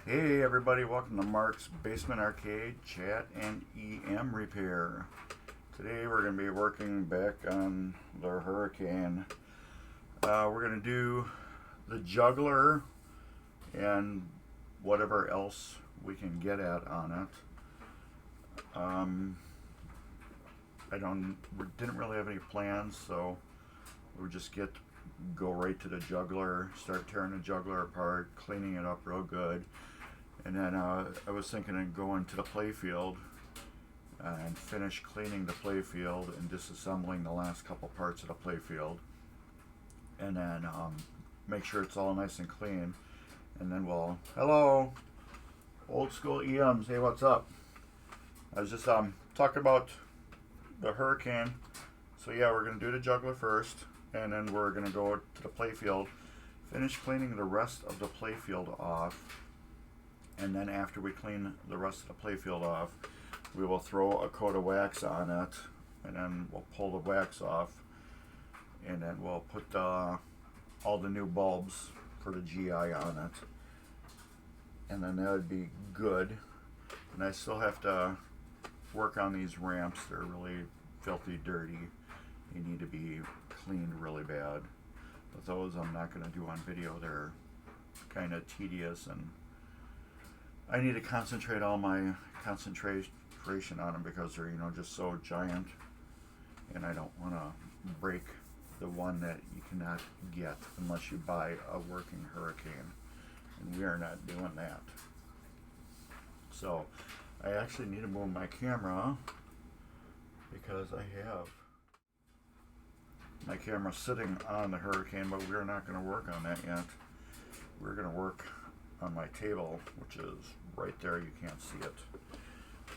Hey everybody, welcome to Mark's Basement Arcade Chat and EM Repair. Today we're going to be working back on the Hurricane. We're going to do the Juggler and whatever else we can get at on it. Didn't really have any plans, so we'll just go right to the Juggler, start tearing the Juggler apart, cleaning it up real good. And then I was thinking of going to the playfield and finish cleaning the playfield and disassembling the last couple parts of the playfield. And then make sure it's all nice and clean. And then hello, old school EMs, hey, what's up? I was just talking about the Hurricane. So yeah, we're going to do the Juggler first, and then we're going to go to the playfield, finish cleaning the rest of the playfield off. And then after we clean the rest of the playfield off, we will throw a coat of wax on it, and then we'll pull the wax off, and then we'll put all the new bulbs for the GI on it, and then that would be good. And I still have to work on these ramps. They're really filthy dirty. They need to be cleaned really bad. But those I'm not going to do on video. They're kind of tedious, and I need to concentrate all my concentration on them because they're, just so giant, and I don't want to break the one that you cannot get unless you buy a working Hurricane, and we are not doing that. So I actually need to move my camera because I have my camera sitting on the Hurricane, but we're not going to work on that yet. We're going to work on my table, which is right there. You can't see it.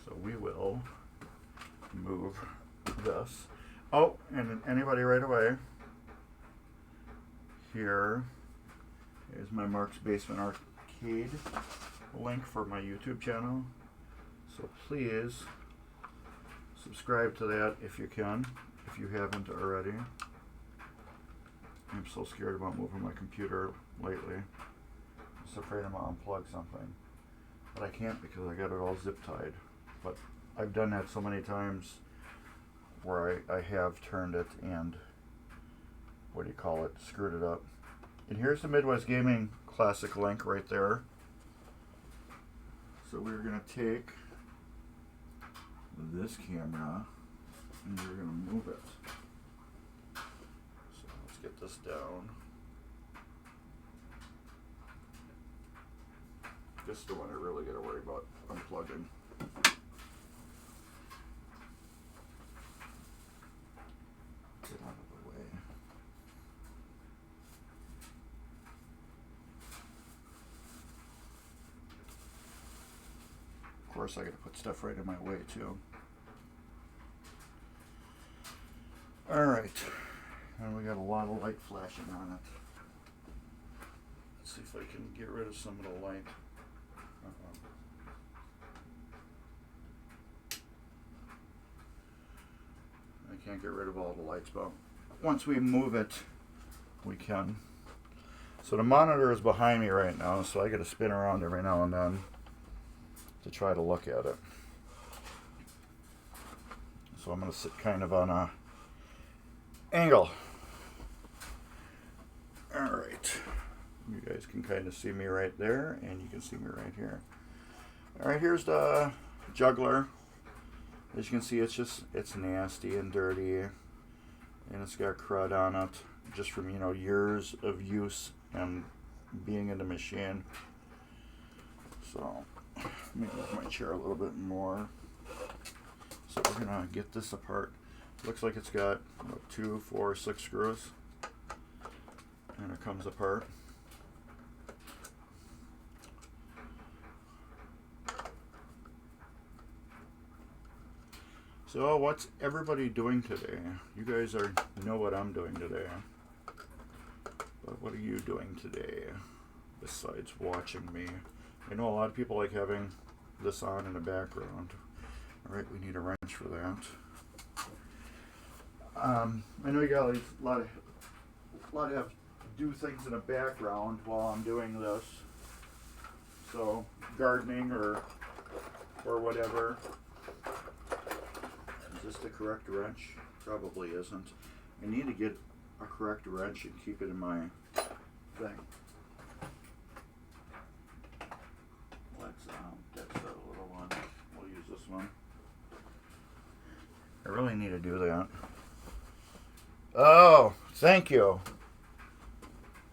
So we will move this. Oh, and anybody right away, here is my Mark's Basement Arcade link for my YouTube channel. So please subscribe to that if you can, if you haven't already. I'm so scared about moving my computer lately. I'm just afraid I'm going to unplug something. But I can't because I got it all zip tied. But I've done that so many times where I have turned it and, screwed it up. And here's the Midwest Gaming Classic link right there. So we're going to take this camera and we're going to move it. So let's get this down. This is the one I really got to worry about unplugging. Get out of the way. Of course, I got to put stuff right in my way too. All right, and we got a lot of light flashing on it. Let's see if I can get rid of some of the light. I can't get rid of all the lights, but once we move it, we can. So the monitor is behind me right now, so I got to spin around every now and then to try to look at it. So I'm going to sit kind of on a angle. All right. You guys can kind of see me right there, and you can see me right here. All right, here's the Juggler. As you can see, it's nasty and dirty, and it's got crud on it, just from years of use and being in the machine. So let me move my chair a little bit more. So we're gonna get this apart. Looks like it's got 2, 4, 6 screws, and it comes apart. So what's everybody doing today? You guys know what I'm doing today. But what are you doing today besides watching me? I know a lot of people like having this on in the background. All right, we need a wrench for that. I know you got a lot of do things in the background while I'm doing this. So gardening or whatever. Is this the correct wrench? Probably isn't. I need to get a correct wrench and keep it in my thing. Let's that's a little one. We'll use this one. I really need to do that. Oh, thank you.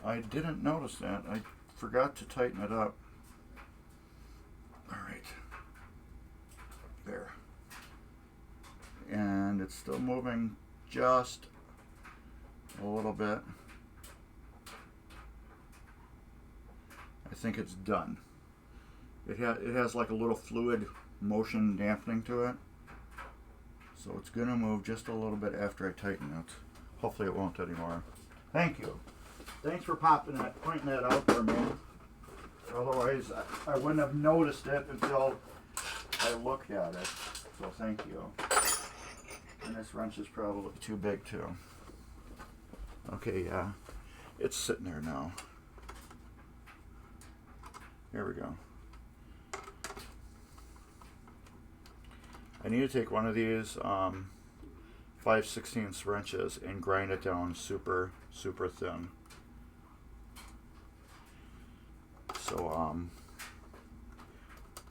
I didn't notice that. I forgot to tighten it up. All right. There. And it's still moving just a little bit. I think it's done. It has like a little fluid motion dampening to it. So it's going to move just a little bit after I tighten it. Hopefully it won't anymore. Thank you. Thanks for pointing that out for me. Otherwise, I wouldn't have noticed it until I looked at it. So thank you. And this wrench is probably too big too. Okay, yeah. It's sitting there now. Here we go. I need to take one of these 5/16 wrenches and grind it down super thin. So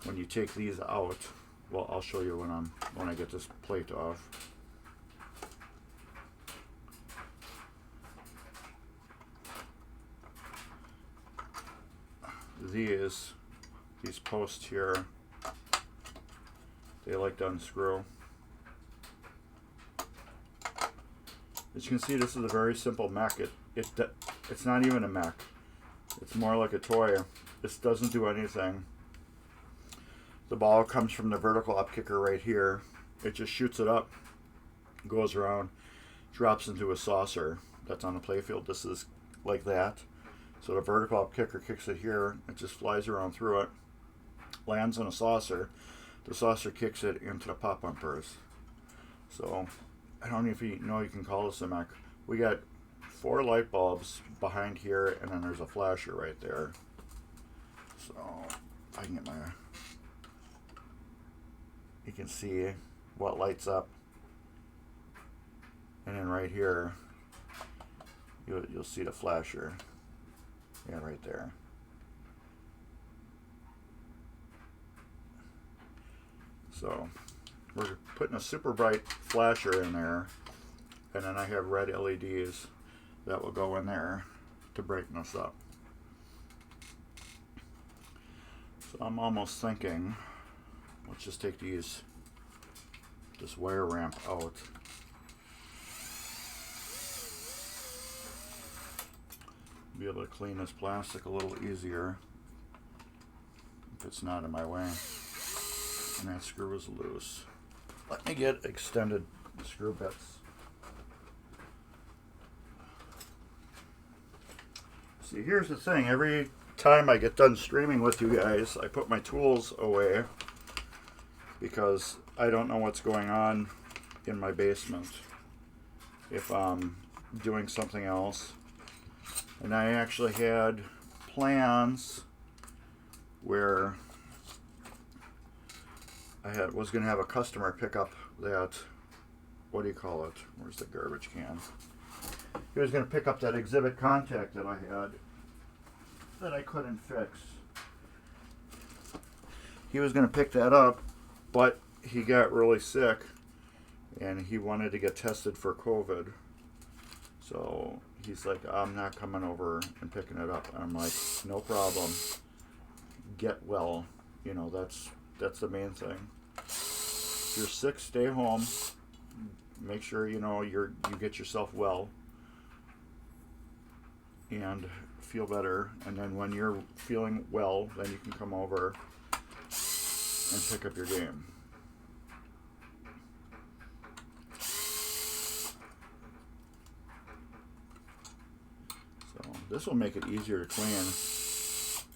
when you take these out, well, I'll show you when I get this plate off. These posts here, they like to unscrew. As you can see, this is a very simple mech. It's not even a mech. It's more like a toy. This doesn't do anything. The ball comes from the vertical up kicker right here. It just shoots it up, goes around, drops into a saucer that's on the playfield. This is like that. So the vertical up kicker kicks it here. It just flies around through it, lands on a saucer. The saucer kicks it into the pop bumpers. So I don't know if you know you can call this a mech. We got 4 light bulbs behind here, and then there's a flasher right there. So if I can get you can see what lights up, and then right here you'll see the flasher. Yeah, right there. So we're putting a super bright flasher in there, and then I have red LEDs that will go in there to brighten us up. So I'm almost thinking, let's just take this wire ramp out. Be able to clean this plastic a little easier if it's not in my way. And that screw is loose. Let me get extended screw bits. See, here's the thing. Every time I get done streaming with you guys, I put my tools away because I don't know what's going on in my basement if I'm doing something else. And I actually had plans where I was going to have a customer pick up that, what do you call it? Where's the garbage can? He was going to pick up that exhibit contact that I had that I couldn't fix. He was going to pick that up, but he got really sick and he wanted to get tested for COVID. So he's like, I'm not coming over and picking it up. And I'm like, no problem. Get well. You know, that's the main thing. If you're sick, stay home. Make sure you get yourself well and feel better. And then when you're feeling well, then you can come over and pick up your game. So this will make it easier to clean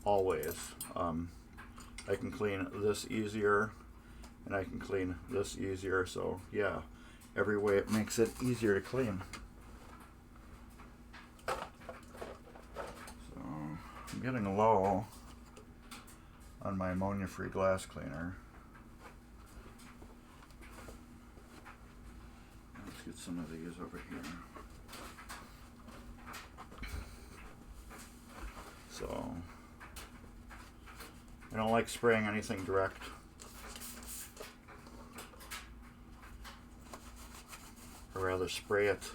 always. I can clean this easier and I can clean this easier. So yeah, every way it makes it easier to clean. So I'm getting low on my ammonia-free glass cleaner. Let's get some of these over here. So, I don't like spraying anything direct. I'd rather spray it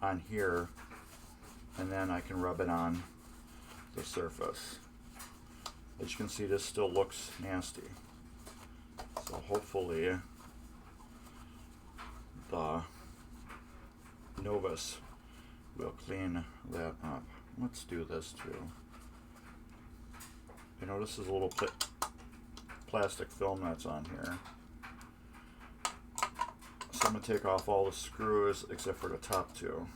on here and then I can rub it on the surface. As you can see, this still looks nasty. So hopefully the Novus will clean that up. Let's do this too. You know, this is a little plastic film that's on here. So I'm going to take off all the screws except for the top two.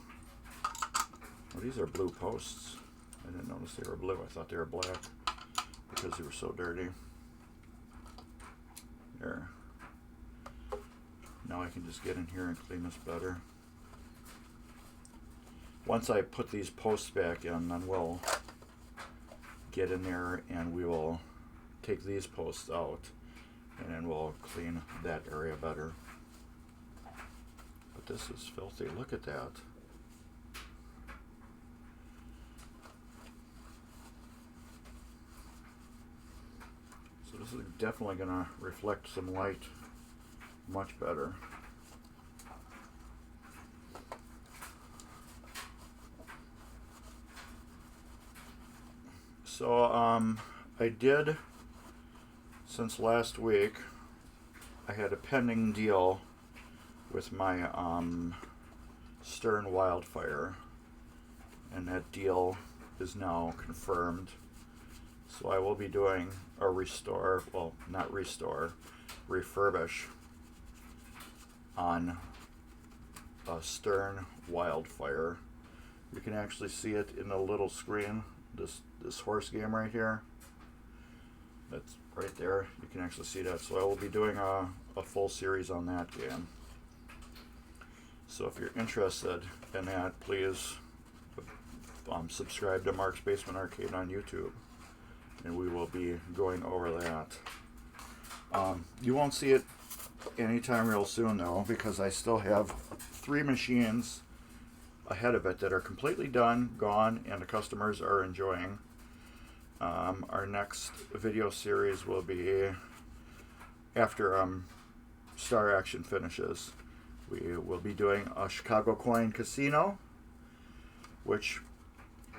Oh, these are blue posts. I didn't notice they were blue. I thought they were black because they were so dirty. There. Now I can just get in here and clean this better. Once I put these posts back in, then we'll get in there and we will take these posts out and then we'll clean that area better. But this is filthy. Look at that. So this is definitely going to reflect some light much better. So I did, since last week, I had a pending deal with my Stern Wildfire, and that deal is now confirmed. So I will be doing a restore, well, not restore, refurbish on a Stern Wildfire. You can actually see it in the little screen. This horse game right here, that's right there, you can actually see that. So I will be doing a full series on that game. So if you're interested in that, please subscribe to Mark's Basement Arcade on YouTube, and we will be going over that. You won't see it anytime real soon though, because I still have 3 machines ahead of it that are completely done, gone, and the customers are enjoying. Our next video series will be after Star Action finishes. We will be doing a Chicago Coin Casino, which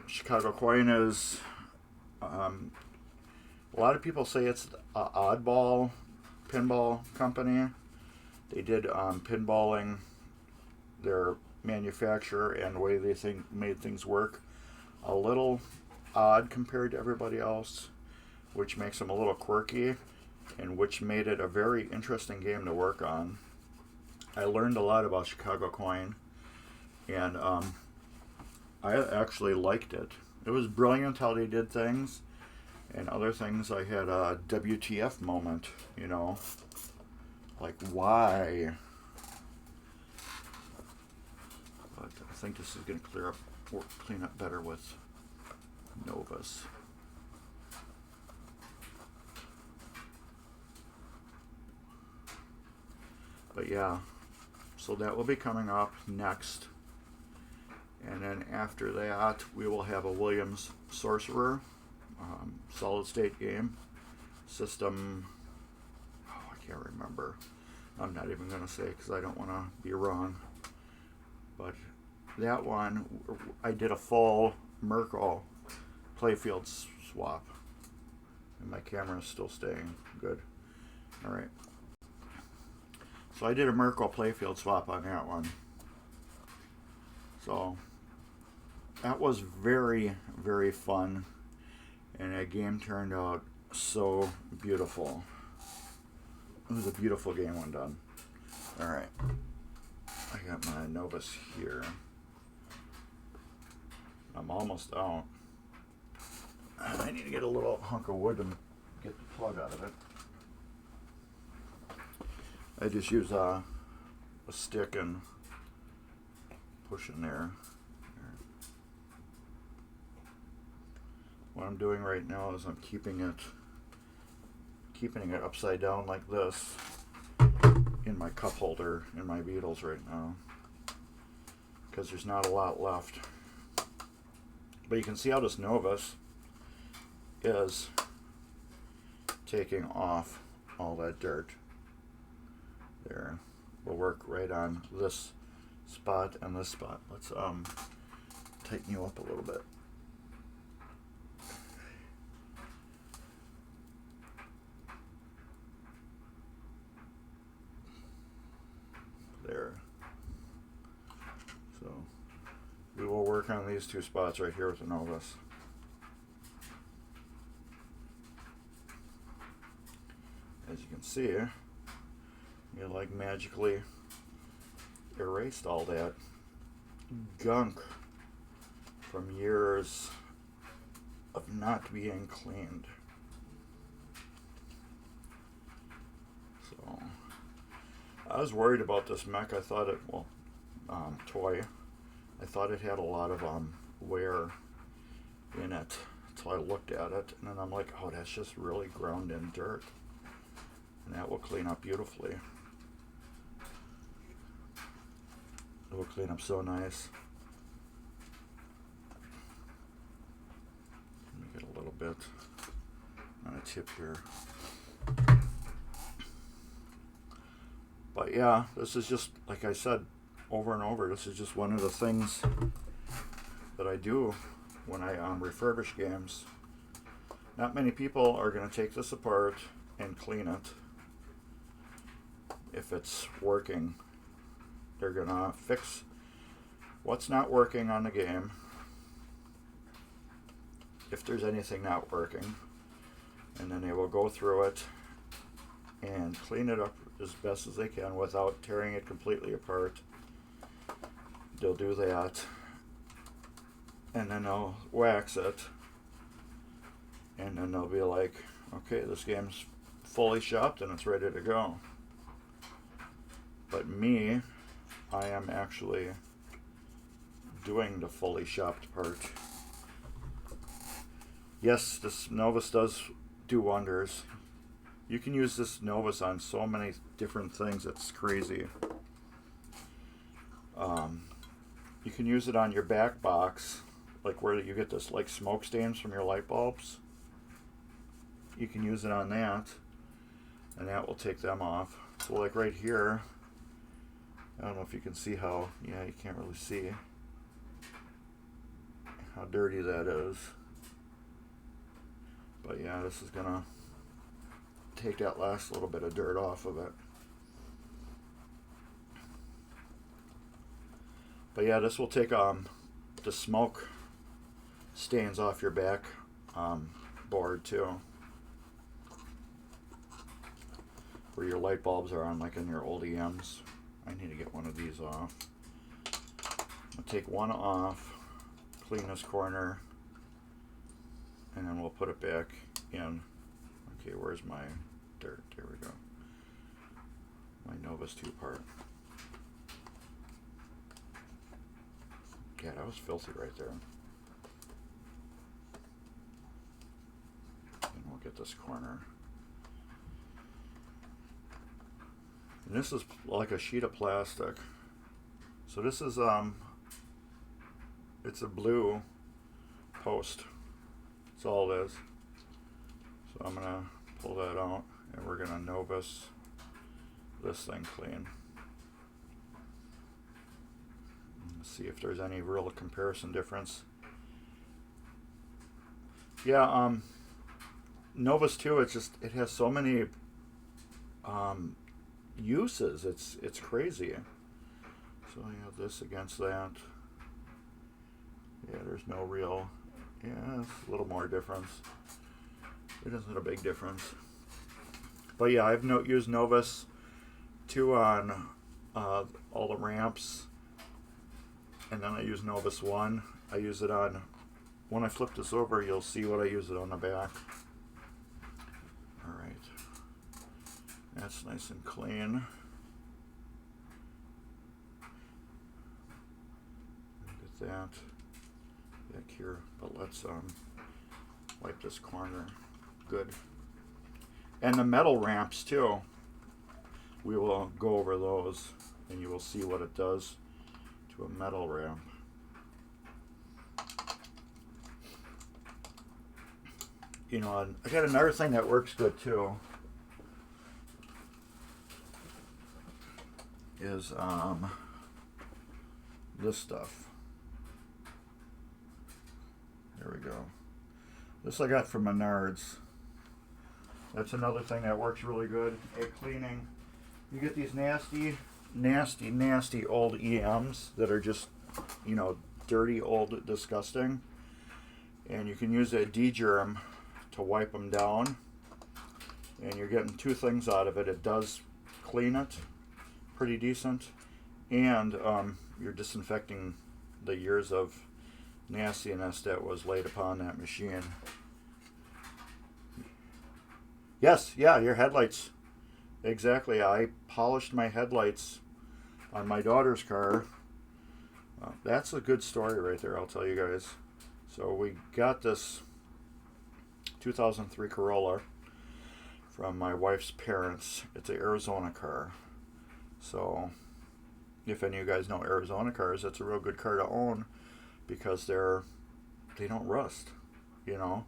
Chicago Coin is, a lot of people say it's an oddball pinball company. They did pinballing, their manufacturer and the way they made things work a little odd compared to everybody else, which makes them a little quirky and which made it a very interesting game to work on. I learned a lot about Chicago Coin, and I actually liked it. It was brilliant how they did things, and other things I had a WTF moment, you know, like why? But I think this is going to clean up better with Novus. But yeah, so that will be coming up next. And then after that, we will have a Williams Sorcerer, solid state game. System, oh, I can't remember. I'm not even going to say because I don't want to be wrong. But that one, I did a full Merkle playfield swap. And my camera is still staying good. Alright. So I did a Merkle playfield swap on that one. So that was very, very fun. And that game turned out so beautiful. It was a beautiful game when done. Alright. I got my Novus here. I'm almost out. I need to get a little hunk of wood and get the plug out of it. I just use a stick and push in there. What I'm doing right now is I'm keeping it keeping it upside down like this in my cup holder in my Beatles right now, because there's not a lot left. But you can see how this Novus is taking off all that dirt. There. We'll work right on this spot and this spot. Let's tighten you up a little bit. There. So we will work on these two spots right here with the Novus. As you can see, you like magically erased all that gunk from years of not being cleaned. So I was worried about this mech. I thought it, toy. I thought it had a lot of wear in it until I looked at it, and then I'm like, oh, that's just really ground in dirt, and that will clean up beautifully. It will clean up so nice. Let me get a little bit on a tip here. But yeah, this is just, like I said, over and over, this is just one of the things that I do when I refurbish games. Not many people are going to take this apart and clean it. If it's working, they're going to fix what's not working on the game, if there's anything not working, and then they will go through it and clean it up as best as they can without tearing it completely apart. They'll do that, and then they'll wax it, and then they'll be like, okay, this game's fully shopped and it's ready to go. But me, I am actually doing the fully shopped part. Yes, this Novus does do wonders. You can use this Novus on so many different things, it's crazy. You can use it on your back box, like where you get this like smoke stains from your light bulbs. You can use it on that, and that will take them off. So like right here, I don't know if you can see how, yeah, you can't really see how dirty that is. But yeah, this is gonna take that last little bit of dirt off of it. But yeah, this will take the smoke stains off your back board too, where your light bulbs are on, like in your old EMs. I need to get one of these off. I'll take one off, clean this corner, and then we'll put it back in. Okay, where's my dirt? There we go. My Novus 2 part. Yeah, that was filthy right there. And we'll get this corner. And this is like a sheet of plastic. So this is it's a blue post. That's all it is. So I'm gonna pull that out, and we're gonna Novus this thing clean. Let's see if there's any real comparison difference. Yeah, Novus 2, it's just, it has so many uses. It's crazy. So I have this against that. Yeah, there's no real, yeah, it's a little more difference. It isn't a big difference. But yeah, I've used Novus 2 on all the ramps, and then I use Novus 1. I use it on, when I flip this over, you'll see what I use it on the back. Alright, that's nice and clean. Get that back here, but let's wipe this corner good. And the metal ramps too. We will go over those and you will see what it does to a metal ramp. You know, I got another thing that works good too. Is this stuff. There we go. This I got from Menards. That's another thing that works really good at cleaning. You get these nasty, nasty, nasty old EMs that are just, you know, dirty, old, disgusting. And you can use a D-germ to wipe them down. And you're getting two things out of it. It does clean it pretty decent. And you're disinfecting the years of nastiness that was laid upon that machine. Yes, yeah, your headlights. Exactly. I polished my headlights on my daughter's car. That's a good story right there, I'll tell you guys. So we got this 2003 Corolla from my wife's parents. It's an Arizona car. So if any of you guys know Arizona cars, it's a real good car to own because they don't rust, you know.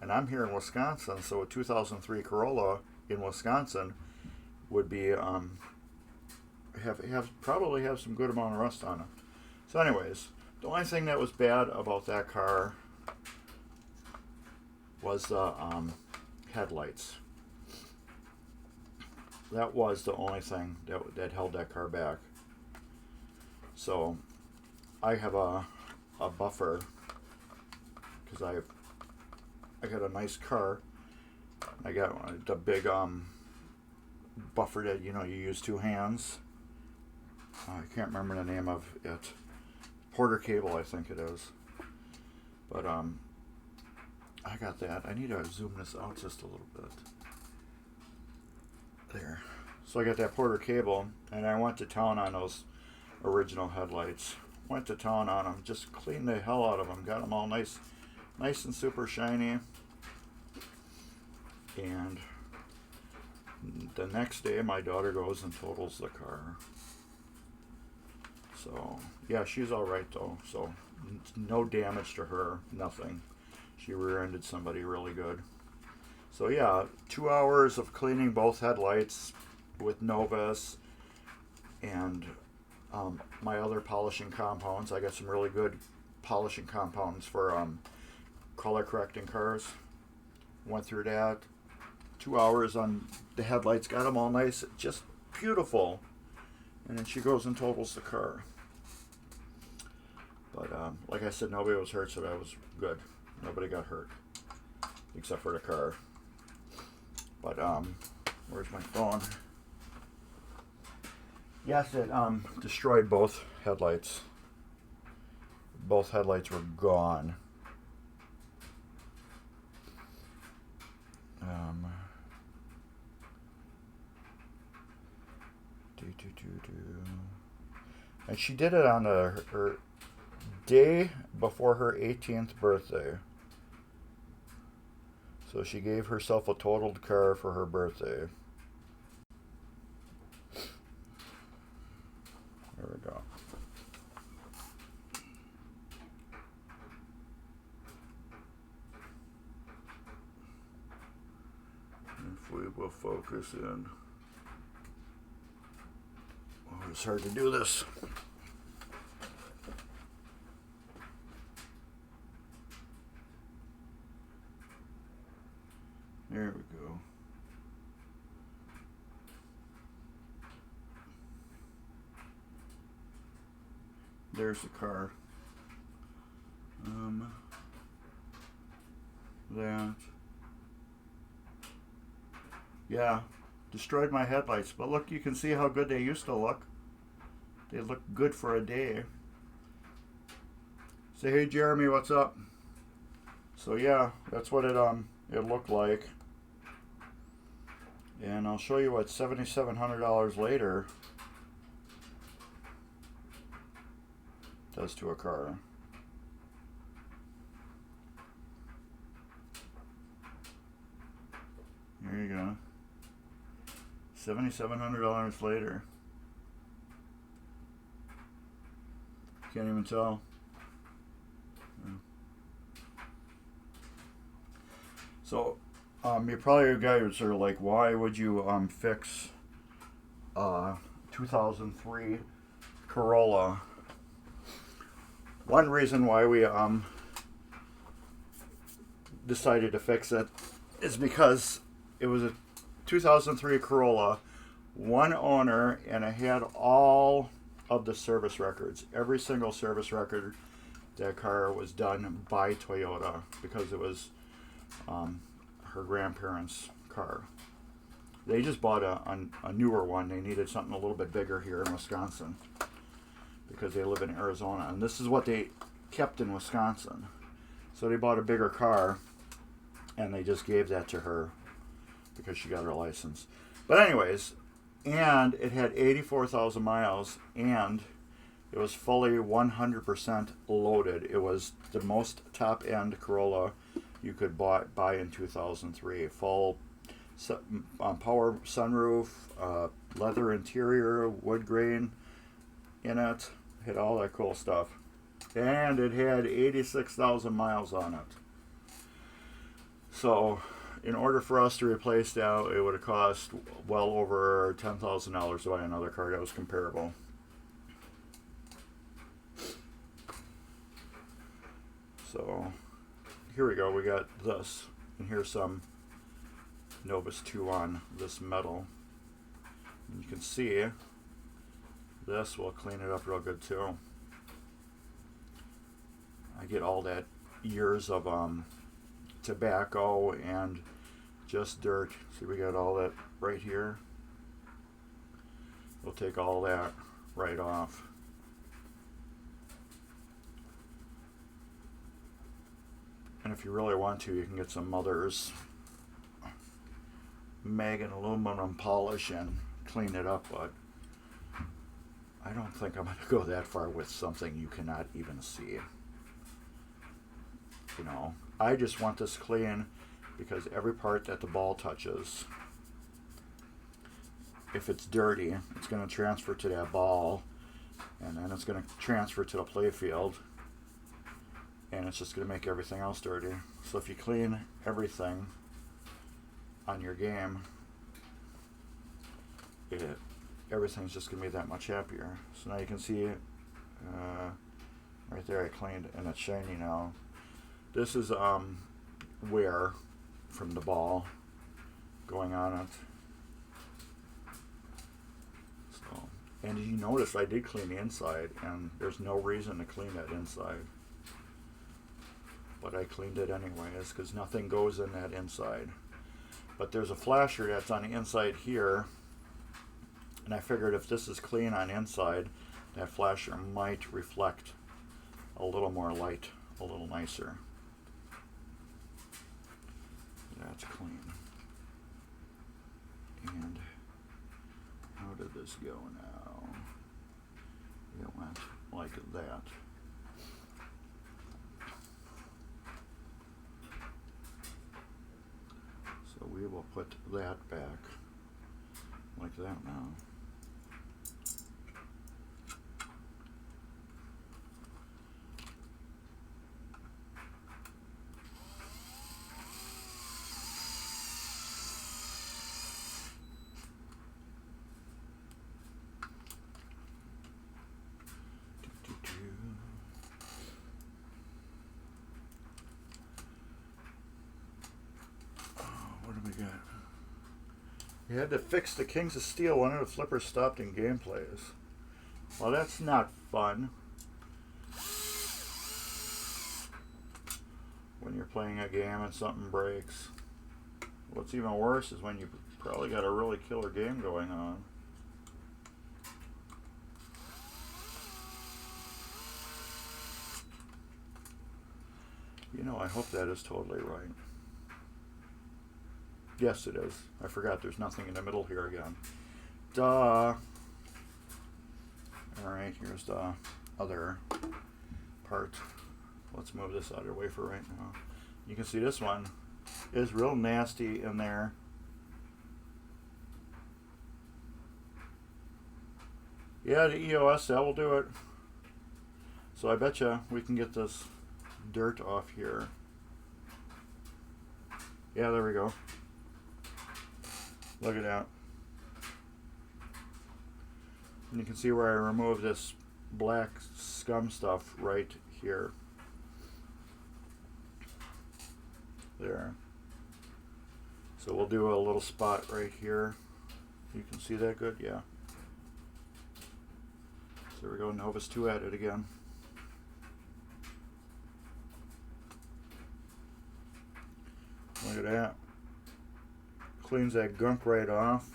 And I'm here in Wisconsin, so a 2003 Corolla in Wisconsin would be probably have some good amount of rust on it. So anyways, the only thing that was bad about that car was the headlights. That was the only thing that held that car back. So I have a buffer because I got a nice car. I got the big buffer that, you know, you use two hands. I can't remember the name of it. Porter cable, I think it is. But I got that. I need to zoom this out just a little bit. There. So I got that Porter cable, and I went to town on those original headlights. Went to town on them. Just cleaned the hell out of them. Got them all nice and super shiny. And the next day, my daughter goes and totals the car. So, yeah, she's all right, though. So, no damage to her, nothing. She rear-ended somebody really good. So, yeah, 2 hours of cleaning both headlights with Novus and my other polishing compounds. I got some really good polishing compounds for color correcting cars. Went through that. 2 hours on the headlights, got them all nice, just beautiful. And then she goes and totals the car. But like I said, nobody was hurt, so that was good. Nobody got hurt, except for the car. But where's my phone? Yes, it destroyed both headlights. Both headlights were gone. And she did it on her day before her 18th birthday. So she gave herself a totaled car for her birthday. There we go. If we will focus in. Oh, it's hard to do this. There we go. There's the car. That. Yeah, destroyed my headlights. But look, you can see how good they used to look. They look good for a day. Say, hey Jeremy, what's up? So yeah, that's what it looked like. And I'll show you what $7,700 later does to a car. There you go. $7,700 later. Can't even tell. So, you're probably a guy who's sort of like, why would you fix 2003 Corolla? One reason why we decided to fix it is because it was a 2003 Corolla, one owner, and it had all of the service records. Every single service record, that car was done by Toyota because it was her grandparents' car. They just bought a newer one. They needed something a little bit bigger here in Wisconsin because they live in Arizona. And this is what they kept in Wisconsin. So they bought a bigger car and they just gave that to her because she got her license. But anyways, and it had 84,000 miles and it was fully 100% loaded. It was the most top-end Corolla you could buy in 2003. Full power sunroof, leather interior, wood grain in it. Had all that cool stuff. And it had 86,000 miles on it. So, in order for us to replace that, it would have cost well over $10,000 to buy another car that was comparable. So, here we go. We got this. And here's some Novus 2 on this metal. And you can see this will clean it up real good too. I get all that years of tobacco and just dirt. See, we got all that right here. We'll take all that right off. And if you really want to, you can get some Mother's mag and aluminum polish and clean it up, but I don't think I'm going to go that far with something you cannot even see. You know, I just want this clean because every part that the ball touches, if it's dirty, it's going to transfer to that ball, and then it's going to transfer to the play field, and it's just going to make everything else dirty. So if you clean everything on your game, everything's just going to be that much happier. So now you can see right there I cleaned, and it's shiny now. This is wear from the ball going on it. So, and you notice I did clean the inside, and there's no reason to clean that inside. But I cleaned it anyways because nothing goes in that inside. But there's a flasher that's on the inside here, and I figured if this is clean on inside, that flasher might reflect a little more light, a little nicer. That's clean. And how did this go now? It went like that. So we will put that back like that now. You had to fix the Kings of Steel. One of the flippers stopped in gameplays. Well, that's not fun. When you're playing a game and something breaks. What's even worse is when you probably got a really killer game going on. You know, I hope that is totally right. Yes, it is. I forgot there's nothing in the middle here again. Duh. Alright, here's the other part. Let's move this out of the way for right now. You can see this one is real nasty in there. Yeah, the EOS, that will do it. So I bet you we can get this dirt off here. Yeah, there we go. Look at that. And you can see where I removed this black scum stuff right here. There. So we'll do a little spot right here. You can see that good? Yeah. So there we go, Novus 2 at it again. Look at that. Cleans that gunk right off.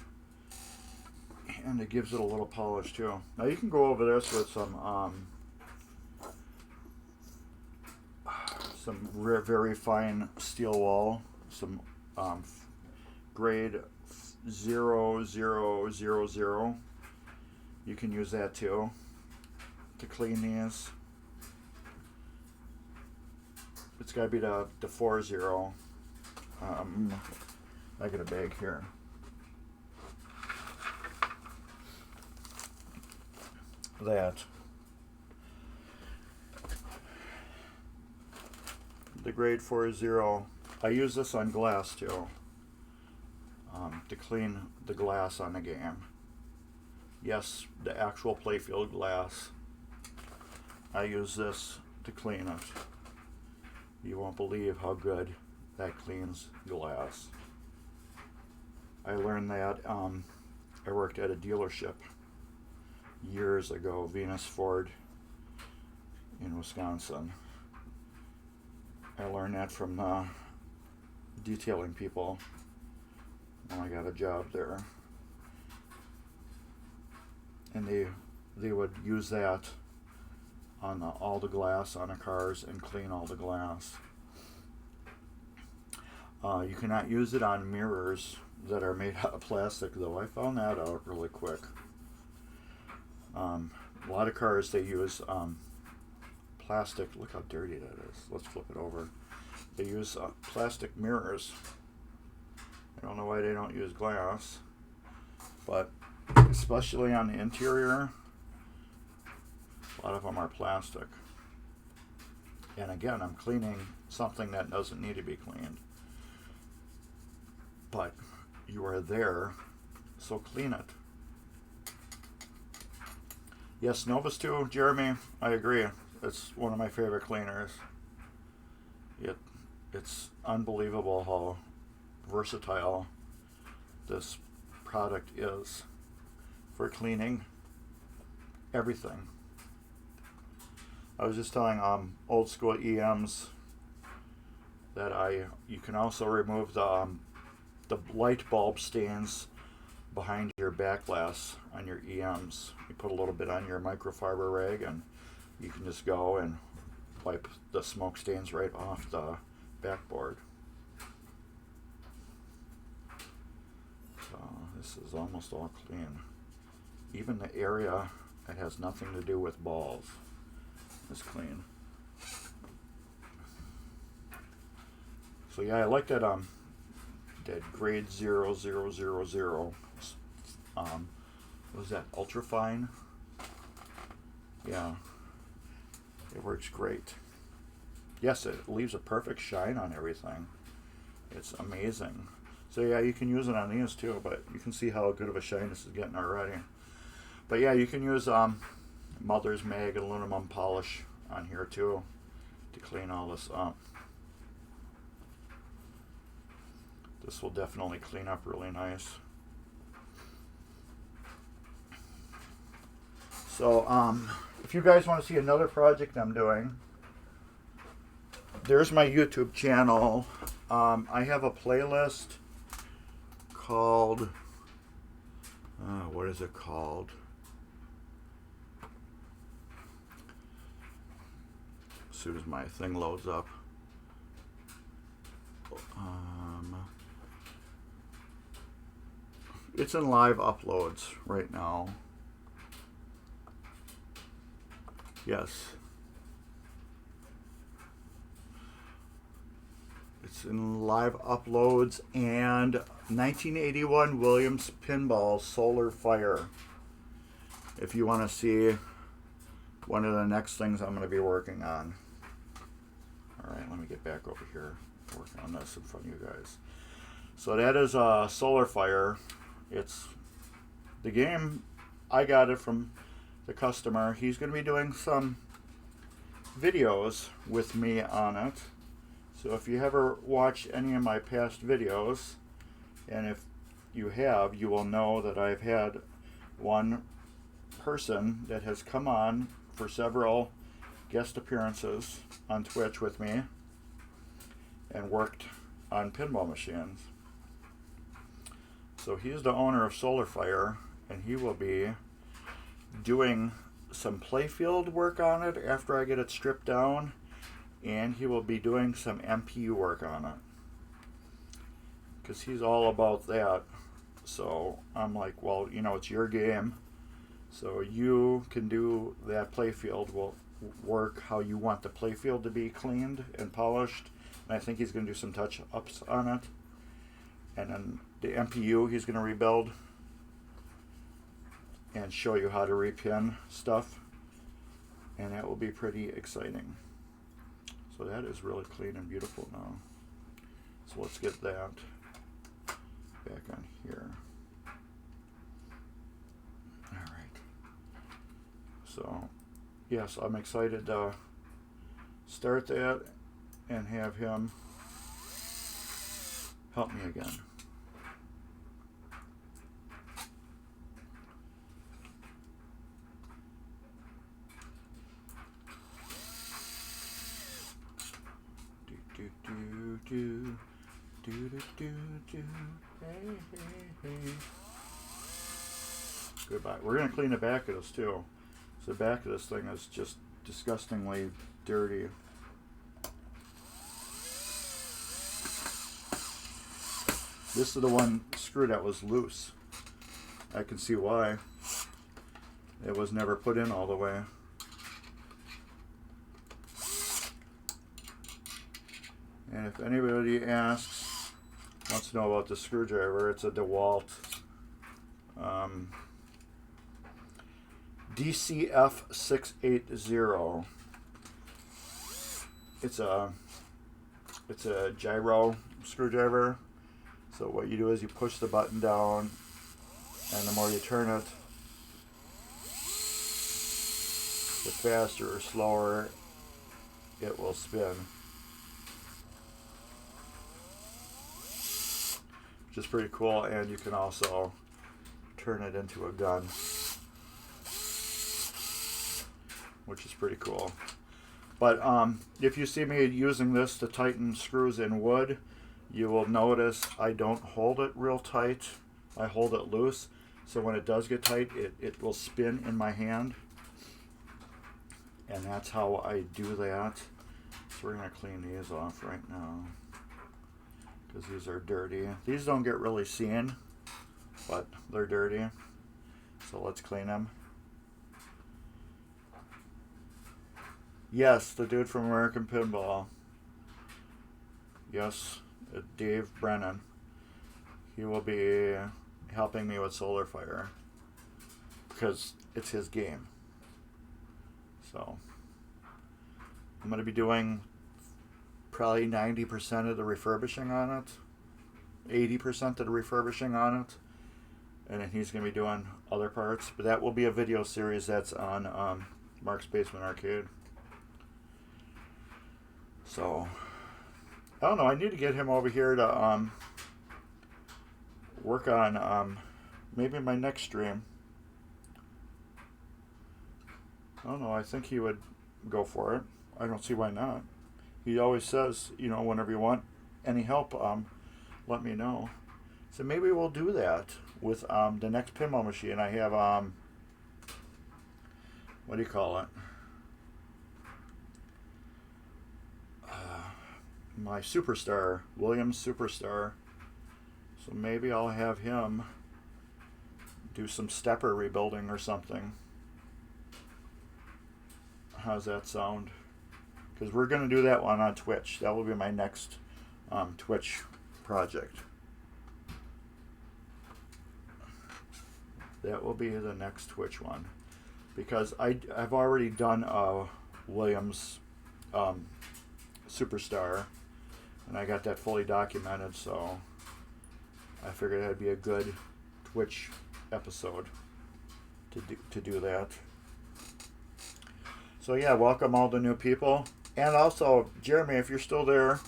And it gives it a little polish too. Now you can go over this with some very fine steel wool, some grade 0000. You can use that too to clean these. It's got to be the 40. I got a bag here. That. The grade 40. I use this on glass too. To clean the glass on the game. Yes, the actual playfield glass. I use this to clean it. You won't believe how good that cleans glass. I learned that I worked at a dealership years ago, Venus Ford in Wisconsin. I learned that from the detailing people when I got a job there. And they would use that on all the glass on the cars and clean all the glass. You cannot use it on mirrors that are made out of plastic, though. I found that out really quick. A lot of cars, they use plastic. Look how dirty that is. Let's flip it over. They use plastic mirrors. I don't know why they don't use glass, but especially on the interior, a lot of them are plastic. And again, I'm cleaning something that doesn't need to be cleaned. But you are there, so clean it. Yes, Novus 2, Jeremy, I agree. It's one of my favorite cleaners. It's unbelievable how versatile this product is for cleaning everything. I was just telling old school EMs that you can also remove the light bulb stains behind your back glass on your EMs. You put a little bit on your microfiber rag and you can just go and wipe the smoke stains right off the backboard. So this is almost all clean. Even the area that has nothing to do with balls is clean. So yeah, I like that that grade 0000. What was that, ultra fine? Yeah, it works great. Yes, it leaves a perfect shine on everything. It's amazing. So yeah, you can use it on these too, but you can see how good of a shine this is getting already. But yeah, you can use Mother's Mag aluminum polish on here too to clean all this up. This will definitely clean up really nice. So if you guys want to see another project I'm doing, there's my YouTube channel. I have a playlist called, what is it called? As soon as my thing loads up. It's in live uploads right now. Yes. It's in live uploads and 1981 Williams Pinball Solar Fire. if you want to see one of the next things I'm going to be working on. Alright, let me get back over here, work on this in front of you guys. So that is Solar Fire. It's the game, I got it from the customer. He's going to be doing some videos with me on it. So if you ever watched any of my past videos, and if you have, you will know that I've had one person that has come on for several guest appearances on Twitch with me and worked on pinball machines. So he's the owner of Solar Fire, and he will be doing some playfield work on it after I get it stripped down, and he will be doing some MPU work on it because he's all about that. So I'm like, well, you know, it's your game, so you can do that playfield. Will work how you want the playfield to be cleaned and polished, and I think he's going to do some touch-ups on it. And then the MPU he's going to rebuild and show you how to repin stuff, and that will be pretty exciting. So that is really clean and beautiful now. So let's get that back on here. Alright. So yes, I'm excited to start that and have him help me again. Hey. Goodbye. We're going to clean the back of this too. So the back of this thing is just disgustingly dirty. This is the one screw that was loose. I can see why. It was never put in all the way. And if anybody asks, wants to know about the screwdriver, it's a DeWalt DCF 680. It's a gyro screwdriver. So what you do is you push the button down, and the more you turn it, the faster or slower it will spin. Which is pretty cool, and you can also turn it into a gun, which is pretty cool. But if you see me using this to tighten screws in wood, you will notice I don't hold it real tight. I hold it loose, so when it does get tight, it will spin in my hand. And that's how I do that. So we're going to clean these off right now, because these are dirty. These don't get really seen, but they're dirty. So let's clean them. Yes, the dude from American Pinball. Yes, Dave Brennan. He will be helping me with Solar Fire because it's his game. So I'm going to be doing probably 90% of the refurbishing on it, 80% of the refurbishing on it, and then he's going to be doing other parts. But that will be a video series that's on Mark's Basement Arcade. So I don't know, I need to get him over here to work on maybe my next stream. I don't know, I think he would go for it. I don't see why not. He always says, you know, whenever you want any help, let me know. So maybe we'll do that with the next pinball machine. I have, what do you call it? My Superstar, Williams Superstar. So maybe I'll have him do some stepper rebuilding or something. How's that sound? Because we're going to do that one on Twitch. That will be my next Twitch project. That will be the next Twitch one. because I've already done a Williams Superstar, and I got that fully documented, so I figured that'd be a good Twitch episode to do that. So yeah, welcome all the new people. And also, Jeremy, if you're still there,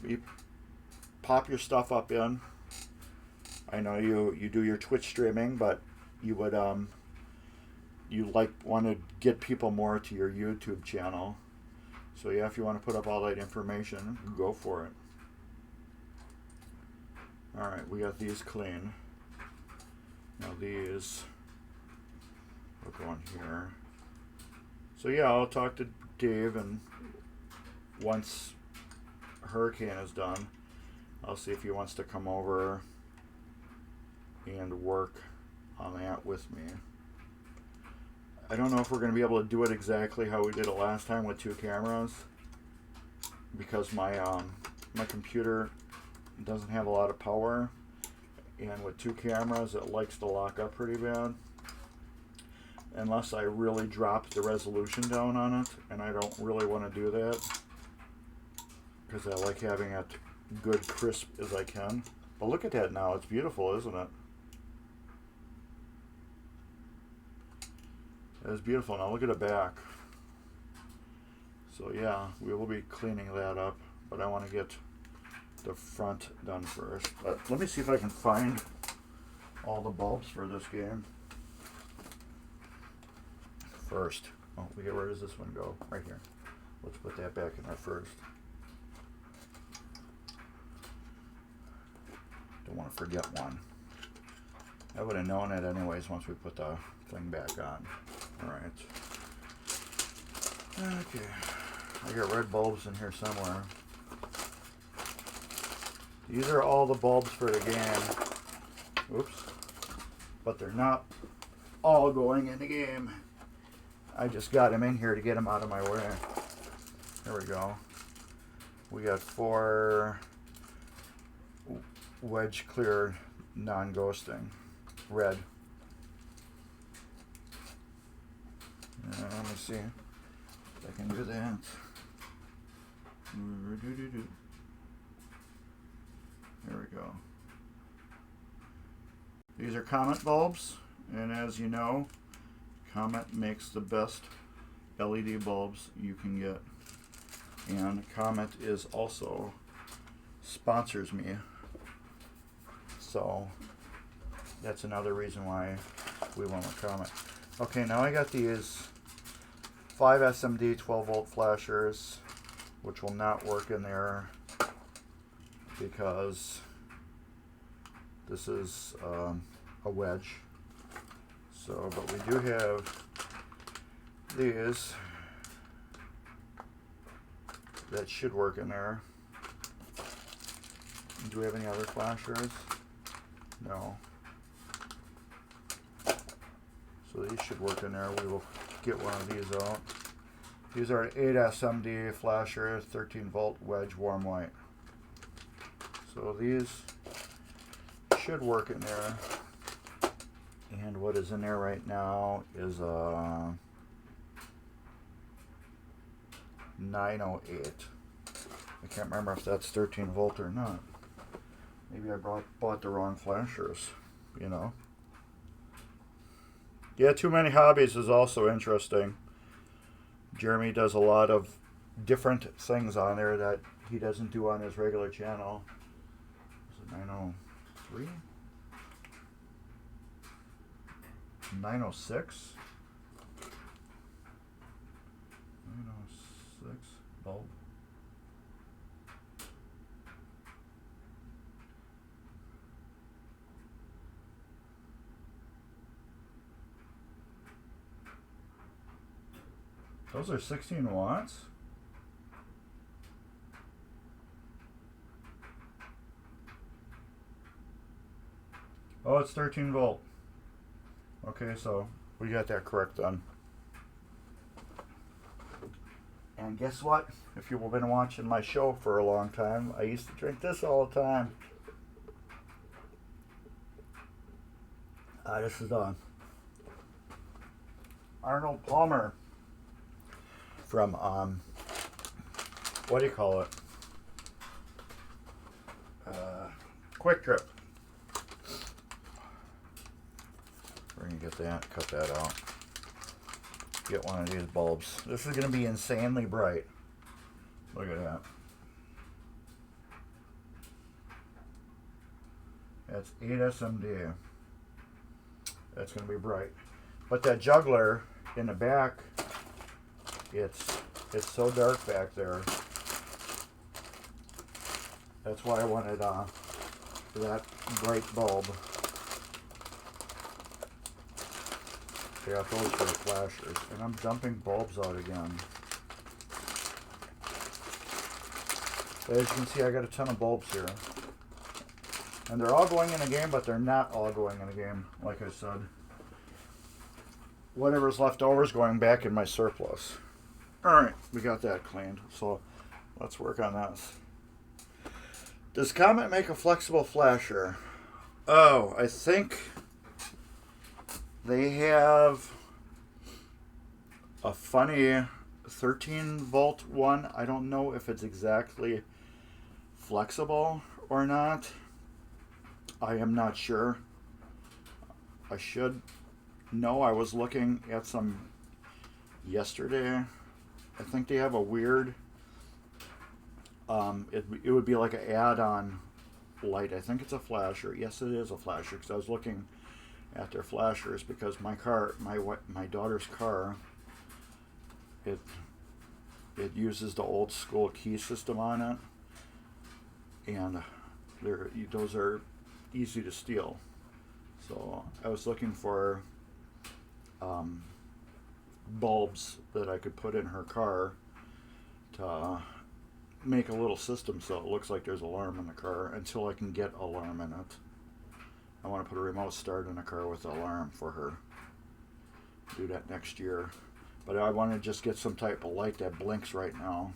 you pop your stuff up in. I know you do your Twitch streaming, but you would want to get people more to your YouTube channel. So yeah, if you want to put up all that information, go for it. Alright, we got these clean. Now these will go in here. So yeah, I'll talk to Dave, and once Hurricane is done, I'll see if he wants to come over and work on that with me. I don't know if we're going to be able to do it exactly how we did it last time with 2 cameras, because my computer doesn't have a lot of power, and with 2 cameras it likes to lock up pretty bad unless I really drop the resolution down on it, and I don't really want to do that because I like having it good crisp as I can. But look at that now, it's beautiful, isn't it? It's beautiful. Now look at the back. So yeah, we will be cleaning that up, but I want to get the front done first. But let me see if I can find all the bulbs for this game first. Oh, where does this one go? Right here. Let's put that back in there first. Don't want to forget one. I would have known it anyways once we put the thing back on. Alright. Okay. I got red bulbs in here somewhere. These are all the bulbs for the game. Oops. But they're not all going in the game. I just got them in here to get them out of my way. There we go. We got 4 wedge clear non-ghosting. Red. Let me see if I can do that. There we go. These are Comet bulbs, and as you know, Comet makes the best LED bulbs you can get. And Comet is also sponsors me. So that's another reason why we went with Comet. Okay, now I got these 5 SMD 12 volt flashers, which will not work in there because this is a wedge. So, but we do have these that should work in there. Do we have any other flashers? No. So these should work in there. We will get one of these out. These are 8 SMD flasher, 13 volt wedge warm white. So these should work in there. And what is in there right now is a 908. I can't remember if that's 13 volt or not. Maybe I bought the wrong flashers, you know. Yeah, Too Many Hobbies is also interesting. Jeremy does a lot of different things on there that he doesn't do on his regular channel. Is it 903? 906? 906 bulb. Those are 16 watts? Oh, it's 13 volt. Okay, so we got that correct then. And guess what? If you've been watching my show for a long time, I used to drink this all the time. This is done. Arnold Palmer from, what do you call it? Quick Trip. We're going to get that, cut that out. Get one of these bulbs. This is going to be insanely bright. Look at that. That's 8 SMD. That's going to be bright. But that juggler in the back, it's so dark back there. That's why I wanted that bright bulb. I got those for the flashers. And I'm dumping bulbs out again. But as you can see, I got a ton of bulbs here. And they're all going in a game, but they're not all going in a game, like I said. Whatever's left over is going back in my surplus. Alright, we got that cleaned. So let's work on this. Does Comet make a flexible flasher? Oh, I think they have a funny 13 volt one. I don't know if it's exactly flexible or not. I am not sure. I should know. I was looking at some yesterday. I think they have a weird, it would be like an add-on light. I think it's a flasher. Yes, it is a flasher, because I was looking at their flashers, because my car, my daughter's car, it uses the old school key system on it, and those are easy to steal. So I was looking for bulbs that I could put in her car to make a little system so it looks like there's alarm in the car until I can get alarm in it. I want to put a remote start in a car with alarm for her. Do that next year. But I want to just get some type of light that blinks right now.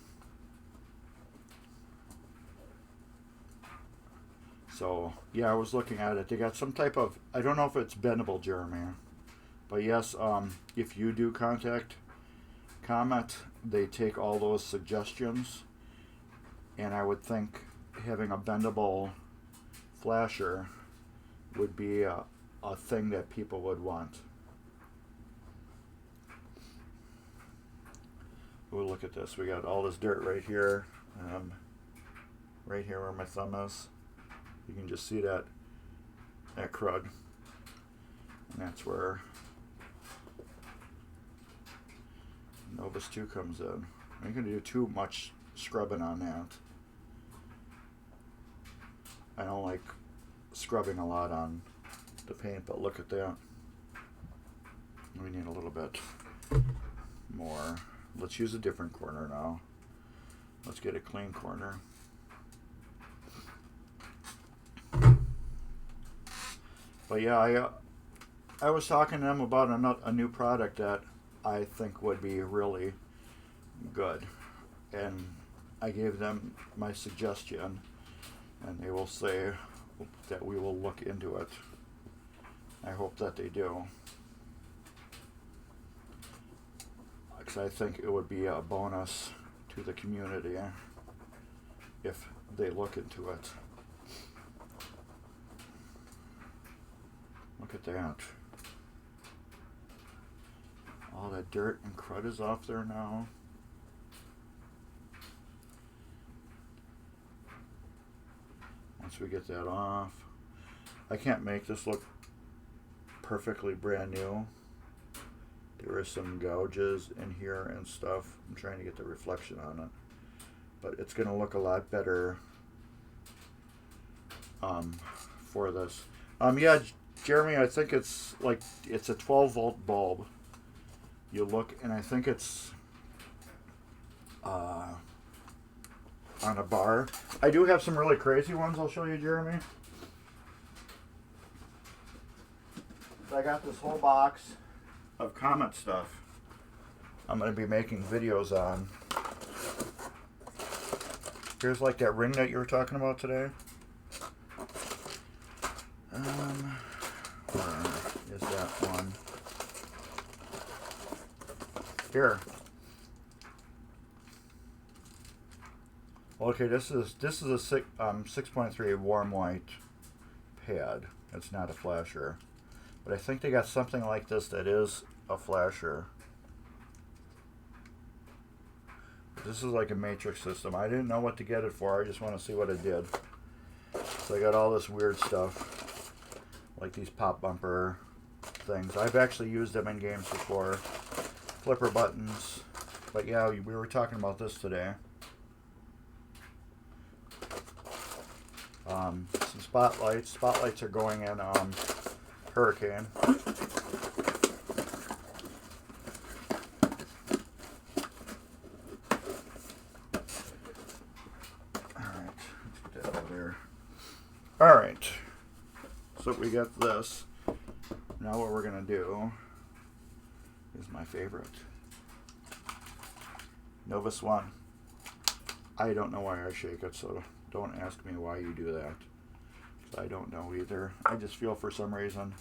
So, yeah, I was looking at it. They got some type of, I don't know if it's bendable, Jeremy. But yes, if you do contact Comet, they take all those suggestions. And I would think having a bendable flasher would be a thing that people would want. Oh, look at this. We got all this dirt right here. Right here where my thumb is. You can just see that crud. And that's where Novus 2 comes in. I'm not going to do too much scrubbing on that. I don't like scrubbing a lot on the paint, but look at that. We need a little bit more. Let's use a different corner now. Let's get a clean corner. But yeah, I was talking to them about a new product that I think would be really good. And I gave them my suggestion, and they will say that we will look into it. I hope that they do. Because I think it would be a bonus to the community if they look into it. Look at that. All that dirt and crud is off there now. Once we get that off, I can't make this look perfectly brand new. There are some gouges in here and stuff. I'm trying to get the reflection on it, but it's going to look a lot better for this. Yeah, Jeremy, I think it's a 12 volt bulb. You look, and I think it's on a bar. I do have some really crazy ones I'll show you, Jeremy. So I got this whole box of Comet stuff I'm going to be making videos on. Here's like that ring that you were talking about today. Where is that one? Here. Okay, this is a 6.3 warm white pad. It's not a flasher, but I think they got something like this that is a flasher. This is like a matrix system. I didn't know what to get it for. I just want to see what it did. So I got all this weird stuff, like these pop bumper things. I've actually used them in games before. Flipper buttons. But yeah, we were talking about this today. Some spotlights. Spotlights are going in Hurricane. Alright, let's put that over there. Alright, so we got this. Now what we're going to do is my favorite. Novus 1. I don't know why I shake it, so don't ask me why you do that. I don't know either. I just feel for some reason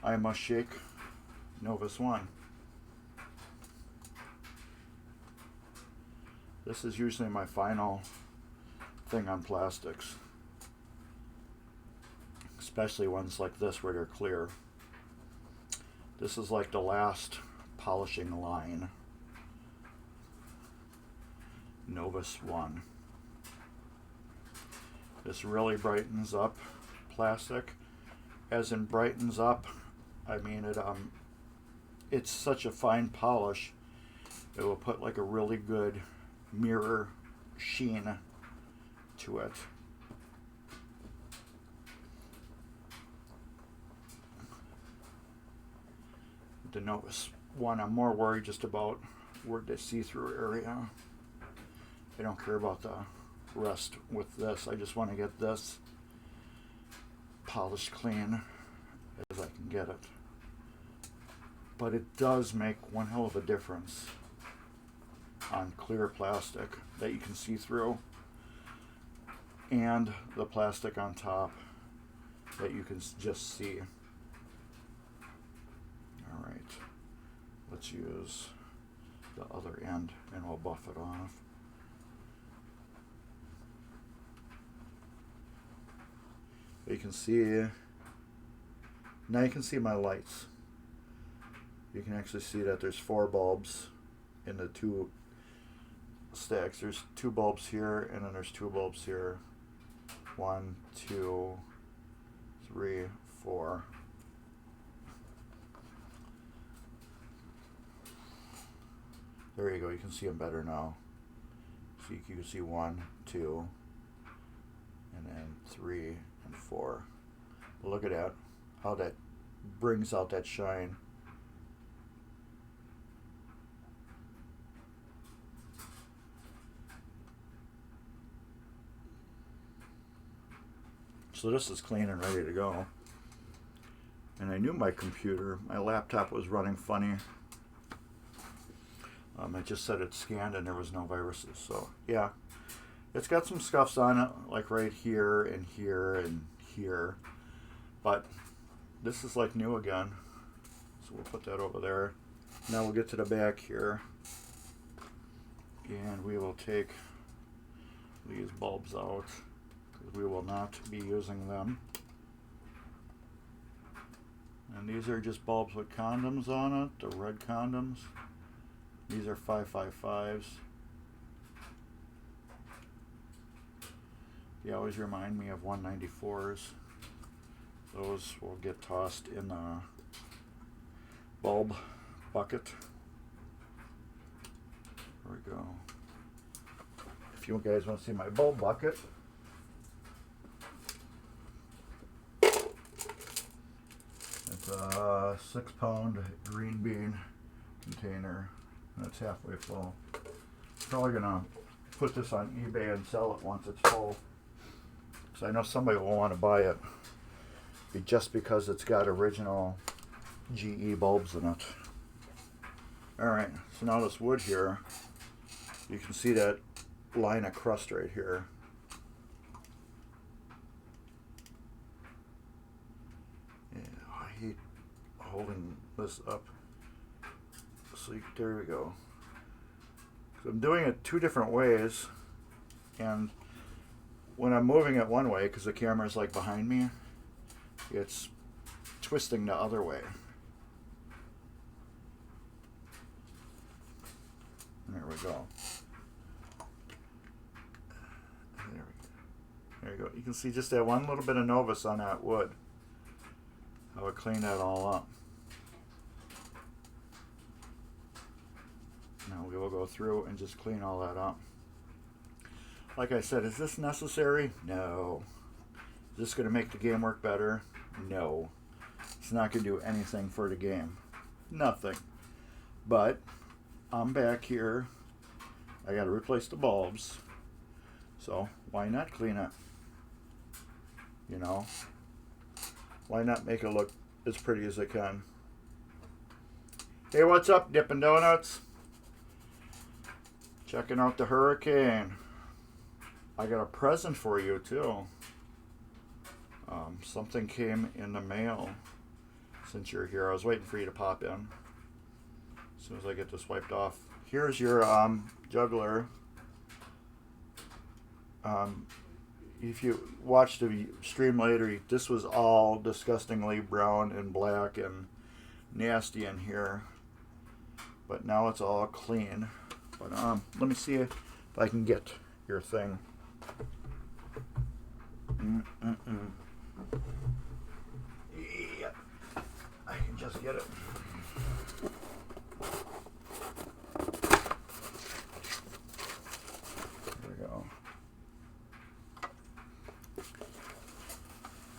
I must shake Novus 1. This is usually my final thing on plastics. Especially ones like this where they're clear. This is like the last polishing line. Novus 1. This really brightens up plastic. As in brightens up, I mean it's such a fine polish, it will put like a really good mirror sheen to it. The Novus 1, I'm more worried just about where the see-through area. I don't care about the rest with this. I just want to get this polished clean as I can get it. But it does make one hell of a difference on clear plastic that you can see through, and the plastic on top that you can just see. Alright, let's use the other end and we'll buff it off. You can see, now you can see my lights. You can actually see that there's 4 bulbs in the 2 stacks. There's 2 bulbs here, and then there's 2 bulbs here. 1, 2, 3, 4. There you go, you can see them better now. So you can see 1, 2, and then 3 and 4. But look at that, how that brings out that shine. So this is clean and ready to go. And I knew my laptop was running funny. It just said it scanned and there was no viruses. So yeah, it's got some scuffs on it, like right here and here and here. But this is like new again. So we'll put that over there. Now we'll get to the back here. And we will take these bulbs out, because we will not be using them. And these are just bulbs with condoms on it, the red condoms. These are 555s. They always remind me of 194s. Those will get tossed in the bulb bucket. There we go. If you guys want to see my bulb bucket, it's a 6-pound green bean container. That's halfway full. Probably gonna put this on eBay and sell it once it's full, because I know somebody will want to buy it just because it's got original GE bulbs in it. Alright, so now this wood here, you can see that line of crust right here. Yeah, I hate holding this up So there we go. So I'm doing it 2 different ways, and when I'm moving it one way, because the camera's like behind me, it's twisting the other way. There we go. There you go. You can see just that one little bit of novus on that wood. How it cleaned that all up. Now we will go through and just clean all that up. Like I said, is this necessary? No. Is this going to make the game work better? No. It's not going to do anything for the game. Nothing. But I'm back here. I got to replace the bulbs. So why not clean it? You know? Why not make it look as pretty as it can? Hey, what's up, Dippin' Donuts? Checking out the Hurricane. I got a present for you, too. Something came in the mail since you're here. I was waiting for you to pop in. As soon as I get this wiped off. Here's your Juggler. If you watch the stream later, this was all disgustingly brown and black and nasty in here. But now it's all clean. But let me see if I can get your thing. Yeah, I can just get it.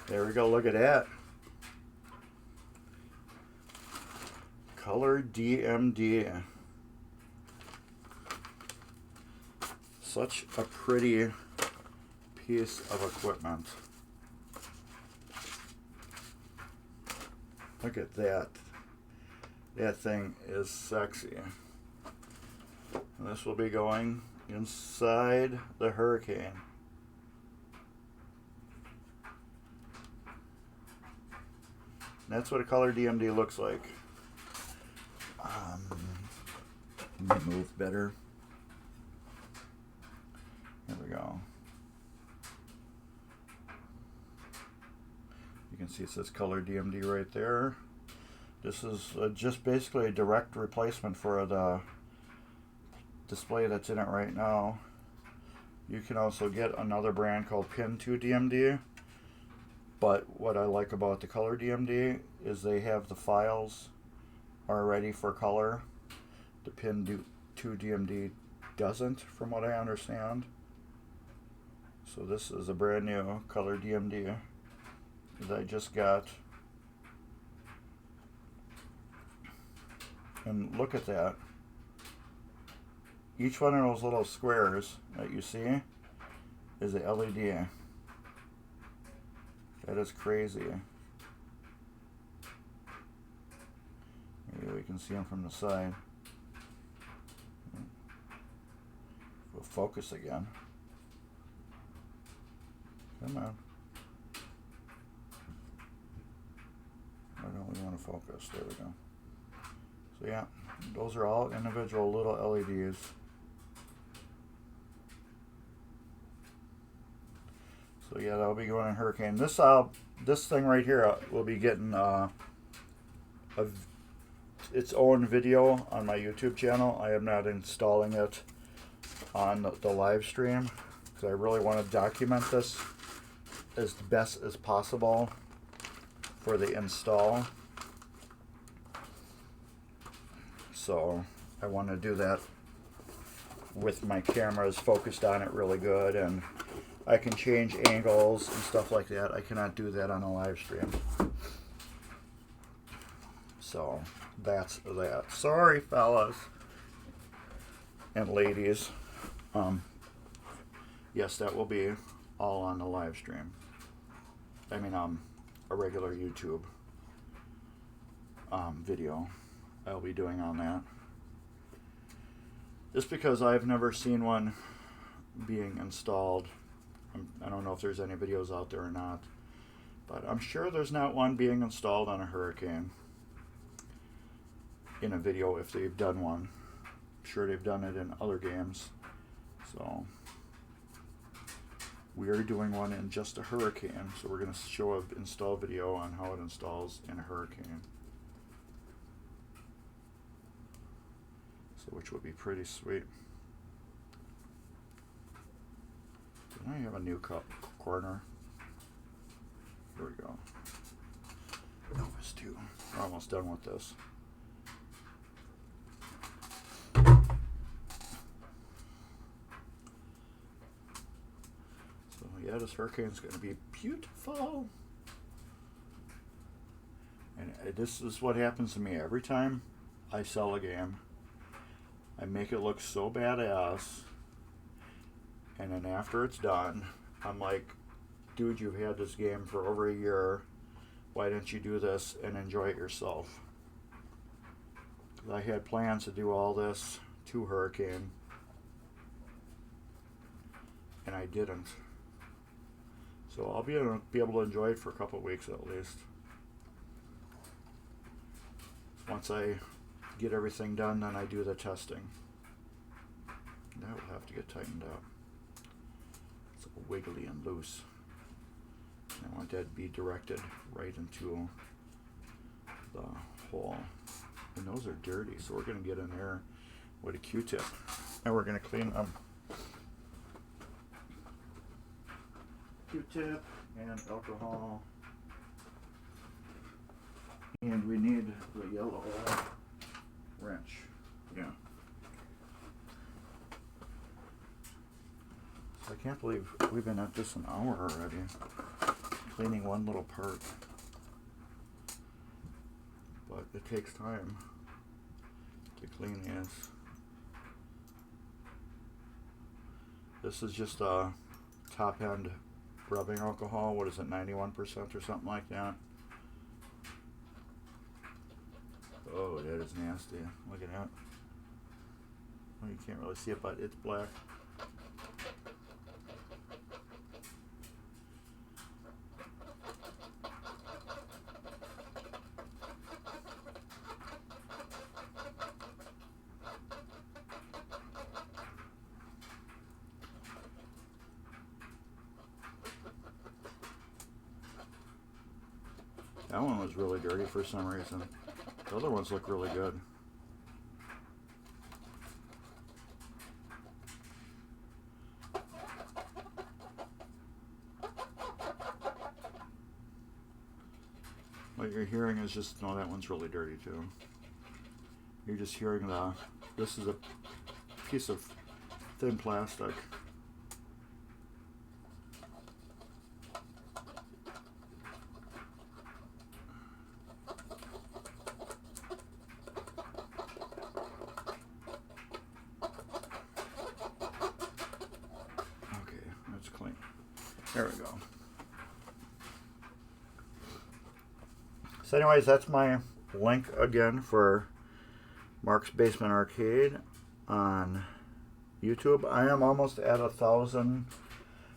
There we go, look at that. Color DMD. Such a pretty piece of equipment. Look at that. That thing is sexy. And this will be going inside the Hurricane. That's what a color DMD looks like. Let me move better. There we go. You can see it says color DMD right there. This is just basically a direct replacement for the display that's in it right now. You can also get another brand called Pin 2 DMD. But what I like about the color DMD is they have the files already for color. The Pin 2 DMD doesn't, from what I understand. So this is a brand new color DMD that I just got. And look at that. Each one of those little squares that you see is a LED. That is crazy. Maybe we can see them from the side. We'll focus again. Come on. Why don't we want to focus? There we go. So yeah, those are all individual little LEDs. So yeah, that'll be going in Hurricane. This thing right here will be getting its own video on my YouTube channel. I am not installing it on the live stream because I really want to document this as best as possible for the install. So I want to do that with my cameras focused on it really good, and I can change angles and stuff like that. I cannot do that on a live stream. So that's that. Sorry, fellas and ladies. Yes, that will be all on the live stream. I mean, a regular YouTube video I'll be doing on that. Just because I've never seen one being installed. I don't know if there's any videos out there or not, but I'm sure there's not one being installed on a Hurricane. in a video if they've done one. I'm sure they've done it in other games. So we are doing one in just a Hurricane, so we're going to show an install video on how it installs in a Hurricane. So which would be pretty sweet. Then I have a new corner. Here we go. Novice 2. We're almost done with this. So yeah, this Hurricane's going to be beautiful. And this is what happens to me every time I sell a game. I make it look so badass, and then after it's done, I'm like, dude, you've had this game for over a year. Why didn't you do this and enjoy it yourself? 'Cause I had plans to do all this to Hurricane, and I didn't. So I'll be able to enjoy it for a couple of weeks at least. Once I get everything done, then I do the testing. That will have to get tightened up. It's wiggly and loose. I want that to be directed right into the hole. And those are dirty, so we're going to get in there with a Q-tip. And we're going to clean them. Q-tip and alcohol. And we need the yellow wrench. Yeah. So I can't believe we've been at this an hour already, cleaning one little part. But it takes time to clean these. This is just a top end rubbing alcohol. What is it, 91% or something like that? Oh, that is nasty. Look at that. Oh, you can't really see it, but it's black. That one was really dirty for some reason. The other ones look really good. What you're hearing is just, no, that one's really dirty too. You're just hearing this is a piece of thin plastic. There we go. So anyways, that's my link again for Mark's Basement Arcade on YouTube. I am almost at 1,000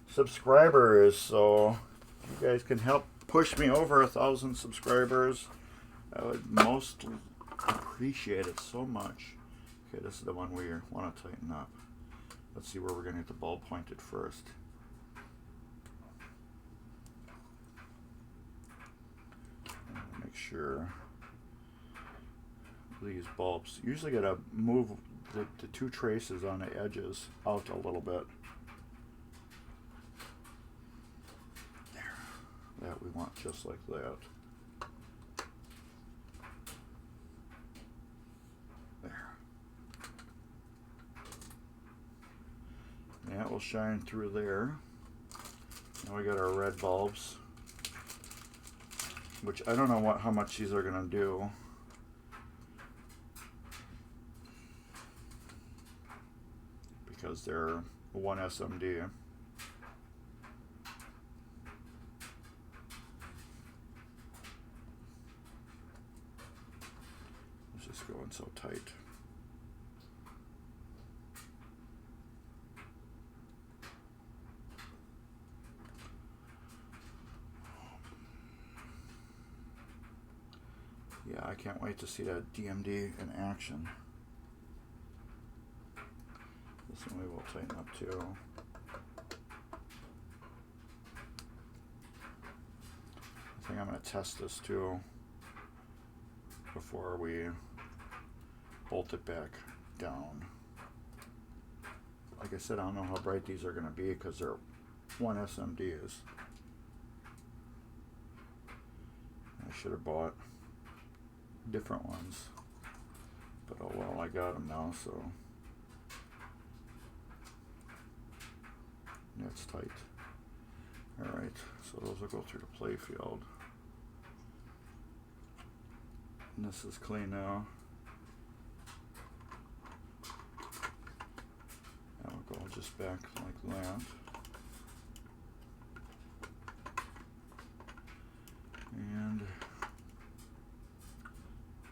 subscribers, so if you guys can help push me over 1,000 subscribers, I would most appreciate it so much. Okay, this is the one we want to tighten up. Let's see where we're going to get the ball pointed first. Make sure these bulbs, usually got to move the two traces on the edges out a little bit. There. That we want just like that. There. That will shine through there. Now we got our red bulbs, which I don't know how much these are going to do. Because they're 1 SMD. It's just going so tight. Yeah, I can't wait to see that DMD in action. This one we will tighten up too. I think I'm going to test this too before we bolt it back down. Like I said, I don't know how bright these are going to be because they're 1 SMDs. I should have bought different ones, but oh well, I got them now, so that's tight. Alright, so those will go through the play field. And this is clean now. That will go just back like that. And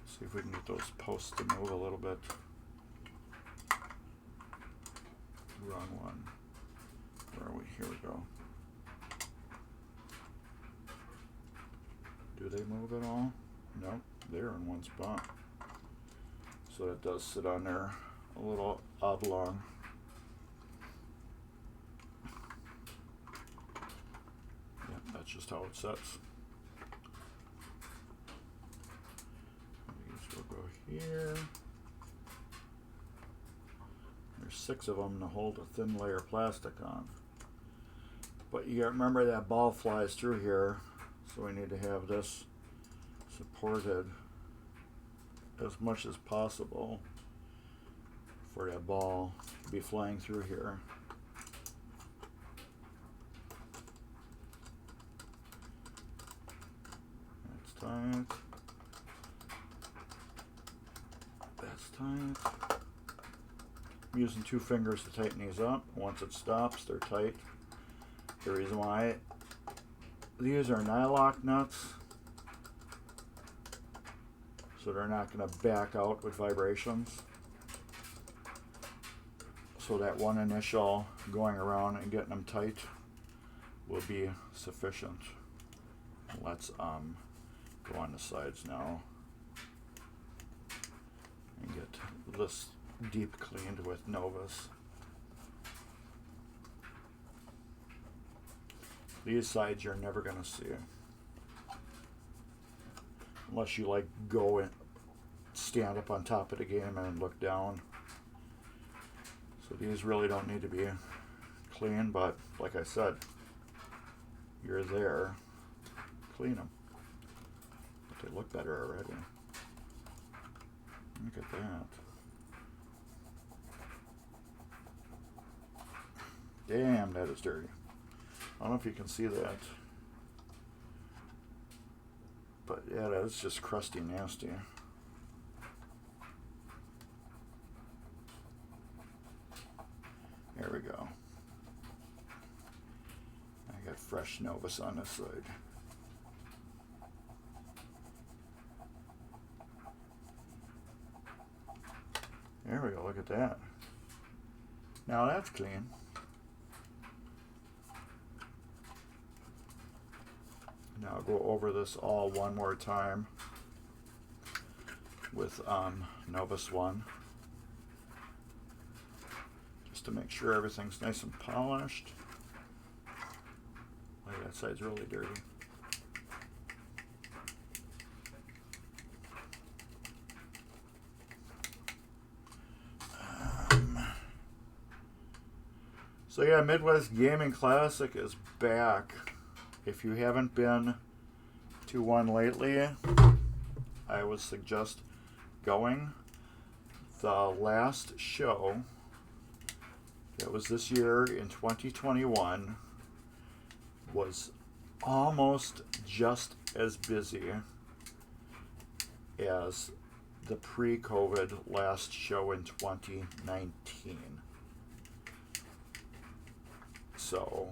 see if we can get those posts to move a little bit. Wrong one. Where are we? Here we go. Do they move at all? Nope, they're in one spot. So it does sit on there a little oblong. Yep, that's just how it sets. These will go here. There's 6 of them to hold a thin layer of plastic on. But you gotta remember that ball flies through here, so we need to have this supported as much as possible for that ball to be flying through here. That's tight. That's tight. I'm using 2 fingers to tighten these up. Once it stops, they're tight. The reason why these are nylock nuts, so they're not going to back out with vibrations. So that one initial going around and getting them tight will be sufficient. Let's go on the sides now and get this deep cleaned with Novus. These sides you're never going to see unless you like go and stand up on top of the game and look down. So these really don't need to be clean, but like I said, you're there, clean them. But they look better already. Look at that. Damn, that is dirty. I don't know if you can see that. But yeah, that's just crusty nasty. There we go. I got fresh Novus on this side. There we go, look at that. Now that's clean. Now I'll go over this all one more time with Novus 1, just to make sure everything's nice and polished. Like that side's really dirty. So yeah, Midwest Gaming Classic is back. If you haven't been to one lately, I would suggest going. The last show that was this year in 2021 was almost just as busy as the pre-COVID last show in 2019. So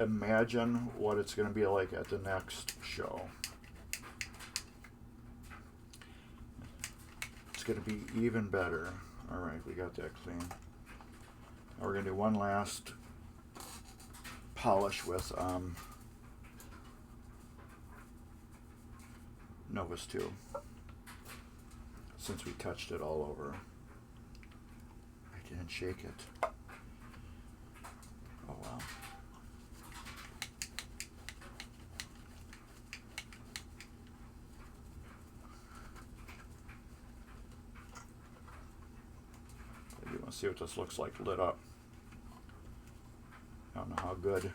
imagine what it's going to be like at the next show. It's going to be even better. All right, we got that clean. Now we're going to do one last polish with Novus 2. since we touched it all over. I didn't shake it. Oh well. You want to see what this looks like lit up. I don't know how good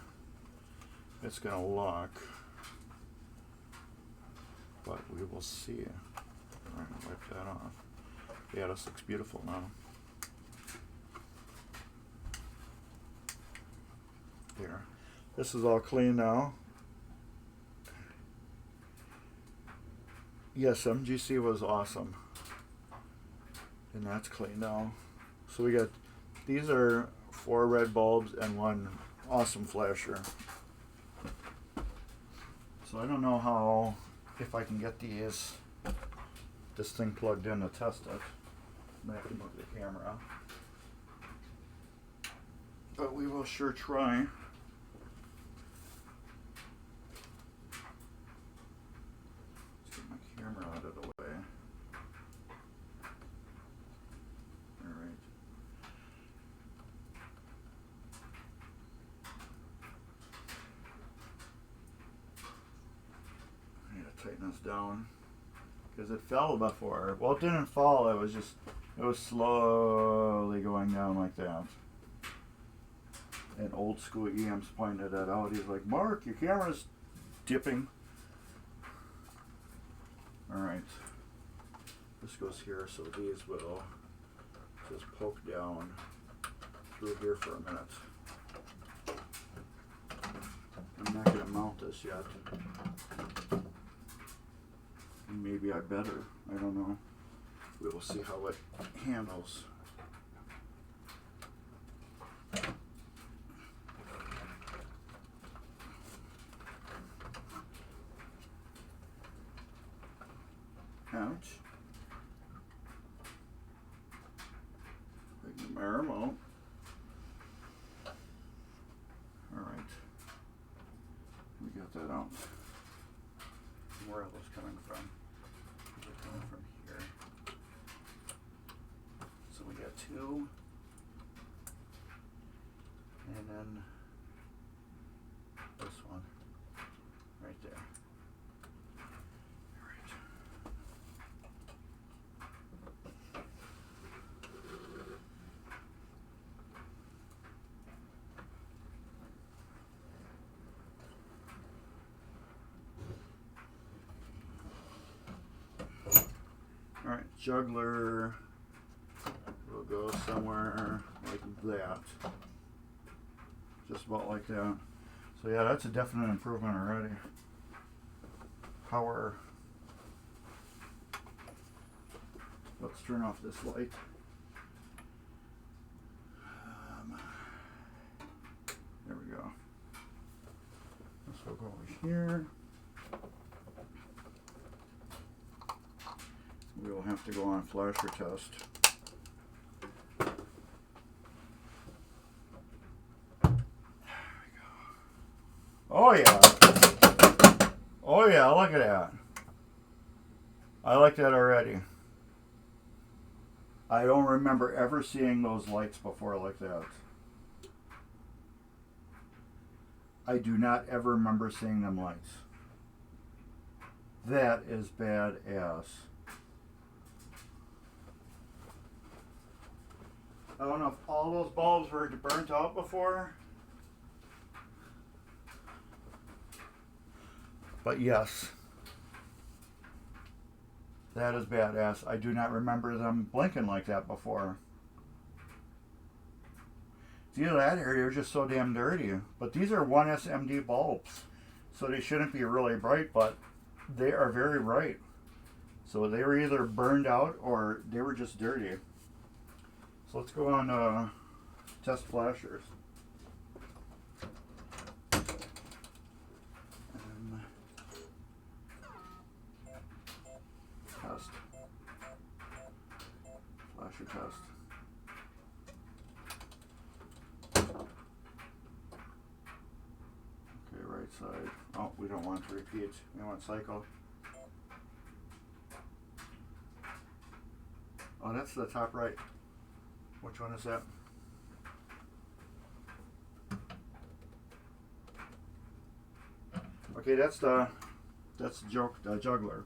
it's going to look, but we will see. All right, wipe that off. Yeah, this looks beautiful now. There. This is all clean now. Yes, MGC was awesome. And that's clean now. So we got, these are 4 red bulbs and 1 awesome flasher. So I don't know how, if I can get this thing plugged in to test it. I'm gonna have to move the camera. But we will sure try. Let's get my camera out of the way. Alright. I need to tighten this down. Because it fell before. Well, it didn't fall, it was slowly going down like that. And old school EMs pointed that out. He's like, Mark, your camera's dipping. Alright. This goes here, so these will just poke down through here for a minute. I'm not going to mount this yet. Maybe I better. I don't know. We will see how it handles. Ouch. Take my remote. Alright. We got that out. Where are those coming from? They're coming from here. So we got 2. And then this one. Right there. Alright, Juggler will go somewhere like that. Just about like that. So yeah, that's a definite improvement already. Power. Let's turn off this light. There we go. This will go over here. We will have to go on flasher test. There we go. Oh yeah. Oh yeah, look at that. I like that already. I don't remember ever seeing those lights before like that. I do not ever remember seeing them lights. That is badass. I don't know if all those bulbs were burnt out before. But yes. That is badass. I do not remember them blinking like that before. See, that area is just so damn dirty. But these are 1SMD bulbs. So they shouldn't be really bright, but they are very bright. So they were either burned out or they were just dirty. So let's go on test flashers. Test. Flasher test. Okay, right side. Oh, we don't want to repeat. We want cycle. Oh, that's the top right. Which one is that? Okay, that's the Juggler,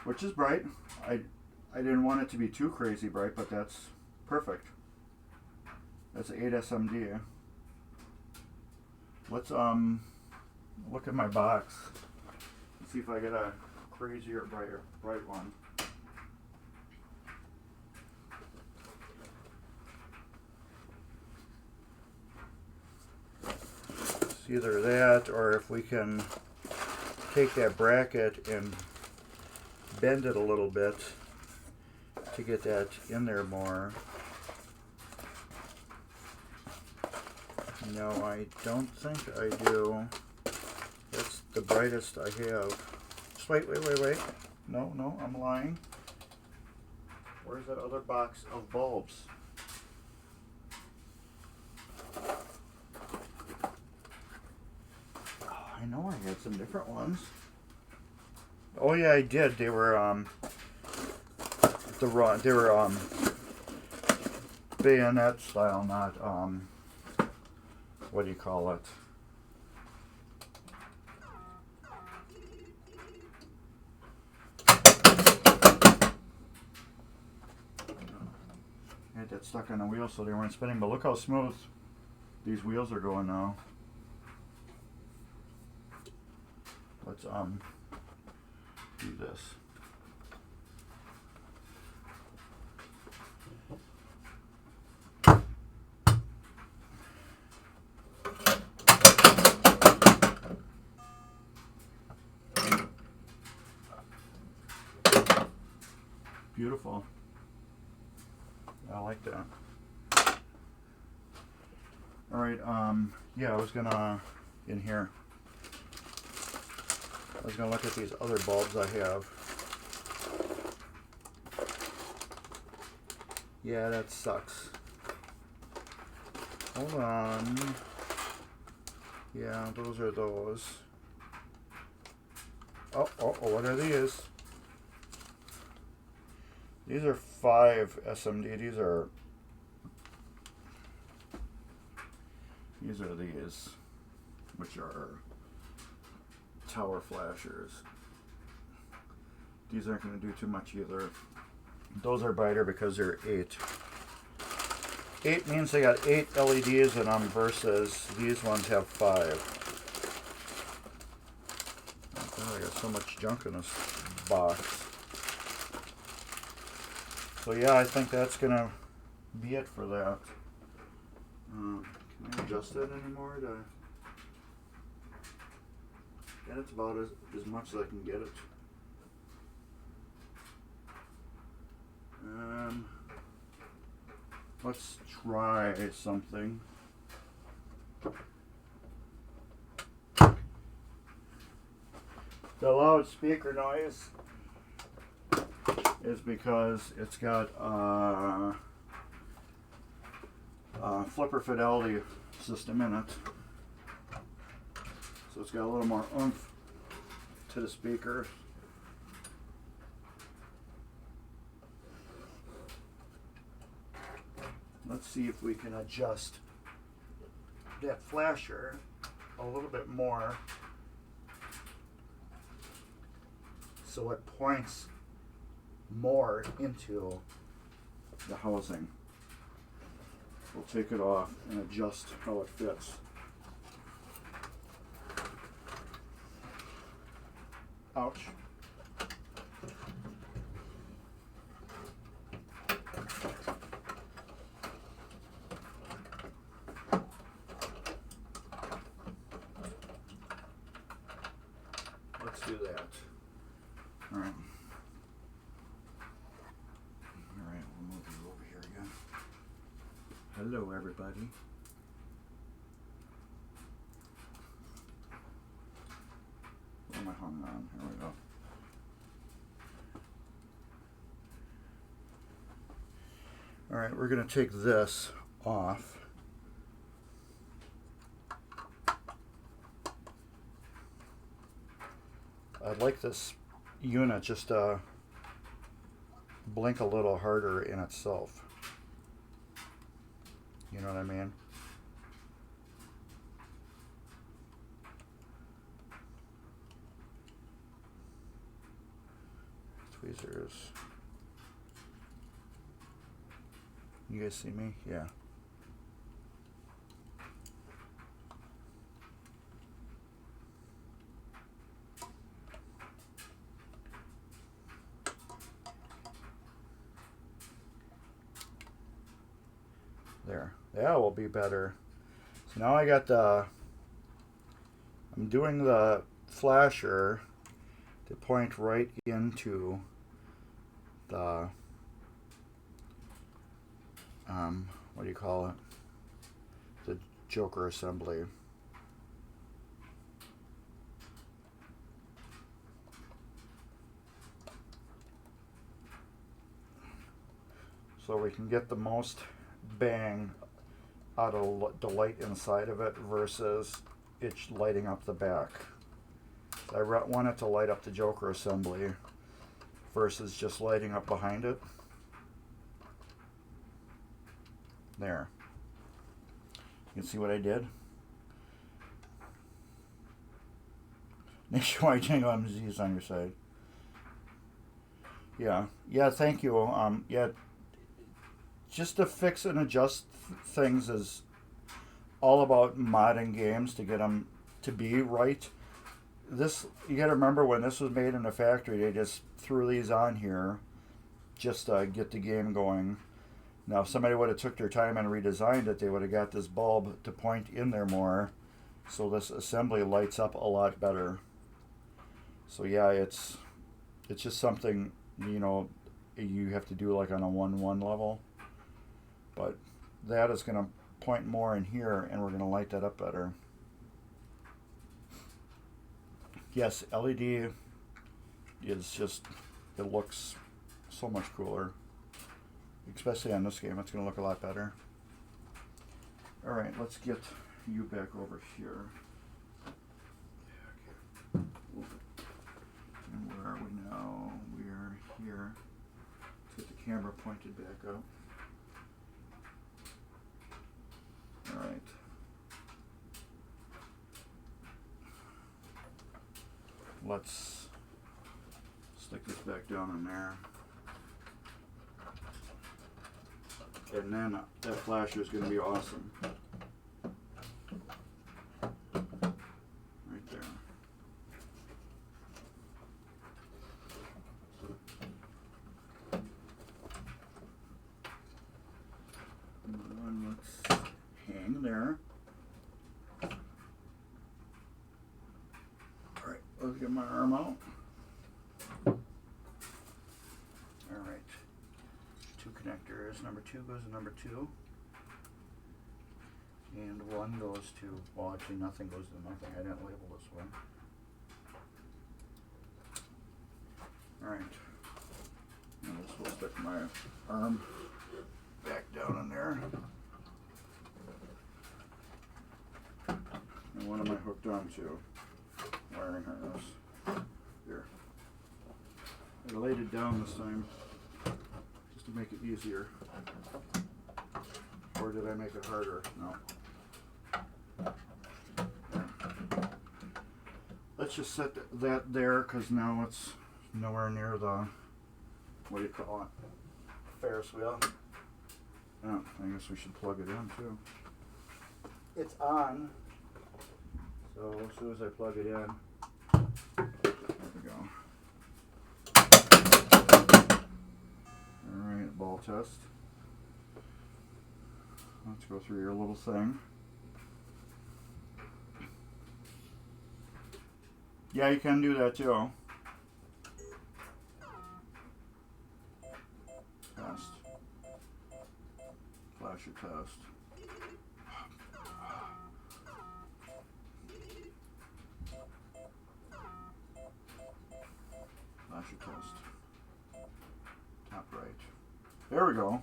which is bright. I didn't want it to be too crazy bright, but that's perfect. That's an 8 SMD. Let's look at my box and see if I get a crazier, bright one. It's either that, or if we can take that bracket and bend it a little bit to get that in there more. No, I don't think I do. That's the brightest I have. Just wait. No, I'm lying. Where's that other box of bulbs? Oh, I know I had some different ones. Oh yeah, I did. They were bayonet style, not what do you call it? I had that stuck on the wheel so they weren't spinning, but look how smooth these wheels are going now. Let's do this. Beautiful. I like that. All right. Yeah, I was gonna in here. I was gonna look at these other bulbs I have. Yeah, that sucks. Hold on. Yeah, those are those. Oh, what are these? These are 5 SMD. These are these, which are tower flashers. These aren't going to do too much either. Those are brighter because they're 8. 8 means they got 8 LEDs in them versus these ones have 5. Oh, I got so much junk in this box. So yeah, I think that's gonna be it for that. Can I adjust that anymore? And it's about as much as I can get it. Let's try something. The loudspeaker noise is because it's got a flipper fidelity system in it. So it's got a little more oomph to the speaker. Let's see if we can adjust that flasher a little bit more so it points more into the housing. We'll take it off and adjust how it fits. Ouch. Let's do that. All right. We'll move you over here again. Hello, everybody. What am I hung on? Here we go. All right, we're going to take this off. I like this unit just blink a little harder in itself. You know what I mean? Tweezers. You guys see me? Yeah. There. That will be better. So now I got the... I'm doing the flasher to point right into the... what do you call it? The Joker assembly. So we can get the most bang out of the light inside of it versus it lighting up the back. I want it to light up the Joker assembly versus just lighting up behind it. There. You can see what I did? Nationwide tvMGC is on your side. Yeah. Yeah, thank you. Yeah. Just to fix and adjust things is all about modding games to get them to be right. This, you got to remember, when this was made in the factory, they just threw these on here just to get the game going. Now, if somebody would have took their time and redesigned it, they would have got this bulb to point in there more, so this assembly lights up a lot better. So yeah, it's just something, you know, you have to do like on a 1-1 level. But that is going to point more in here, and we're going to light that up better. Yes, LED is just, it looks so much cooler. Especially on this game, it's going to look a lot better. Alright, let's get you back over here. And where are we now? We are here. Let's get the camera pointed back up. Alright. Let's stick this back down in there. And then that flasher is going to be awesome. Right there. And let's hang there. Alright, let's get my arm out. Connectors. Number 2 goes to number 2. And 1 goes to, well, actually nothing goes to nothing. I didn't label this one. Alright. And this will stick my arm back down in there. And what am I hooked onto? Wiring harness. Here. I laid it down this time to make it easier. Or did I make it harder? No. There. Let's just set that there, because now it's nowhere near the, what do you call it? Ferris wheel. Oh, I guess we should plug it in too. It's on. So as soon as I plug it in, there we go. Alright, ball test. Let's go through your little thing. Yeah, you can do that too. Test. Flasher test. Flasher test. Top right. There we go.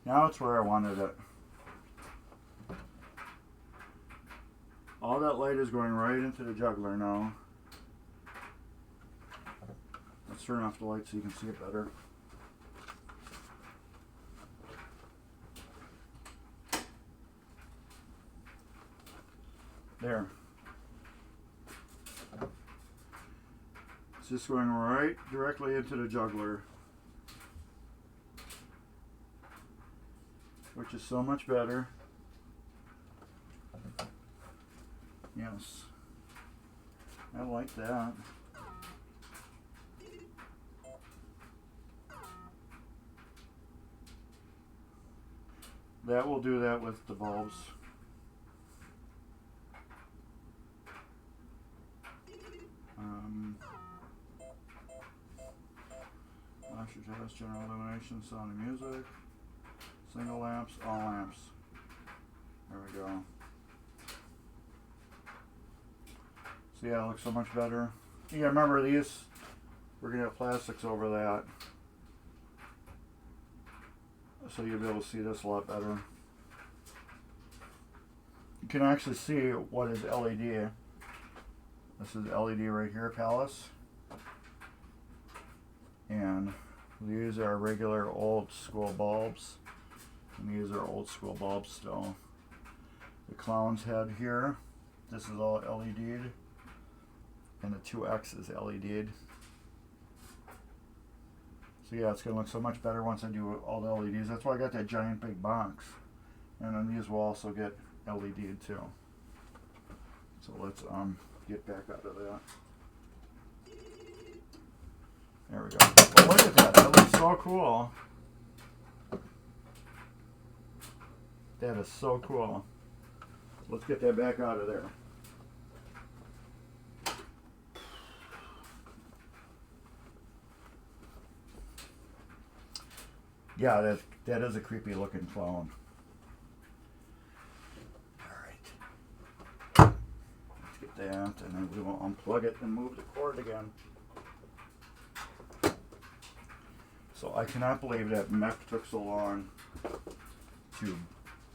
Now it's where I wanted it. All that light is going right into the juggler now. Let's turn off the light so you can see it better. There. It's just going right directly into the juggler, which is so much better. Yes, I like that. That will do that with the bulbs. Flasher test, general illumination, sound and music, single lamps, all lamps. There we go. So yeah, it looks so much better. Yeah, remember these, we're going to have plastics over that. So you'll be able to see this a lot better. You can actually see what is LED. This is LED right here, Palace. And these are regular old school bulbs. And these are old school bulbs still. The clown's head here, this is all LED'd. And the 2X is LED'd. So yeah, it's going to look so much better once I do all the LEDs. That's why I got that giant big box. And then these will also get LED'd too. So let's get back out of that. There we go. Oh, look at that. That looks so cool. That is so cool. Let's get that back out of there. Yeah, that is a creepy looking clown. Alright. Let's get that, and then we will unplug it and move the cord again. So I cannot believe that mech took so long to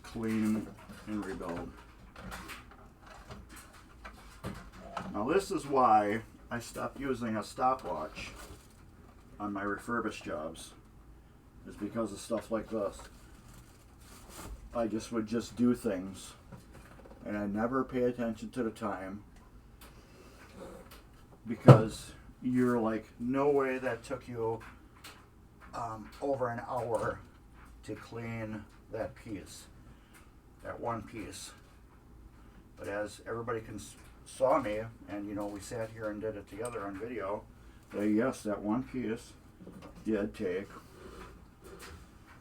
clean and rebuild. Now this is why I stopped using a stopwatch on my refurbished jobs. Is because of stuff like this. I would just do things and I never pay attention to the time because you're like, no way that took you over an hour to clean that piece, that one piece. But as everybody saw me, and you know, we sat here and did it together on video, yes, that one piece did take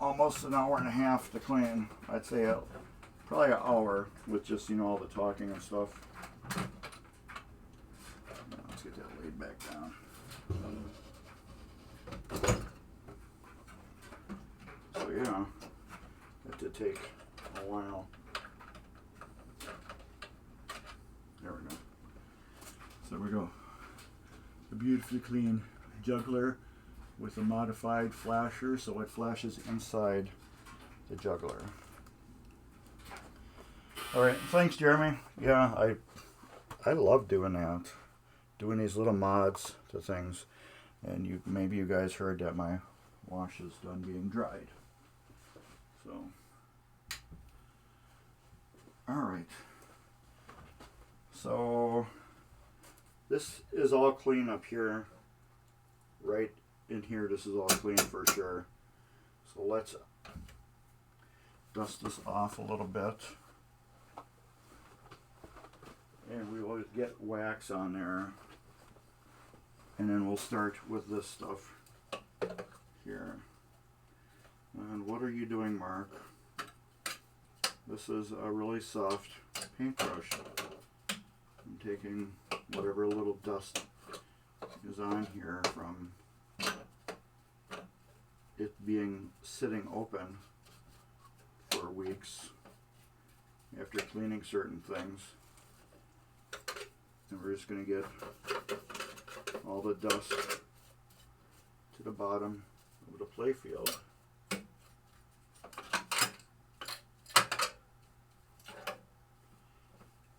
almost an hour and a half to clean. I'd say probably an hour with just, you know, all the talking and stuff. Now, let's get that laid back down. So yeah, that did take a while. There we go. So there we go. A beautifully clean juggler with a modified flasher, so it flashes inside the juggler. Alright, thanks Jeremy. Yeah, I love doing that. Doing these little mods to things. And maybe you guys heard that my wash is done being dried. So, alright. So, this is all clean up here. Right in here, this is all clean for sure. So let's dust this off a little bit. And we will get wax on there. And then we'll start with this stuff here. And what are you doing, Mark? This is a really soft paintbrush. I'm taking whatever little dust is on here from it being sitting open for weeks after cleaning certain things. And we're just going to get all the dust to the bottom of the play field.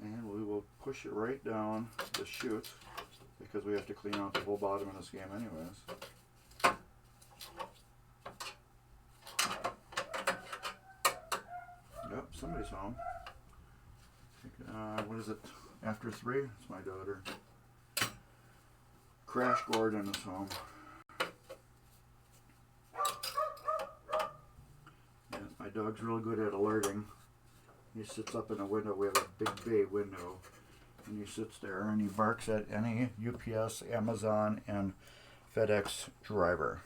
And we will push it right down the chute because we have to clean out the whole bottom of this game anyways. Yep, somebody's home. What is it? After 3? It's my daughter. Crash Gordon is home. Yeah, my dog's real good at alerting. He sits up in a window. We have a big bay window. And he sits there and he barks at any UPS, Amazon, and FedEx driver.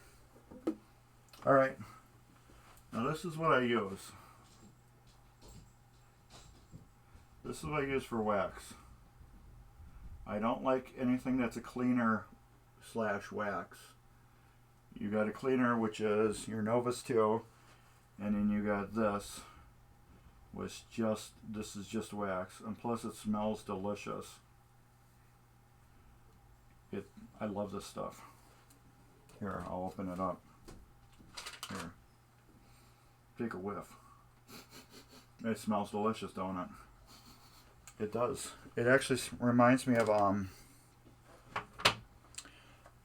Alright. Now this is what I use. This is what I use for wax. I don't like anything that's a cleaner / wax. You got a cleaner, which is your Novus 2, and then you got this, which this is just wax, and plus it smells delicious. I love this stuff. Here, I'll open it up. Here. Take a whiff. It smells delicious, don't it? It does. It actually reminds me of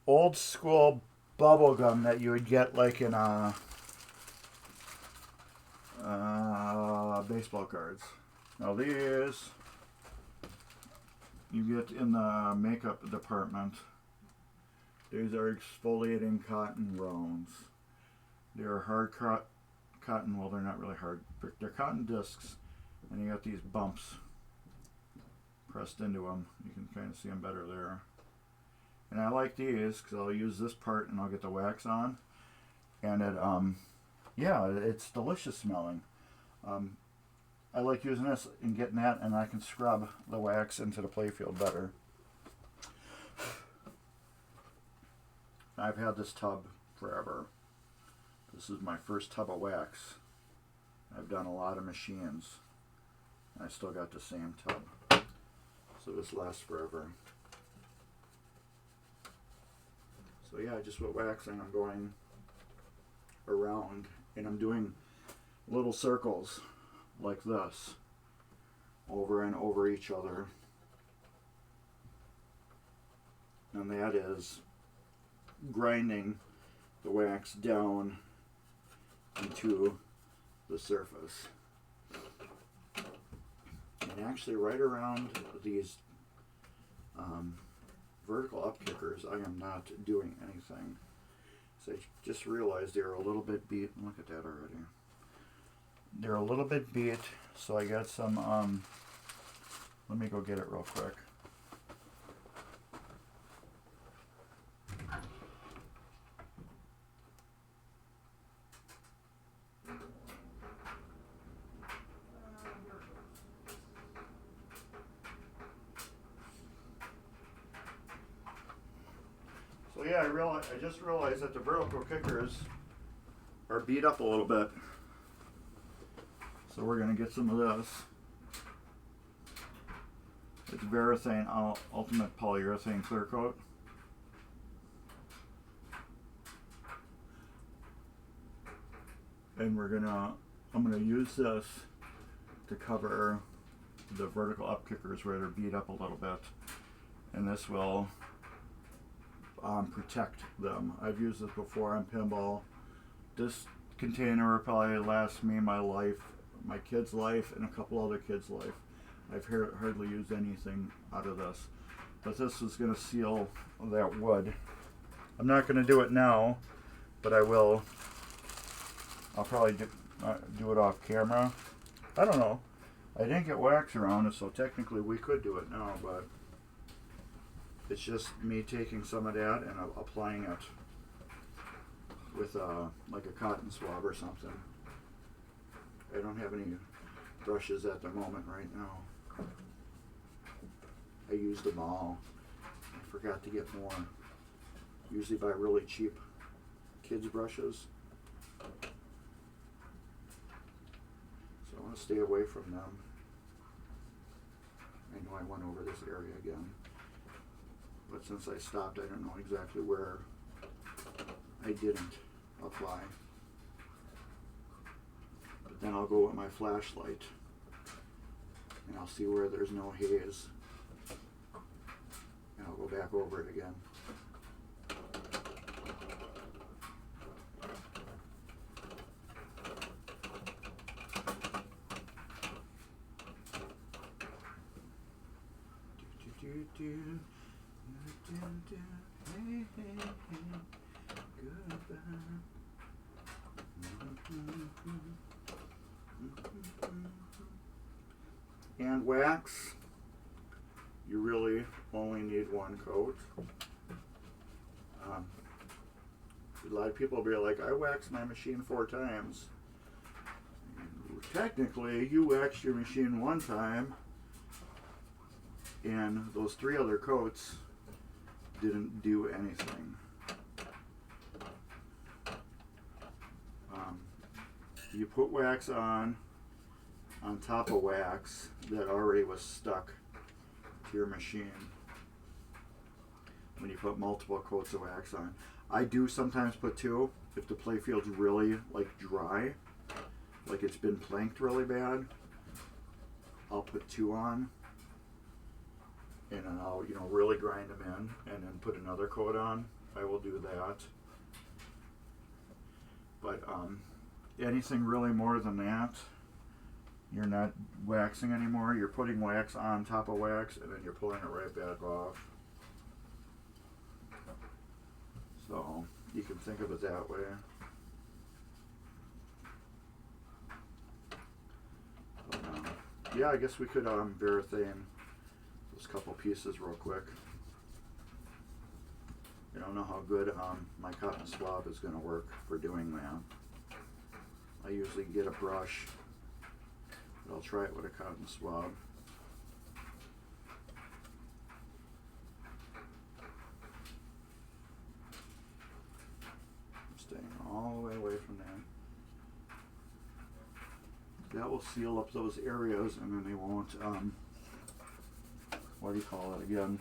old school bubble gum that you would get like in baseball cards. Now these you get in the makeup department. These are exfoliating cotton rounds. They're hard cotton, well they're not really hard, they're cotton discs, and you got these bumps pressed into them. You can kind of see them better there. And I like these because I'll use this part and I'll get the wax on. And it, yeah, it's delicious smelling. I like using this and getting that, and I can scrub the wax into the playfield better. I've had this tub forever. This is my first tub of wax. I've done a lot of machines. I still got the same tub. So this lasts forever. So yeah, just with waxing, I'm going around and I'm doing little circles like this over and over each other. And that is grinding the wax down into the surface. And actually right around these vertical up kickers, I am not doing anything. So I just realized they're a little bit beat. Look at that already. They're a little bit beat, so I got some, let me go get it real quick. So yeah, I just realized that the vertical kickers are beat up a little bit. So we're going to get some of this. It's Varathane Ultimate Polyurethane Clear Coat. And I'm gonna use this to cover the vertical up kickers where they're beat up a little bit. And this will protect them. I've used this before on Pinball. This container will probably last me my life, my kid's life, and a couple other kids' life. I've hardly used anything out of this. But this is going to seal that wood. I'm not going to do it now, but I will. I'll probably do it off camera. I don't know. I didn't get wax around it, so technically we could do it now, but it's just me taking some of that and applying it with like a cotton swab or something. I don't have any brushes at the moment right now. I used them all. I forgot to get more. Usually buy really cheap kids brushes. So I want to stay away from them. I know I went over this area again. But since I stopped, I don't know exactly where I didn't apply. But then I'll go with my flashlight and I'll see where there's no haze. And I'll go back over it again. Hey, hey, hey, goodbye. And wax, you really only need one coat. A lot of people will be like, I waxed my machine 4 times. Technically, you waxed your machine 1 time, and those 3 other coats didn't do anything. You put wax on top of wax that already was stuck to your machine when you put multiple coats of wax on. I do sometimes put 2 if the play field's really like dry, like it's been planked really bad. I'll put 2 on, and then I'll really grind them in, and then put another coat on. I will do that. But anything really more than that, you're not waxing anymore. You're putting wax on top of wax, and then you're pulling it right back off. So you can think of it that way. But, yeah, I guess we could verathane those couple pieces real quick. I don't know how good my cotton swab is going to work for doing that. I usually get a brush, but I'll try it with a cotton swab. I'm staying all the way away from that. That will seal up those areas, and then they won't, what do you call it again?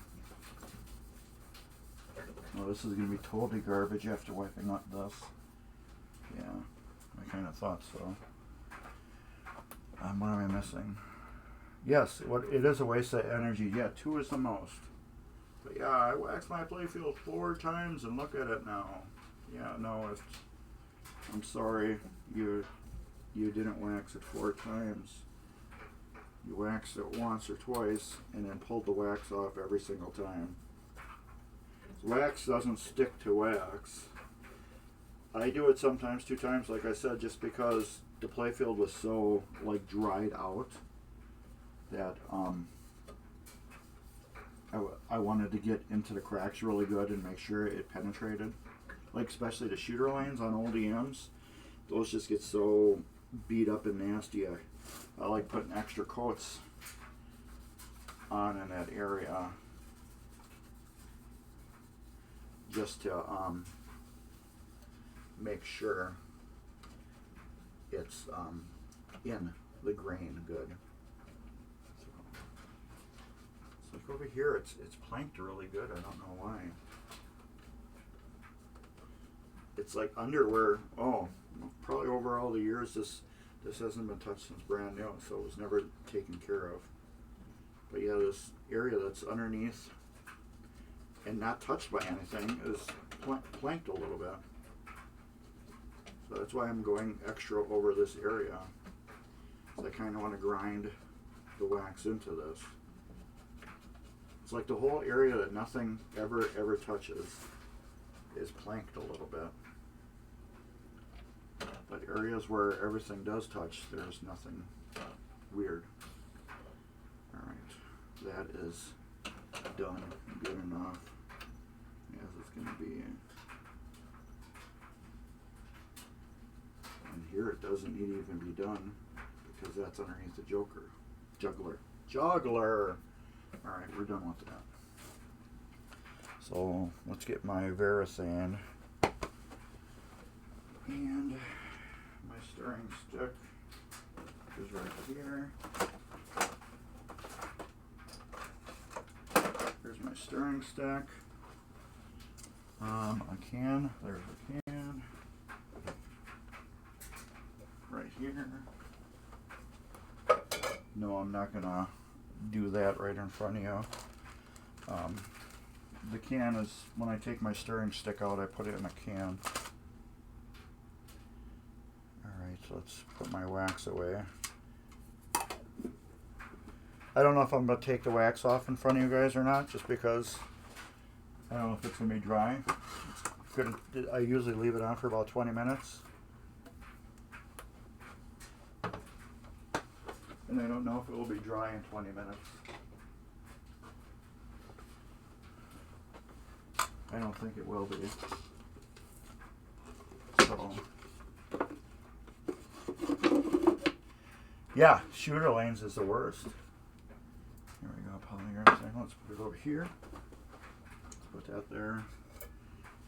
Oh, this is going to be totally garbage after wiping up this. Yeah, I kind of thought so. What am I missing? Yes, it is a waste of energy. Yeah, 2 is the most. But yeah, I waxed my playfield 4 times, and look at it now. Yeah, no, I'm sorry, you didn't wax it 4 times. You waxed it once or twice, and then pulled the wax off every single time. Wax doesn't stick to wax. I do it sometimes 2 times, like I said, just because the playfield was so like dried out that I wanted to get into the cracks really good and make sure it penetrated. Like especially the shooter lanes on old EMs, those just get so beat up and nasty. I like putting extra coats on in that area just to make sure it's in the grain good. So, it's like over here, it's planked really good. I don't know why. It's like underwear. Oh, probably over all the years, this hasn't been touched since brand new, so it was never taken care of. But yeah, this area that's underneath and not touched by anything is planked a little bit. So that's why I'm going extra over this area. So I kind of want to grind the wax into this. It's like the whole area that nothing ever touches is planked a little bit. But areas where everything does touch, there's nothing weird. Alright, that is done good enough. Yes, it's going to be. And here it doesn't need to even be done because that's underneath the Juggler. Alright, we're done with that. So let's get my verathane and my stirring stick is right here. Here's my stirring stick. A can. There's a can. Right here. No, I'm not gonna do that right in front of you. The can is, when I take my stirring stick out, I put it in a can. Alright, so let's put my wax away. I don't know if I'm going to take the wax off in front of you guys or not, just because I don't know if it's going to be dry. It's good. I usually leave it on for about 20 minutes. And I don't know if it will be dry in 20 minutes. I don't think it will be. So, yeah, shooter lanes is the worst. Here we go, polyurethane. Let's put it over here. Let's put that there.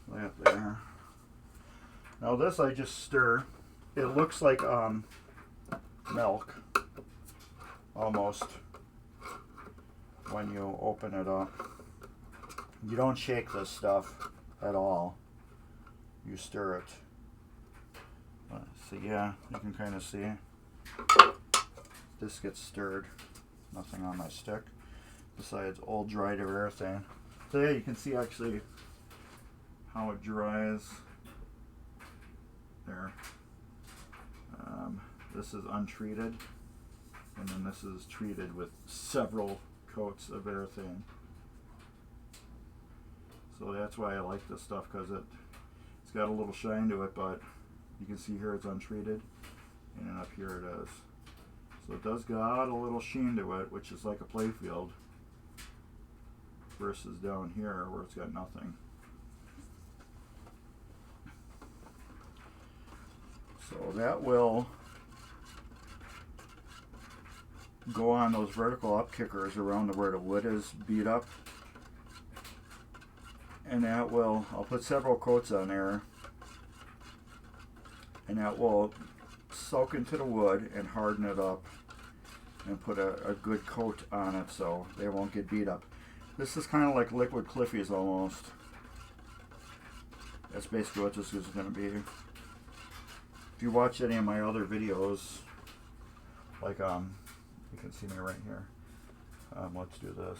That there. Now this I just stir. It looks like milk, almost, when you open it up. You don't shake this stuff at all. You stir it. So yeah, you can kind of see. This gets stirred. Nothing on my stick besides old dried urethane. So yeah, you can see actually how it dries there. This is untreated, and then this is treated with several coats of urethane. So that's why I like this stuff, because it's got a little shine to it, but you can see here it's untreated, and then up here it is. So it does got a little sheen to it, which is like a playfield, versus down here where it's got nothing. So that will go on those vertical up kickers around where the wood is beat up. And that will, I'll put several coats on there, and that will soak into the wood and harden it up and put a good coat on it so they won't get beat up. This is kind of like liquid Cliffies almost. That's basically what this is going to be. If you watch any of my other videos, like you can see me right here. Let's do this.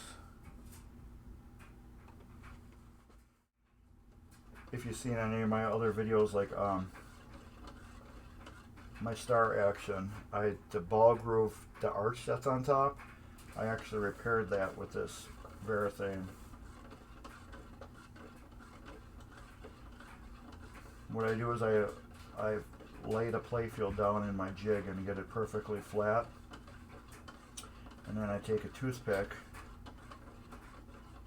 If you've seen any of my other videos, like my star action, the ball groove, the arch that's on top, I actually repaired that with this Varathane. What I do is I lay the playfield down in my jig and get it perfectly flat, and then I take a toothpick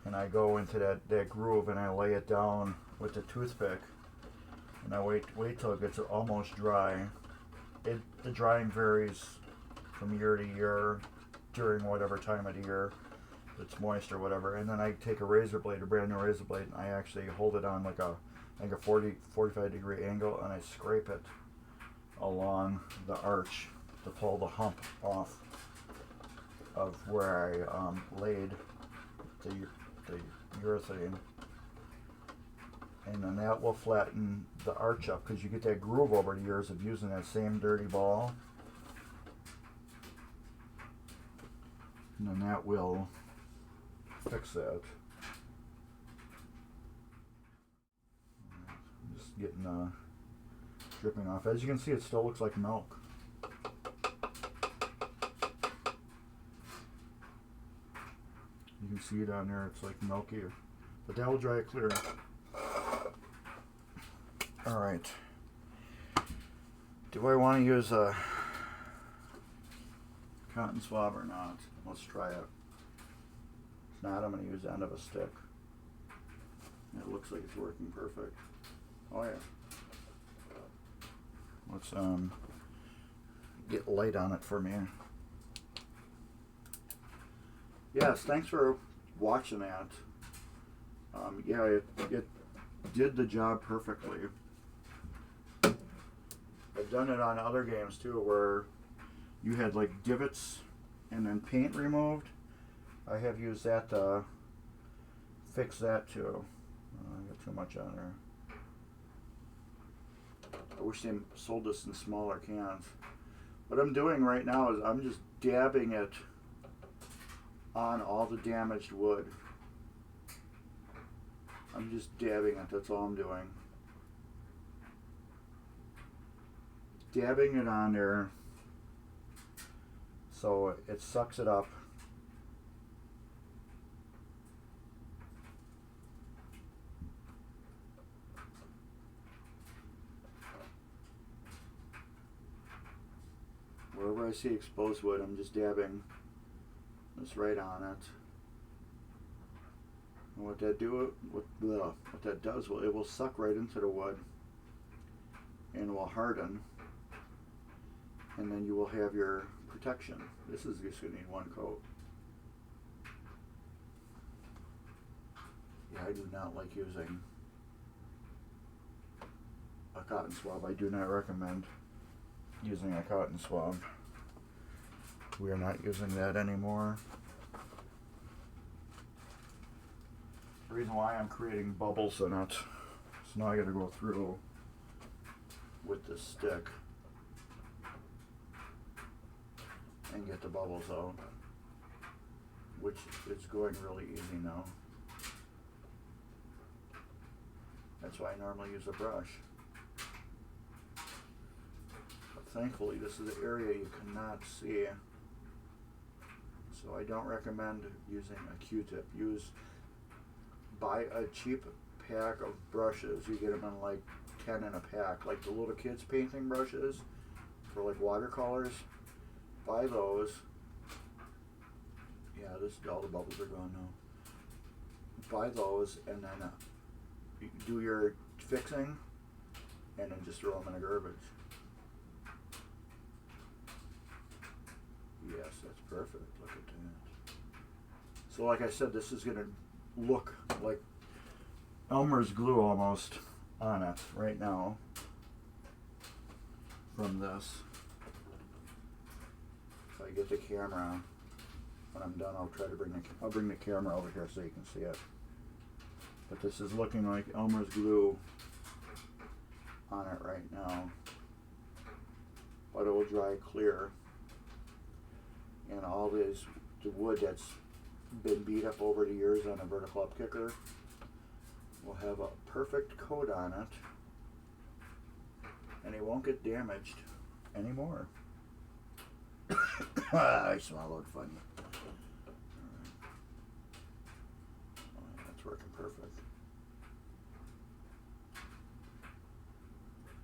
and I go into that groove and I lay it down with the toothpick, and I wait till it gets almost dry. The drying varies from year to year during whatever time of the year it's moist or whatever, and then I take a razor blade, a brand new razor blade, and I actually hold it on like a 45 degree angle, and I scrape it along the arch to pull the hump off of where I laid the urethane, and then that will flatten the arch up, because you get that groove over the years of using that same dirty ball, and then that will fix that. I'm just getting dripping off. As you can see, it still looks like milk. You can see it on there, it's like milky, but that will dry it clear. Alright, do I want to use a cotton swab or not? Let's try it. If not, I'm going to use the end of a stick. It looks like it's working perfect. Oh yeah. Let's get light on it for me. Yes, thanks for watching that. Yeah, it did the job perfectly. I've done it on other games too, where you had like divots and then paint removed. I have used that to fix that too. I got too much on there. I wish they sold this in smaller cans. What I'm doing right now is I'm just dabbing it on all the damaged wood. I'm just dabbing it, that's all I'm doing. Dabbing it on there so it sucks it up I see exposed wood, I'm just dabbing this right on it. And what that does, well, it will suck right into the wood and will harden, and then you will have your protection. This is just going to need one coat. Yeah, I do not like using a cotton swab. I do not recommend using a cotton swab. We are not using that anymore. The reason why I'm creating bubbles in it, so now I got to go through with this stick and get the bubbles out, which is going really easy now. That's why I normally use a brush. But thankfully this is an area you cannot see, so I don't recommend using a Q-tip. Buy a cheap pack of brushes. You get them in like 10 in a pack, like the little kids painting brushes for like watercolors. Buy those. Yeah, all the bubbles are gone now. Buy those and then do your fixing and then just throw them in the garbage. Yes, that's perfect. Look at that. So like I said, this is going to look like Elmer's glue almost on it right now from this. If I get the camera, when I'm done, I'll bring the camera over here so you can see it. But this is looking like Elmer's glue on it right now. But it will dry clear. And all the wood that's been beat up over the years on a vertical up kicker will have a perfect coat on it, and it won't get damaged anymore. I swallowed funny. Alright, that's working perfect.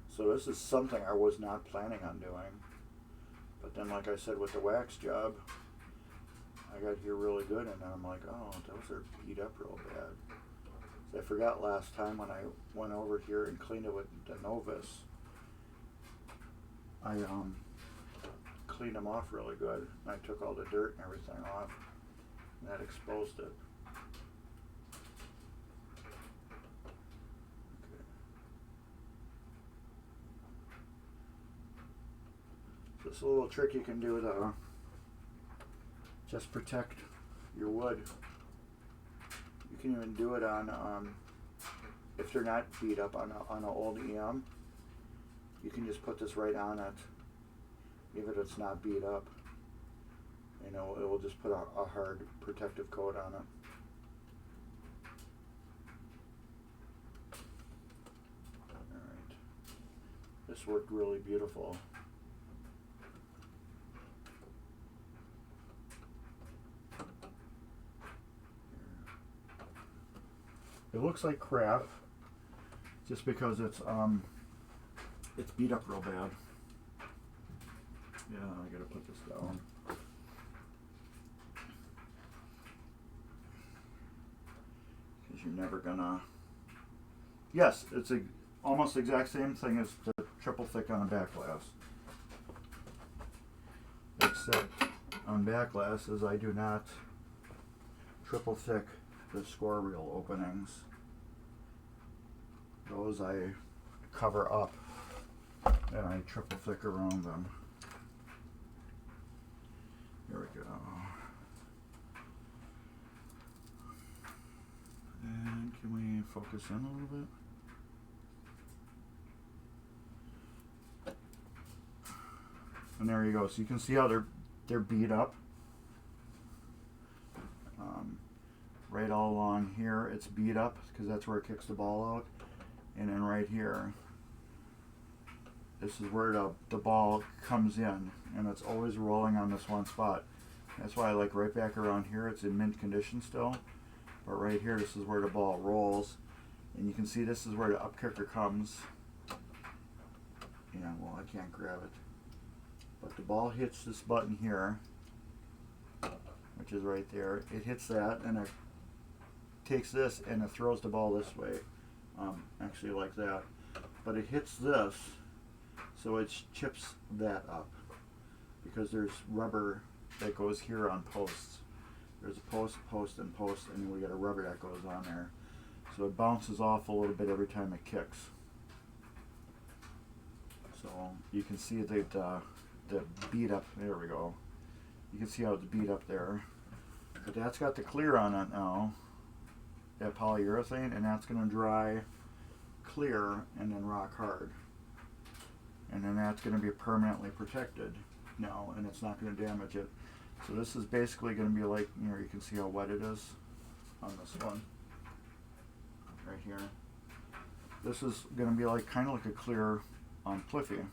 So this is something I was not planning on doing, but then like I said with the wax job, I got here really good, and then I'm like, oh, those are beat up real bad. So I forgot last time when I went over here and cleaned it with the Novus, I cleaned them off really good. And I took all the dirt and everything off, and that exposed it. Okay. So it's a little trick you can do to just protect your wood. You can even do it on, if they're not beat up on an old EM, you can just put this right on it, even if it's not beat up. You know, it will just put a hard protective coat on it. Alright. This worked really beautiful. It looks like crap, just because it's beat up real bad. Yeah, I gotta put this down. Because you're never gonna. Yes, it's almost the exact same thing as the triple thick on a back glass, except on back glasses I do not triple thick the score reel openings. Those I cover up and I triple thick around them. Here we go. And can we focus in a little bit? And there you go. So you can see how they're beat up. Right all along here it's beat up because that's where it kicks the ball out, and then right here this is where the ball comes in, and it's always rolling on this one spot. That's why I like right back around here it's in mint condition still, but right here this is where the ball rolls, and you can see this is where the up kicker comes. Yeah, well, I can't grab it, but the ball hits this button here, which is right there. It hits that, and it takes this and it throws the ball this way, actually like that. But it hits this, so it chips that up, because there's rubber that goes here on posts. There's a post, post, and post, and then we got a rubber that goes on there. So it bounces off a little bit every time it kicks. So you can see the bead up, there we go. You can see how it's beat up there. But that's got the clear on it now, that polyurethane, and that's going to dry clear and then rock hard. And then that's going to be permanently protected now, and it's not going to damage it. So this is basically going to be like, you know, you can see how wet it is on this one right here. This is going to be like kind of like a clear Pliffy.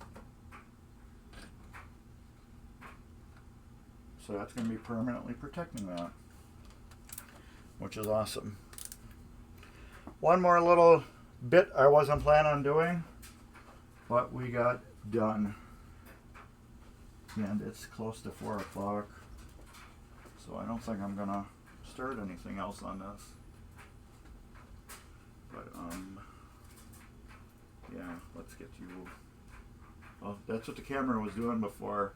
So that's going to be permanently protecting that, which is awesome. One more little bit I wasn't planning on doing, but we got done. And it's close to 4 o'clock, so I don't think I'm going to start anything else on this. But, yeah, let's get you... Well, that's what the camera was doing before.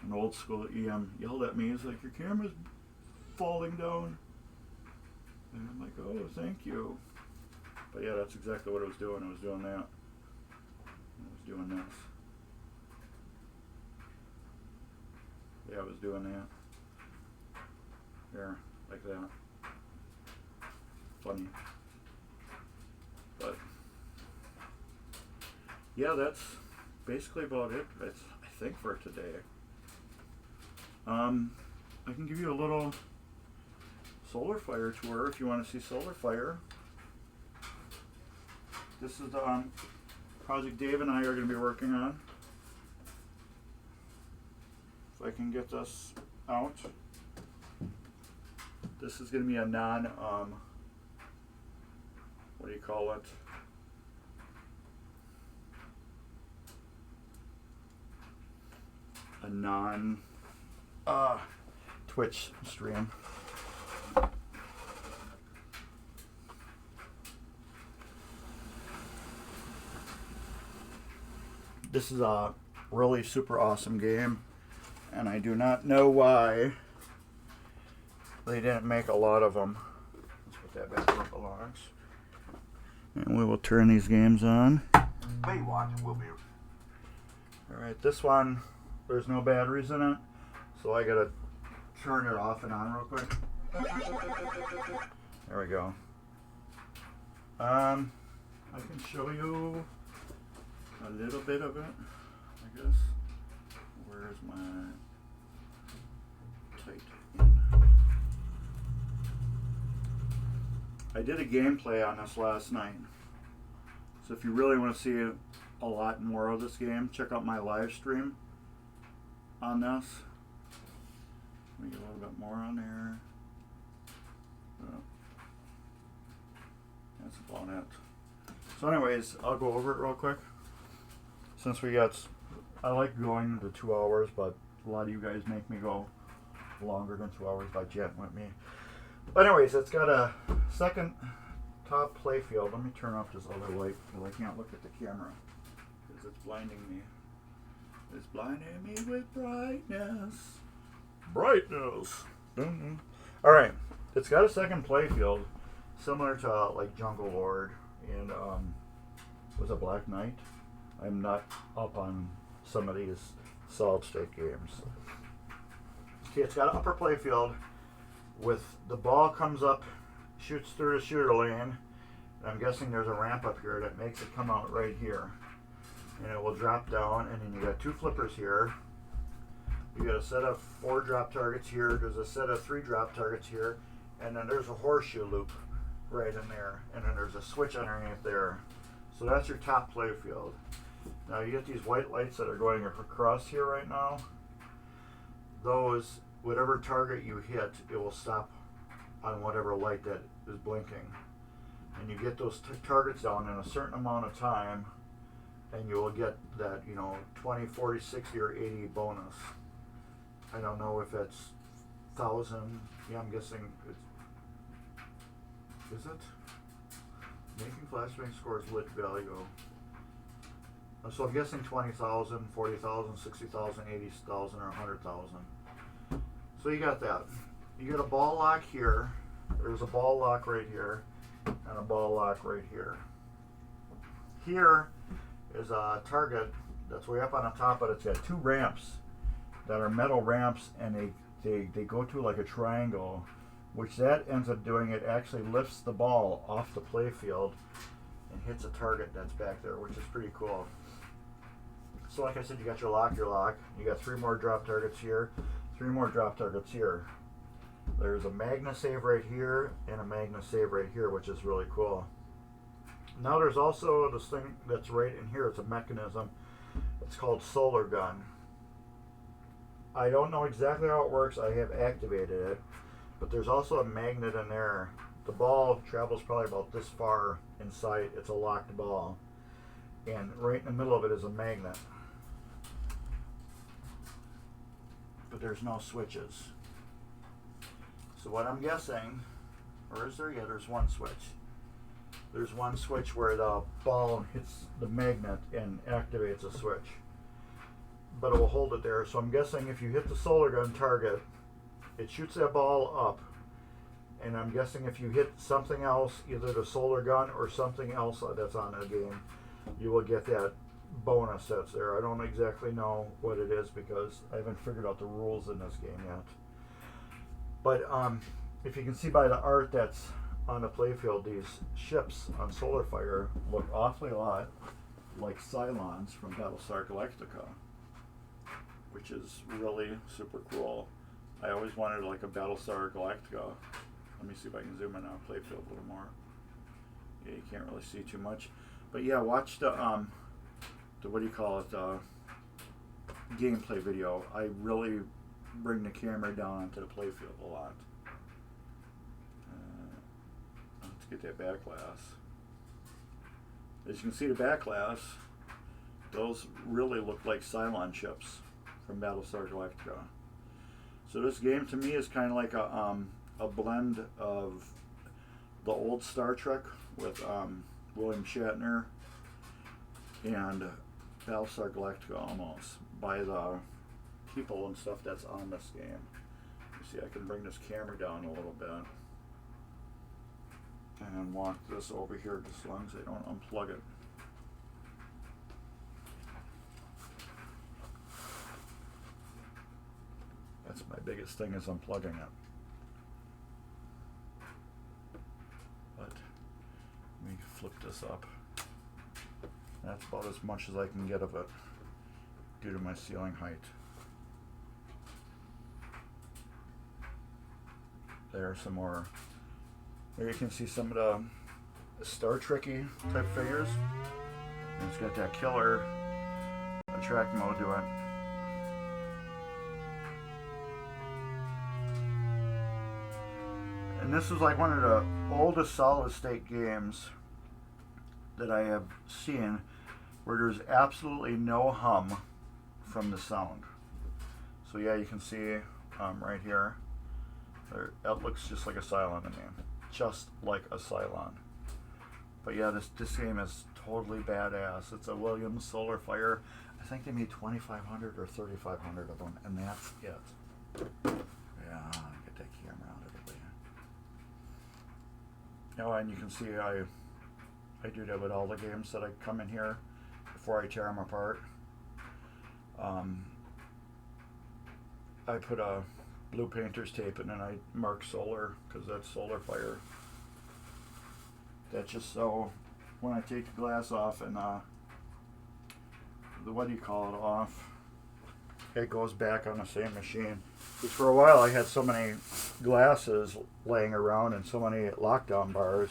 An old school EM yelled at me. He's like, "Your camera's falling down." And I'm like, "Oh, thank you." But yeah, that's exactly what I was doing. I was doing that. I was doing this. Yeah, I was doing that. There, like that. Funny. But yeah, that's basically about it. That's, I think, for today. I can give you a little solar fire tour if you want to see solar fire. This is the project Dave and I are going to be working on. If I can get this out. This is going to be a non, what do you call it? A non Twitch stream. This is a really super awesome game, and I do not know why they didn't make a lot of them. Let's put that back where it belongs. And we will turn these games on. Baywatch will be. Alright, this one, there's no batteries in it, so I gotta turn it off and on real quick. There we go. I can show you a little bit of it, I guess. Where's my tight in? I did a gameplay on this last night. So if you really want to see a lot more of this game, check out my live stream on this. Let me get a little bit more on there. That's about it. So anyways, I'll go over it real quick. Since we got, I like going to 2 hours, but a lot of you guys make me go longer than 2 hours by chatting with me. But anyways, it's got a second top play field. Let me turn off this other light because I can't look at the camera because it's blinding me. It's blinding me with brightness. Brightness. Mm-hmm. All right, it's got a second play field, similar to like Jungle Lord and was it Black Knight? I'm not up on some of these solid state games. Okay, it's got an upper play field with the ball comes up, shoots through the shooter lane. I'm guessing there's a ramp up here that makes it come out right here. And it will drop down, and then you got 2 flippers here. You got a set of 4 drop targets here. There's a set of 3 drop targets here. And then there's a horseshoe loop right in there. And then there's a switch underneath there. So that's your top play field. Now you get these white lights that are going across here right now. Those, whatever target you hit, it will stop on whatever light that is blinking. And you get those targets down in a certain amount of time, and you will get that, you know, 20, 40, 60, or 80 bonus. I don't know if it's 1,000. Yeah, I'm guessing it's. Is it? Making flashbang scores lit value. So I'm guessing 20,000, 40,000, 60,000, 80,000, or 100,000. So you got that. You got a ball lock here. There's a ball lock right here, and a ball lock right here. Here is a target that's way up on the top, but it's got two ramps that are metal ramps, and they go to like a triangle, which that ends up doing, it actually lifts the ball off the play field and hits a target that's back there, which is pretty cool. So like I said, you got your lock. You got 3 more drop targets here, 3 more drop targets here. There's a magna save right here and a magna save right here, which is really cool. Now there's also this thing that's right in here. It's a mechanism. It's called solar gun. I don't know exactly how it works. I have activated it, but there's also a magnet in there. The ball travels probably about this far inside. It's a locked ball, and right in the middle of it is a magnet. But there's no switches. So what I'm guessing, or is there? Yeah, there's one switch. There's one switch where the ball hits the magnet and activates a switch. But it will hold it there. So I'm guessing if you hit the solar gun target, it shoots that ball up. And I'm guessing if you hit something else, either the solar gun or something else that's on the game, you will get that bonus that's there. I don't exactly know what it is because I haven't figured out the rules in this game yet. But if you can see by the art that's on the playfield, these ships on Solar Fire look awfully a lot like Cylons from Battlestar Galactica, which is really super cool. I always wanted like a Battlestar Galactica. Let me see if I can zoom in on playfield a little more. Yeah, you can't really see too much. But yeah, watch the what do you call it, gameplay video. I really bring the camera down onto the playfield a lot. Let's get that back glass. As you can see, the back glass, those really look like Cylon ships from Battlestar Galactica. So this game to me is kind of like a blend of the old Star Trek with William Shatner and Battlestar Galactica almost, by the people and stuff that's on this game. You see, I can bring this camera down a little bit and walk this over here just as long as I don't unplug it. That's my biggest thing, is unplugging it. But let me flip this up. That's about as much as I can get of it due to my ceiling height. There are some more. There you can see some of the Star Trek-y type figures. And it's got that killer attract mode to it. And this is like one of the oldest solid state games that I have seen where there's absolutely no hum from the sound. So yeah, you can see right here, it looks just like a Cylon to me. Just like a Cylon. But yeah, this game is totally badass. It's a Williams Solar Fire. I think they made 2,500 or 3,500 of them, and that's it. Yeah, get that camera out of the way. Oh, and you can see I do that with all the games that I come in here before I tear them apart. I put a blue painter's tape and then I mark solar because that's Solar Fire. That's just so when I take the glass off and the what do you call it off, it goes back on the same machine. Because for a while I had so many glasses laying around and so many lockdown bars.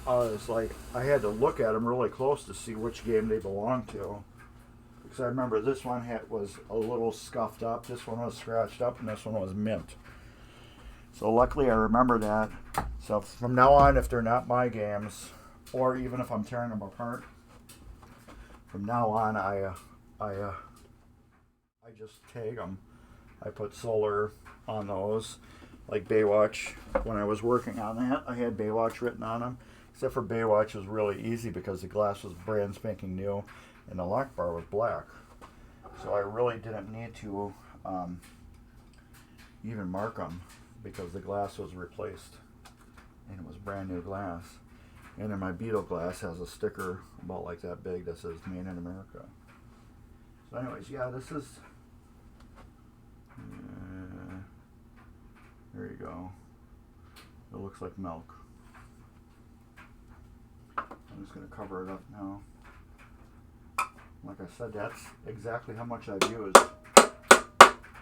It's like I had to look at them really close to see which game they belonged to. Because I remember this one was a little scuffed up, this one was scratched up, and this one was mint. So luckily I remember that. So from now on, if they're not my games, or even if I'm tearing them apart, from now on, I just tag them. I put solar on those, like Baywatch. When I was working on that, I had Baywatch written on them. Except for Baywatch was really easy because the glass was brand spanking new, and the lock bar was black. So I really didn't need to even mark them because the glass was replaced, and it was brand new glass. And then my Beetle glass has a sticker about like that big that says "Made in America." So, anyways, yeah, this is. There you go. It looks like milk. I'm just going to cover it up now. Like I said, that's exactly how much I've used,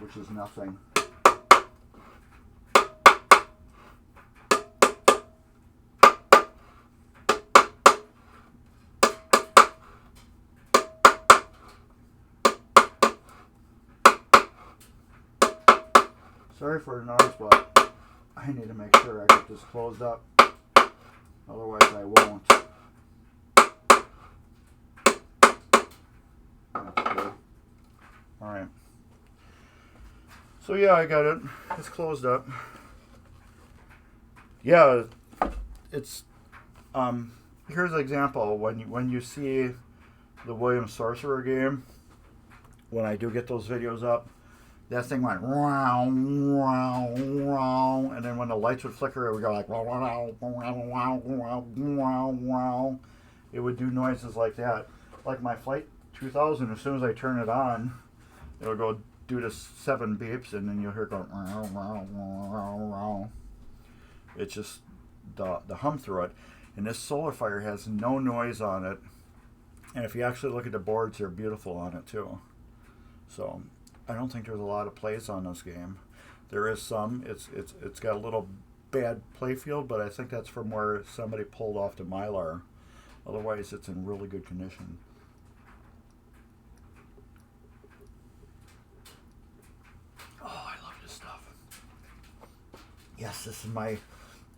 which is nothing. Sorry for the noise, but I need to make sure I get this closed up. Otherwise, I won't. That's cool. Alright. So, yeah, I got it. It's closed up. Yeah, it's. Here's an example. When you see the Williams Sorcerer game, when I do get those videos up, that thing went wow, wow, wow, and then when the lights would flicker, it would go like wow, wow, wow, wow, wow, wow, wow. It would do noises like that. Like my Flight 2000, as soon as I turn it on, it would go do the 7 beeps, and then you'll hear it go wow, wow, wow, wow. It's just the hum through it. And this Solar Fire has no noise on it. And if you actually look at the boards, they're beautiful on it too. So I don't think there's a lot of plays on this game. There is some. It's got a little bad play field, but I think that's from where somebody pulled off the Mylar. Otherwise, it's in really good condition. Oh, I love this stuff. Yes, this is my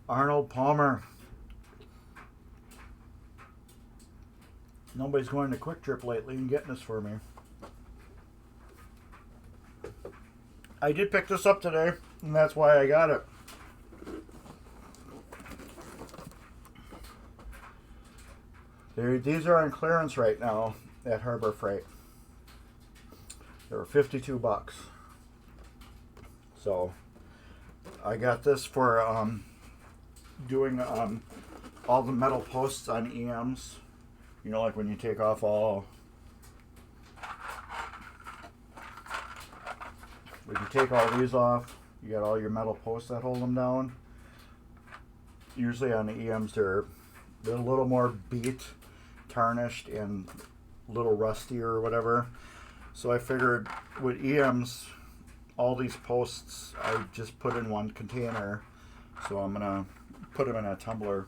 Arnold Palmer. Nobody's going to Quick Trip lately and getting this for me. I did pick this up today, and that's why I got it. These are on clearance right now at Harbor Freight. They were $52. So I got this for doing all the metal posts on EMs. You know, like when you take off all. If you take all these off, you got all your metal posts that hold them down. Usually on the EMs, they're a little more beat, tarnished, and a little rusty or whatever. So I figured with EMs, all these posts I just put in one container. So I'm gonna put them in a tumbler.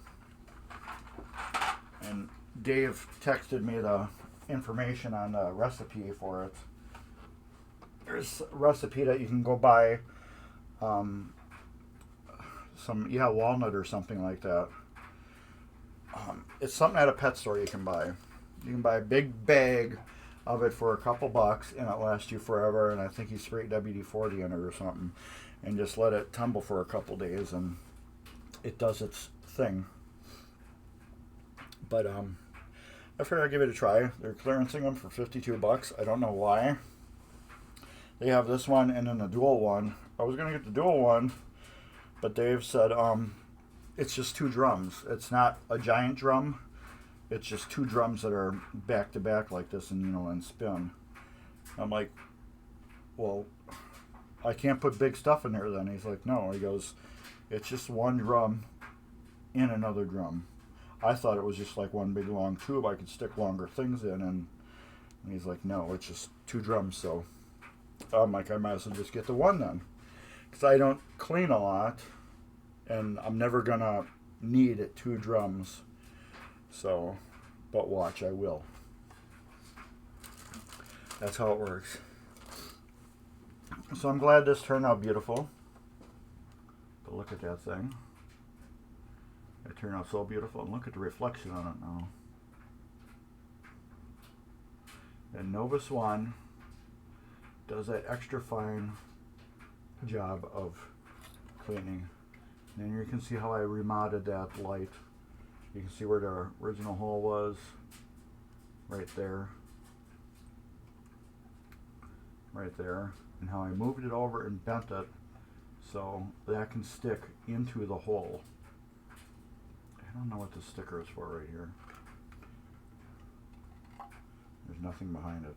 And Dave texted me the information on the recipe for it. There's a recipe that you can go buy walnut or something like that. It's something at a pet store you can buy. You can buy a big bag of it for a couple bucks, and it lasts you forever, and I think you spray WD-40 in it or something, and just let it tumble for a couple days, and it does its thing. But I figured I'd give it a try. They're clearancing them for $52. I don't know why. They have this one and then the dual one. I was going to get the dual one, but Dave said it's just 2 drums. It's not a giant drum. It's just 2 drums that are back to back like this and spin. I'm like, well, I can't put big stuff in there then. He's like, no. He goes, it's just 1 drum in another drum. I thought it was just like one big long tube I could stick longer things in, and he's like, no, it's just 2 drums. So I'm like, I might as well just get the one then, because I don't clean a lot, and I'm never gonna need 2 drums. So, but watch, I will. That's how it works. So I'm glad this turned out beautiful. But look at that thing. It turned out so beautiful, and look at the reflection on it now. And Novus 1 does that extra fine job of cleaning. And then you can see how I remodded that light. You can see where the original hole was, right there, and how I moved it over and bent it so that can stick into the hole. I don't know what the sticker is for right here. There's nothing behind it.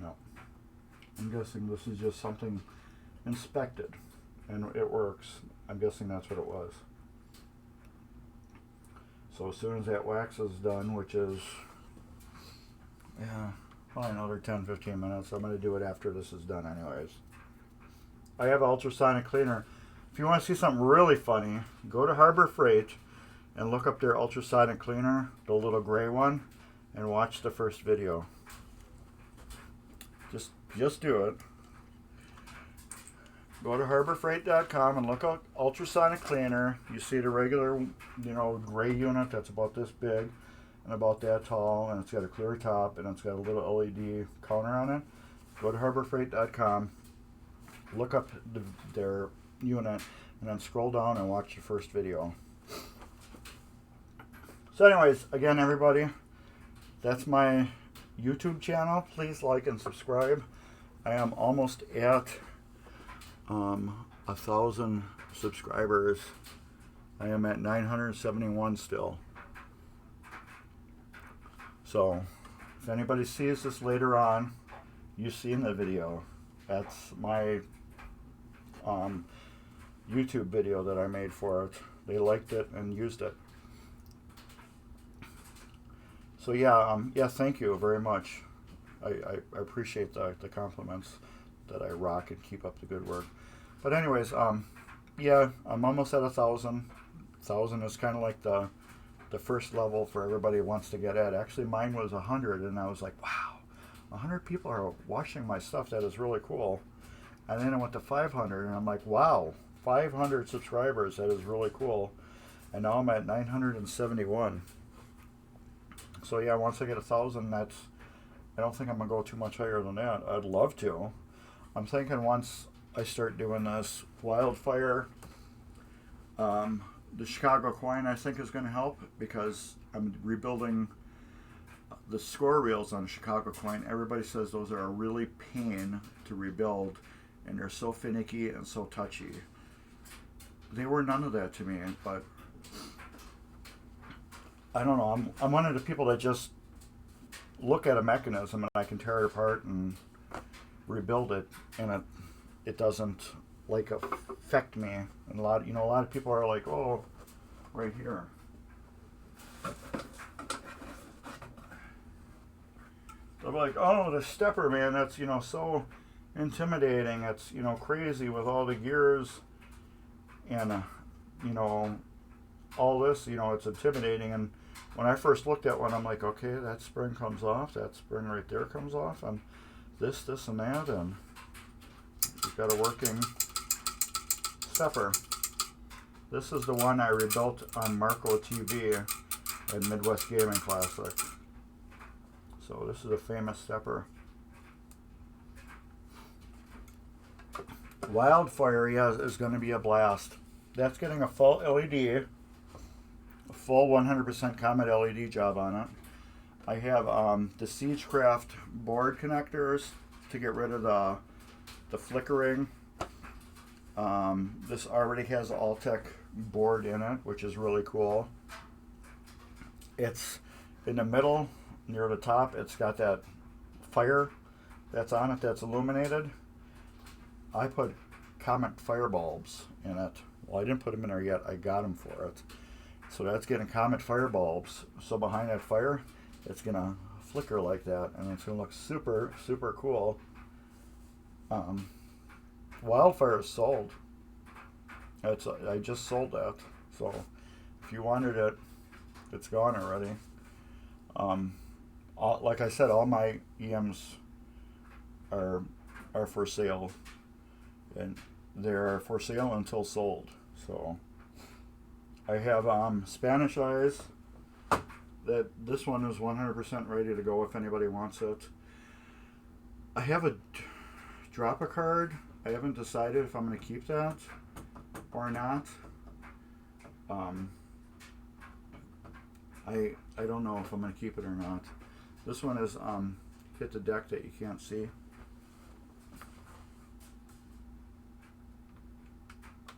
No. I'm guessing this is just something inspected and it works. I'm guessing that's what it was. So as soon as that wax is done, which is, yeah, probably another 10-15 minutes. I'm going to do it after this is done anyways. I have an ultrasonic cleaner. If you want to see something really funny, go to Harbor Freight and look up their ultrasonic cleaner, the little gray one, and watch the first video. Just do it. Go to harborfreight.com and look up ultrasonic cleaner. You see the regular, gray unit that's about this big and about that tall, and it's got a clear top and it's got a little LED counter on it. Go to harborfreight.com, look up their unit, and then scroll down and watch the first video. So anyways, again, everybody, that's my YouTube channel. Please like and subscribe. I am almost at 1,000 subscribers. I am at 971 still. So if anybody sees this later on, you've seen the video. That's my YouTube video that I made for it. They liked it and used it. So yeah, thank you very much. I appreciate the compliments that I rock and keep up the good work. But anyways, yeah, I'm almost at 1,000. 1,000 is kind of like the first level for everybody who wants to get at. Actually, mine was 100, and I was like, wow, 100 people are watching my stuff. That is really cool. And then I went to 500, and I'm like, wow, 500 subscribers. That is really cool. And now I'm at 971. So yeah, once I get 1,000, I don't think I'm gonna go too much higher than that. I'd love to. I'm thinking once I start doing this wildfire, the Chicago coin I think is going to help, because I'm rebuilding the score reels on the Chicago coin. Everybody says those are a really pain to rebuild, and they're so finicky and so touchy. They were none of that to me, but I don't know. I'm one of the people that just look at a mechanism and I can tear it apart and rebuild it, and it doesn't affect me. And a lot of people are like, oh, right here. They're like, oh, the stepper, man, that's so intimidating. It's crazy with all the gears and all this. It's intimidating. And when I first looked at one, I'm like, okay, that spring comes off, that spring right there comes off, and this and that, and you've got a working stepper. This is the one I rebuilt on Marco TV at Midwest Gaming Classic. So this is a famous stepper. Wildfire, yeah, is going to be a blast. That's getting a full LED, a full 100% Comet LED job on it. I have the Siegecraft board connectors to get rid of the flickering. This already has Altec board in it, which is really cool. It's in the middle, near the top, it's got that fire that's on it that's illuminated. I put Comet fire bulbs in it. Well, I didn't put them in there yet. I got them for it. So that's getting Comet fire bulbs. So behind that fire, it's going to flicker like that, and it's going to look super, super cool. Wildfire is sold. I just sold that. So if you wanted it, it's gone already. Like I said, all my EMs are for sale, and they're for sale until sold. So I have Spanish eyes, this one is 100% ready to go if anybody wants it. I have a drop a card. I haven't decided if I'm going to keep that or not. I don't know if I'm going to keep it or not. This one is hit the deck that you can't see.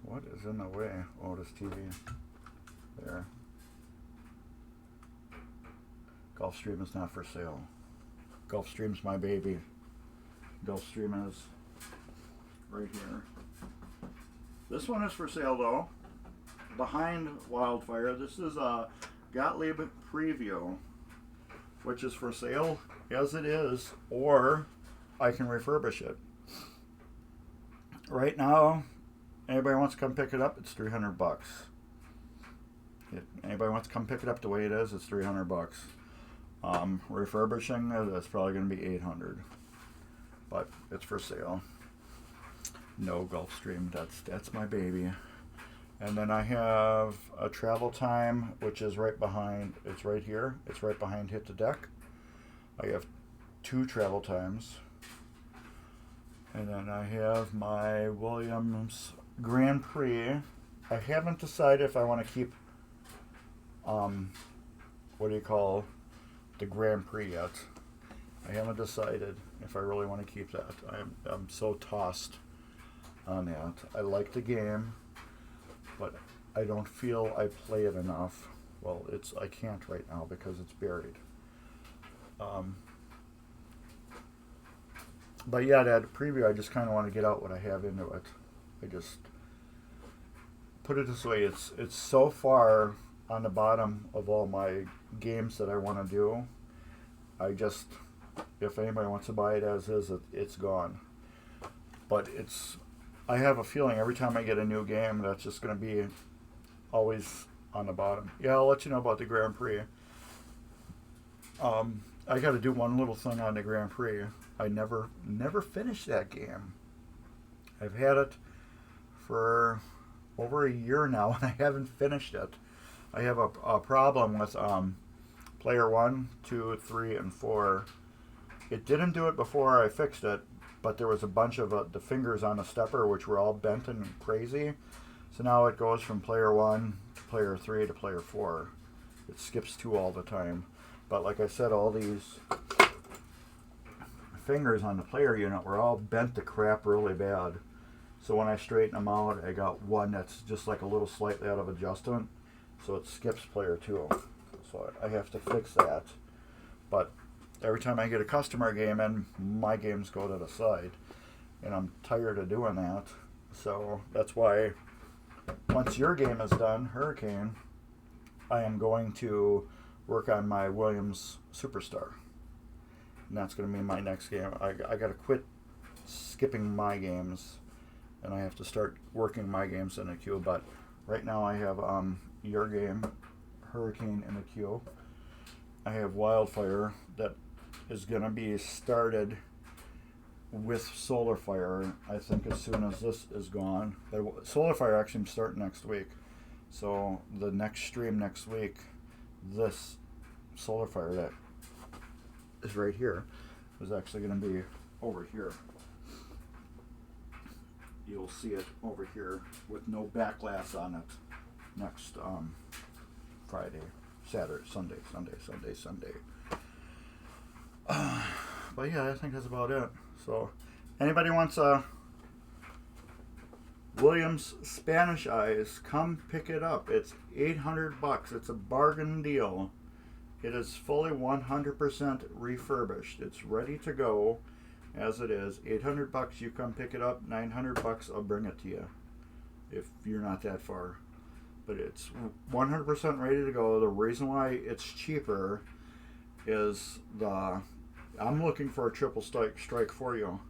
What is in the way? Oh, this TV. There. Gulfstream is not for sale. Gulfstream's my baby. Gulfstream is right here. This one is for sale though. Behind Wildfire, this is a Gottlieb Preview, which is for sale as it is, or I can refurbish it. Right now, anybody wants to come pick it up, it's $300. If anybody wants to come pick it up the way it is, it's $300. Refurbishing, that's probably going to be $800, but it's for sale. No Gulfstream, that's my baby. And then I have a Travel Time, which is right behind. It's right here. It's right behind Hit the Deck. I have 2 Travel Times, and then I have my Williams Grand Prix. I haven't decided if I want to keep what do you call the Grand Prix yet. I haven't decided if I really want to keep that. I'm so tossed on that. I like the game, but I don't feel I play it enough. Well, I can't right now because it's buried. But yeah, that preview, I just kind of want to get out what I have into it. I just put it this way: it's so far on the bottom of all my games that I want to do. If anybody wants to buy it as is, it's gone. But I have a feeling every time I get a new game, that's just going to be always on the bottom. Yeah, I'll let you know about the Grand Prix. I got to do one little thing on the Grand Prix. I never finished that game. I've had it for over a year now, and I haven't finished it. I have a problem with player 1, 2, 3, and 4. It didn't do it before I fixed it, but there was a bunch of the fingers on the stepper which were all bent and crazy. So now it goes from player 1 to player 3 to player 4. It skips 2 all the time. But like I said, all these fingers on the player unit were all bent to crap really bad. So when I straighten them out, I got one that's just like a little slightly out of adjustment. So it skips player 2. So I have to fix that. But every time I get a customer game in, my games go to the side. And I'm tired of doing that. So that's why once your game is done, Hurricane, I am going to work on my Williams Superstar. And that's going to be my next game. I got to quit skipping my games, and I have to start working my games in a queue. But right now I have your game, Hurricane, in the queue. I have Wildfire that is going to be started with Solar Fire, I think, as soon as this is gone. Solar Fire actually start next week. So the next stream next week, this Solar Fire that is right here is actually going to be over here. You'll see it over here with no back glass on it next Friday, Saturday, Sunday. But yeah, I think that's about it. So, anybody wants a Williams Spanish Eyes, come pick it up. It's $800. It's a bargain deal. It is fully 100% refurbished. It's ready to go as it is. $800, you come pick it up. $900, I'll bring it to you if you're not that far. But it's 100% ready to go. The reason why it's cheaper is I'm looking for a triple strike for you.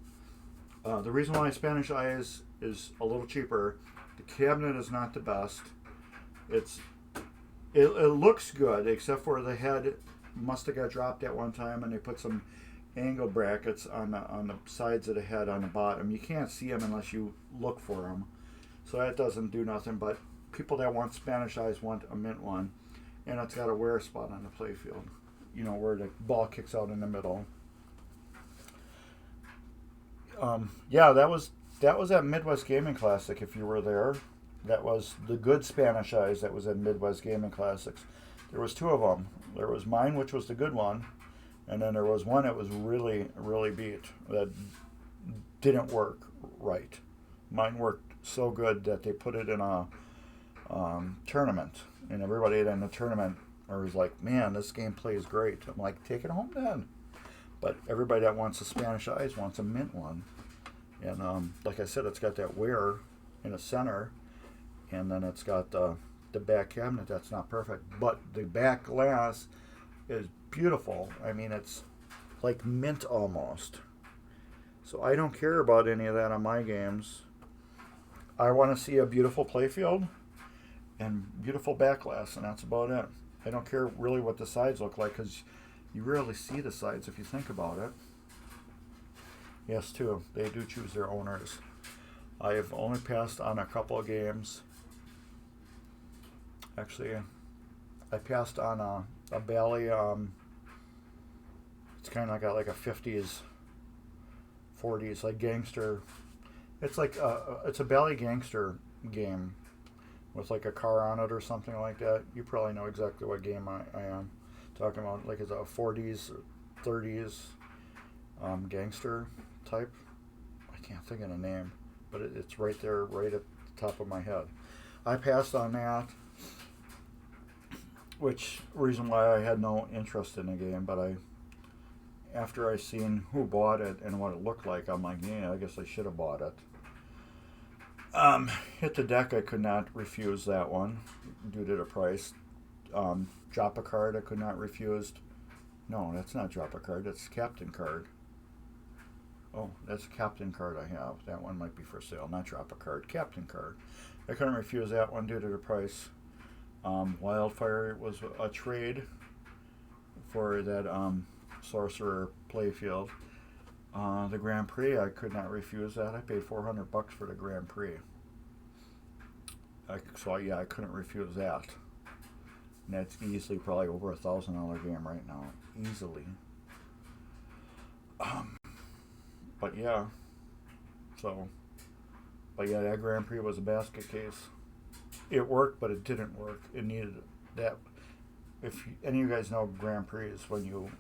The reason why Spanish Eyes is a little cheaper, the cabinet is not the best. It looks good, except for the head must have got dropped at one time, and they put some angle brackets on the sides of the head on the bottom. You can't see them unless you look for them, so that doesn't do nothing. But people that want Spanish Eyes want a mint one, and it's got a wear spot on the playfield. You know, where the ball kicks out in the middle. Yeah, that was at Midwest Gaming Classic. If you were there, that was the good Spanish Eyes. That was at Midwest Gaming Classics. There was two of them. There was mine, which was the good one, and then there was one that was really, really beat, that didn't work right. Mine worked so good that they put it in a tournament, and everybody in the tournament was like, "Man, this game plays great." I'm like, "Take it home then." But everybody that wants a Spanish Eyes wants a mint one, and like I said, it's got that wear in the center, and then it's got the back cabinet that's not perfect, but the back glass is beautiful. I mean, it's like mint almost. So I don't care about any of that on my games. I want to see a beautiful playfield and beautiful back glass, and that's about it. I don't care really what the sides look like, because you rarely see the sides if you think about it. Yes, too. They do choose their owners. I have only passed on a couple of games. Actually, I passed on a Bally. It's kind of got like a 50s, 40s, like gangster. It's like it's a Bally gangster game with like a car on it or something like that. You probably know exactly what game I am talking about. Like it's a 40s, 30s gangster type. I can't think of the name, but it's right there, right at the top of my head. I passed on that, which reason why I had no interest in the game, but after I seen who bought it and what it looked like, I'm like, yeah, I guess I should have bought it. Hit the deck, I could not refuse that one due to the price. Drop a card, I could not refuse. No, that's not drop a card, that's captain card. Oh, that's a captain card I have. That one might be for sale, not drop a card, captain card. I couldn't refuse that one due to the price. Wildfire was a trade for that Sorcerer playfield. The Grand Prix, I could not refuse that. I paid $400 for the Grand Prix. So yeah, I couldn't refuse that. And that's easily probably over $1,000 game right now, easily. But yeah, that Grand Prix was a basket case. It worked, but it didn't work. It needed that. If any of you guys know Grand Prix, when you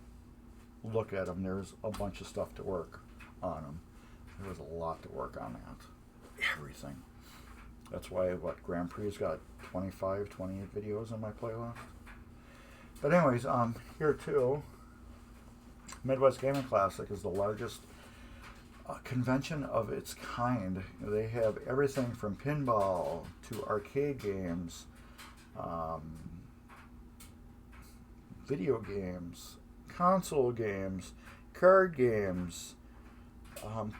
look at them, there's a bunch of stuff to work on them. There was a lot to work on that. Everything. That's why Grand Prix's got 28 videos on my playlist. But anyways, here too, Midwest Gaming Classic is the largest convention of its kind. They have everything from pinball to arcade games, video games, console games, card games,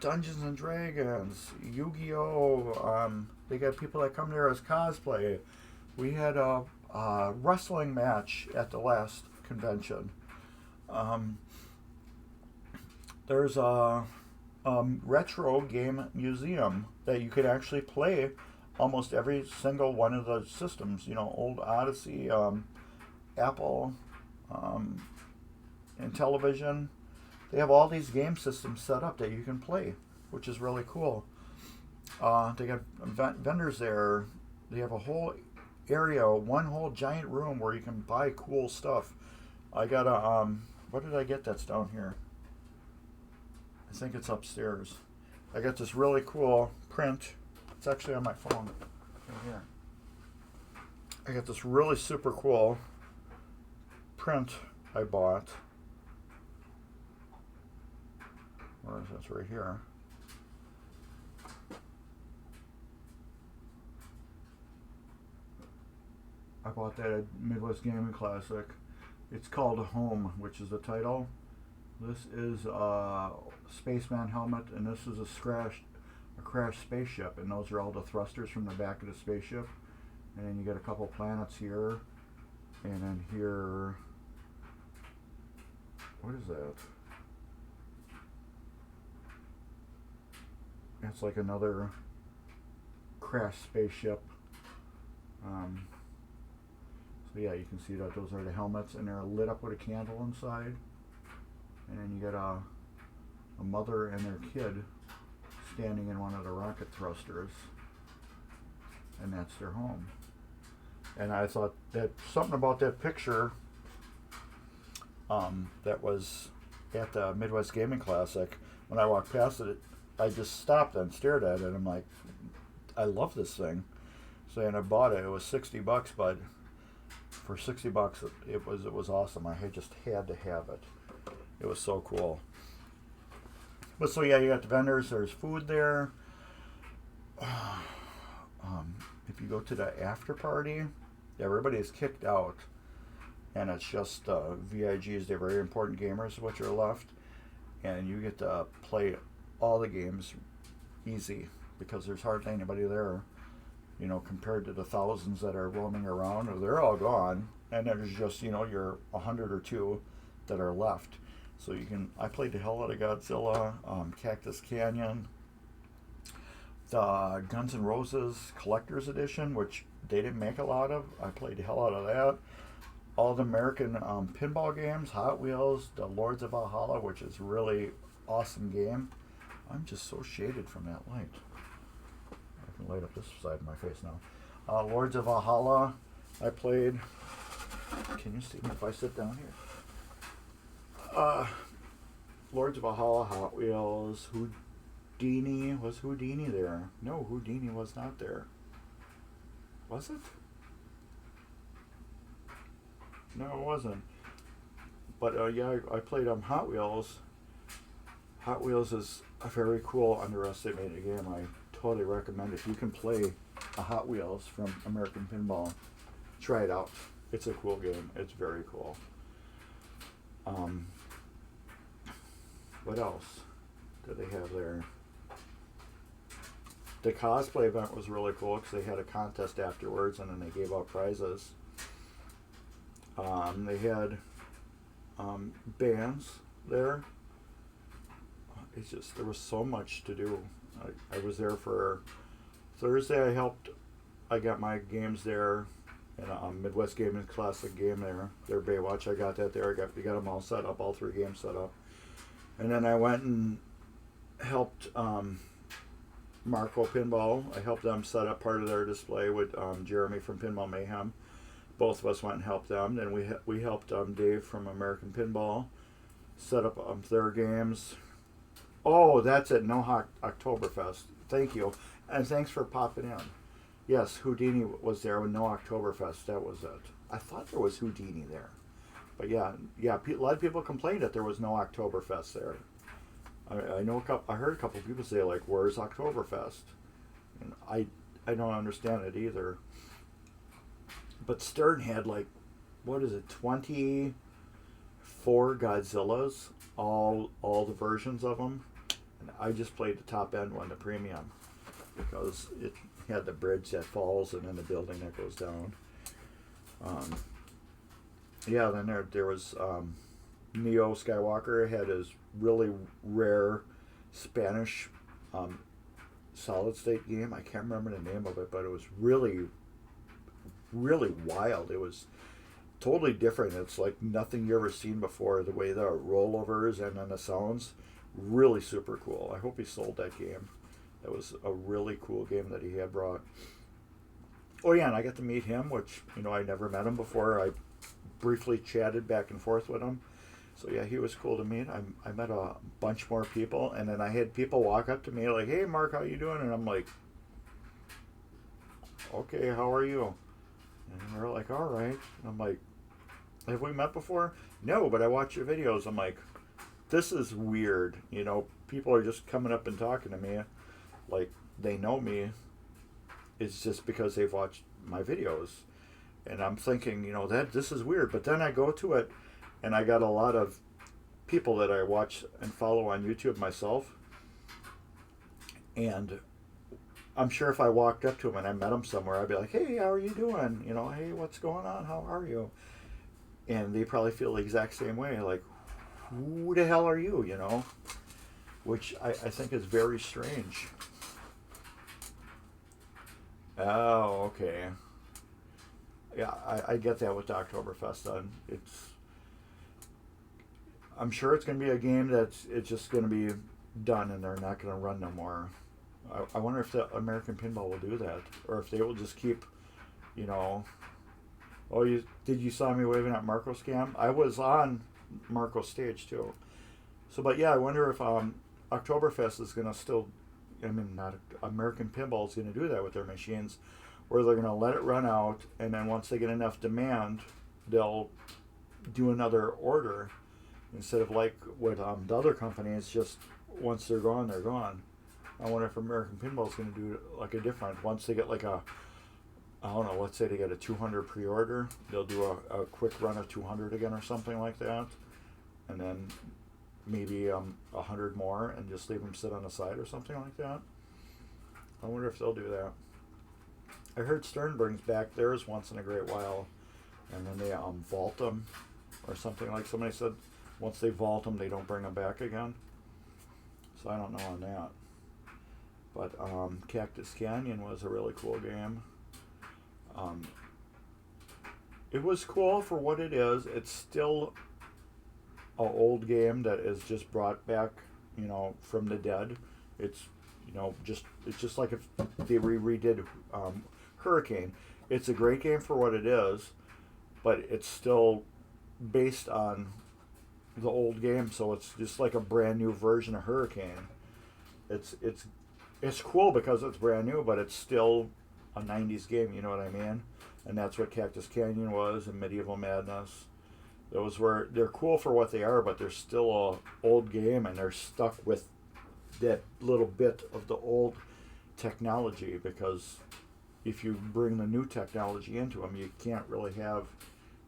Dungeons and Dragons, Yu-Gi-Oh! They got people that come there as cosplay. We had a wrestling match at the last convention. There's a retro game museum that you could actually play almost every single one of the systems. You know, old Odyssey, Apple, and television. They have all these game systems set up that you can play, which is really cool. They got vendors there. They have a whole area, one whole giant room where you can buy cool stuff. I got a, what did I get that's down here? I think it's upstairs. I got this really cool print. It's actually on my phone. Right here. I got this really super cool print I bought. Where is this? Right here. I bought that at Midwest Gaming Classic. It's called Home, which is the title. This is a spaceman helmet, and this is a crashed spaceship, and those are all the thrusters from the back of the spaceship. And then you get a couple planets here, and then here. What is that? It's like another crashed spaceship. So yeah, you can see that those are the helmets, and they're lit up with a candle inside. And then you get a mother and their kid standing in one of the rocket thrusters, and that's their home. And I thought that something about that picture that was at the Midwest Gaming Classic, when I walked past it, I just stopped and stared at it, and I'm like, I love this thing. So, and I bought it. It was $60, but for $60 it was awesome. I just had to have it. It was so cool. But so yeah, you got the vendors. There's food there. If you go to the after party, everybody is kicked out, and it's just VIGs. They're very important gamers, which are left, and you get to play all the games easy because there's hardly anybody there. You know, compared to the thousands that are roaming around, they're all gone, and there's just, you know, your 100 or 2 that are left. So you can. I played the hell out of Godzilla, Cactus Canyon, the Guns N' Roses Collector's Edition, which they didn't make a lot of. I played the hell out of that. All the American pinball games, Hot Wheels, the Lords of Valhalla, which is really awesome game. I'm just so shaded from that light. I can light up this side of my face now. Lords of Valhalla, I played. Can you see me if I sit down here? Lords of Valhalla, Hot Wheels, Houdini. Was Houdini there? No, Houdini was not there. Was it? No, it wasn't. But yeah, I played Hot Wheels. Hot Wheels is a very cool, underestimated game. I totally recommend it. If you can play a Hot Wheels from American Pinball, try it out. It's a cool game. It's very cool. What else did they have there? The cosplay event was really cool because they had a contest afterwards, and then they gave out prizes. They had bands there. It's just, there was so much to do. I was there for Thursday. I got my games there, and Midwest Gaming Classic game there. Their Baywatch, I got that there. We got them all set up, all 3 games set up. And then I went and helped Marco Pinball. I helped them set up part of their display with Jeremy from Pinball Mayhem. Both of us went and helped them. Then we helped Dave from American Pinball set up their games. Oh, that's it. No Oktoberfest. Thank you. And thanks for popping in. Yes, Houdini was there with No Oktoberfest. That was it. I thought there was Houdini there. But yeah, a lot of people complained that there was no Oktoberfest there. I heard a couple of people say, like, where's Oktoberfest? And I don't understand it either. But Stern had, like, 24 Godzillas, all the versions of them. And I just played the top end one, the premium, because it had the bridge that falls and then the building that goes down. Yeah, then there was Neo Skywalker had his really rare Spanish solid state game. I can't remember the name of it, but it was really, really wild. It was totally different. It's like nothing you ever seen before. The way the rollovers and then the sounds, really super cool. I hope he sold that game. That was a really cool game that he had brought. Oh yeah, and I got to meet him, which, you know, I never met him before. I briefly chatted back and forth with him. So yeah, he was cool to meet. I met a bunch more people, and then I had people walk up to me like, "Hey Mark, how you doing?" And I'm like, "Okay, how are you?" And they're like, "All right." And I'm like, "Have we met before?" "No, but I watch your videos." I'm like, this is weird. You know, people are just coming up and talking to me like they know me. It's just because they've watched my videos. And I'm thinking, you know, this is weird. But then I go to it, and I got a lot of people that I watch and follow on YouTube myself. And I'm sure if I walked up to them and I met them somewhere, I'd be like, "Hey, how are you doing? You know, hey, what's going on? How are you?" And they probably feel the exact same way. Like, who the hell are you, you know? Which I think is very strange. Oh, okay. Yeah, I get that with the Oktoberfest. I'm sure it's going to be a game it's just going to be done and they're not going to run no more. I wonder if the American Pinball will do that, or if they will just keep, you know. Oh, you saw me waving at Marco's cam? I was on Marco's stage too. So, but yeah, I wonder if Oktoberfest is going to still. I mean, not American Pinball is going to do that with their machines, where they're going to let it run out, and then once they get enough demand, they'll do another order instead of like with the other companies. Just once they're gone, they're gone. I wonder if American Pinball is going to do like a different. Once they get like a, I don't know, let's say they get a 200 pre-order, they'll do a quick run of 200 again or something like that, and then maybe 100 more and just leave them sit on the side or something like that. I wonder if they'll do that. I heard Stern brings back theirs once in a great while, and then they vault them or something, like somebody said. Once they vault them, they don't bring them back again. So I don't know on that. But Cactus Canyon was a really cool game. It was cool for what it is. It's still an old game that is just brought back, from the dead. It's, it's just like if they redid Hurricane. It's a great game for what it is, but it's still based on the old game, so it's just like a brand new version of Hurricane. It's cool because it's brand new, but it's still a 90s game, you know what I mean? And that's what Cactus Canyon was and Medieval Madness. They're cool for what they are, but they're still a old game, and they're stuck with that little bit of the old technology, because if you bring the new technology into them, you can't really have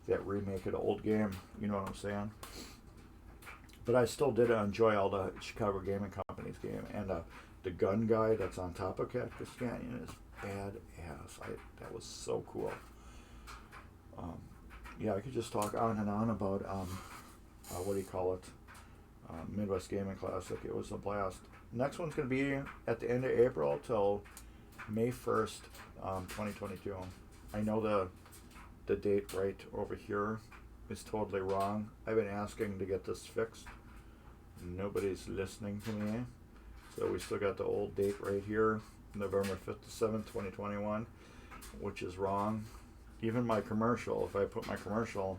that remake of the old game, you know what I'm saying? But I still did enjoy all the Chicago Gaming Company's game, and the gun guy that's on top of Cactus Canyon is badass. That was so cool. Yeah, I could just talk on and on about what do you call it? Midwest Gaming Classic. It was a blast. Next one's going to be at the end of April till May 1st, 2022. I know the date right over here is totally wrong. I've been asking to get this fixed. Nobody's listening to me. So we still got the old date right here, November 5th to 7th, 2021, which is wrong. Even my commercial, if I put my commercial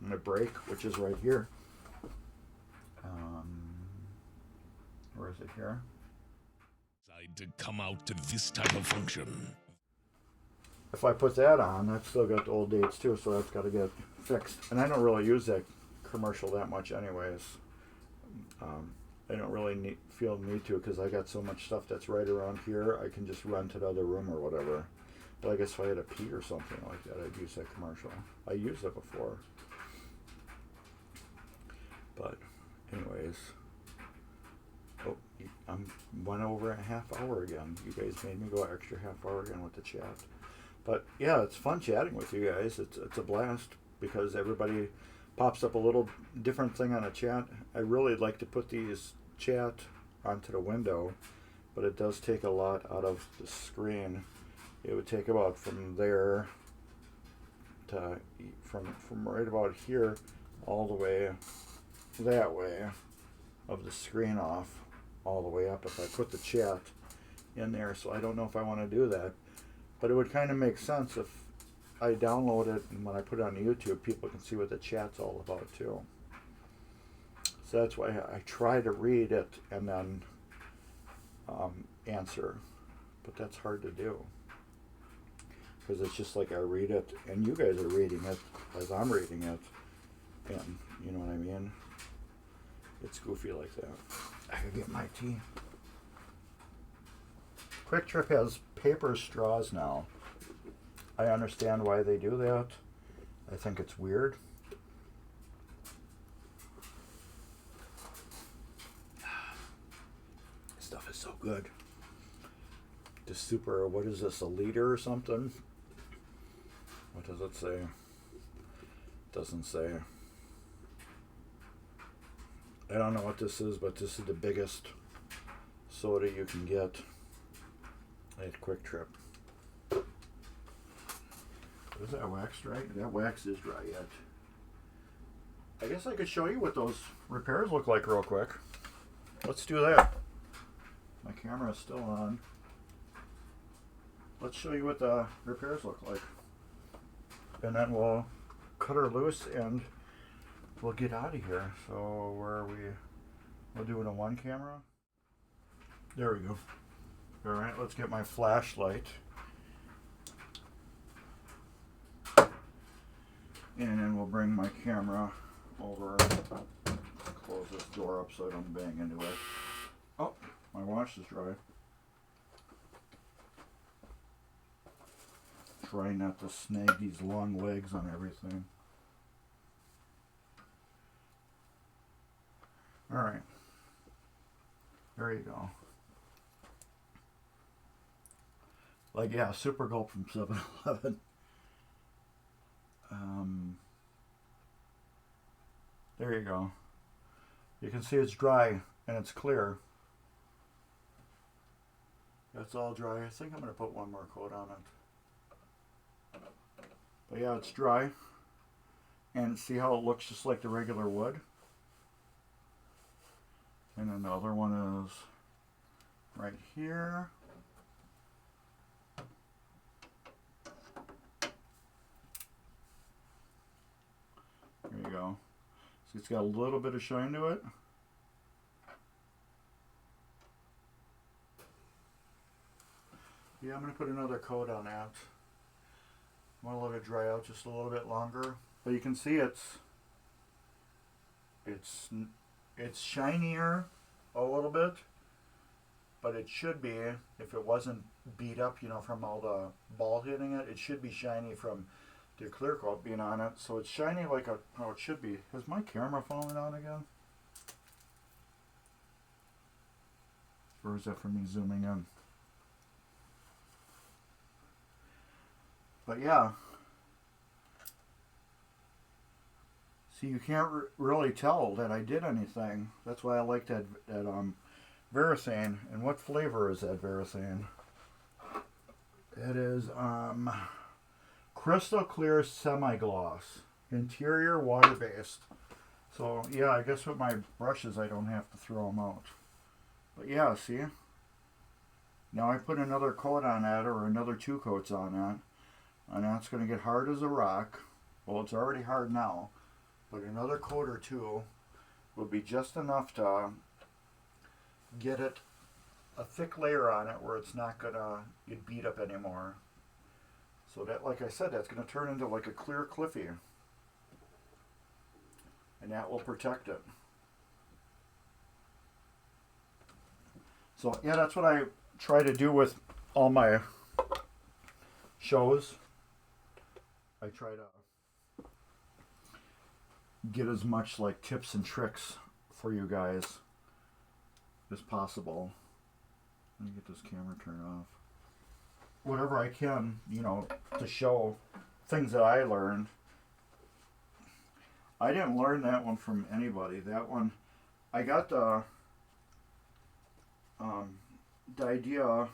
in a break, which is right here. Where is it here? To come out to this type of function. If I put that on, I've still got the old dates too, so that's got to get fixed. And I don't really use that commercial that much anyways. I don't really feel the need to, because I got so much stuff that's right around here. I can just run to the other room or whatever. But I guess if I had a pee or something like that, I'd use that commercial. I used it before. But anyways, I'm went over a half hour again. You guys made me go an extra half hour again with the chat. But yeah, it's fun chatting with you guys. It's a blast, because everybody pops up a little different thing on a chat. I really like to put these chat onto the window, but it does take a lot out of the screen. It would take about from there to from right about here all the way that way of the screen off all the way up if I put the chat in there. So I don't know if I want to do that, but it would kind of make sense if I download it, and when I put it on YouTube, people can see what the chat's all about too. So that's why I try to read it and then answer, but that's hard to do, because it's just like I read it and you guys are reading it as I'm reading it, and you know what I mean? It's goofy like that. I could get my tea. Quick Trip has paper straws now. I understand why they do that. I think it's weird. Stuff is so good. The super, what is this, a liter or something? What does it say? Doesn't say. I don't know what this is, but this is the biggest soda you can get at Quick Trip. What is that waxed right? That wax is dry yet. I guess I could show you what those repairs look like real quick. Let's do that. My camera is still on. Let's show you what the repairs look like. And then we'll cut her loose and we'll get out of here. So where are we? We're doing a one camera. There we go. All right, let's get my flashlight. And then we'll bring my camera over. Close this door up so I don't bang into it. Oh, my wash is dry. Try not to snag these long legs on everything. Alright. There you go. Like, yeah, Super Gulp from 7-Eleven. There you go. You can see it's dry and it's clear. That's all dry. I think I'm going to put one more coat on it. But yeah, it's dry. And see how it looks just like the regular wood? And then the other one is right here. There you go. See, it's got a little bit of shine to it. Yeah, I'm going to put another coat on that. I'm going to let it dry out just a little bit longer. But you can see it's shinier a little bit, but it should be, if it wasn't beat up, you know, from all the ball hitting it, it should be shiny from the clear coat being on it. So it's shiny like how it should be. Has my camera fallen out again? Or is that from me zooming in? But yeah. See, you can't really tell that I did anything. That's why I like that Varathane. And what flavor is that Varathane? It is crystal clear semi-gloss. Interior water-based. So, yeah, I guess with my brushes I don't have to throw them out. But yeah, see? Now I put another coat on that, or another 2 coats on that. And that's going to get hard as a rock. Well, it's already hard now. But another coat or 2 will be just enough to get it a thick layer on it where it's not going to get beat up anymore. So that, like I said, that's going to turn into like a clear Cliffy. And that will protect it. So yeah, that's what I try to do with all my shows. I try to get as much like tips and tricks for you guys as possible. Let me get this camera turned off. Whatever I can, you know, to show things that I learned. I didn't learn that one from anybody. That one, I got the idea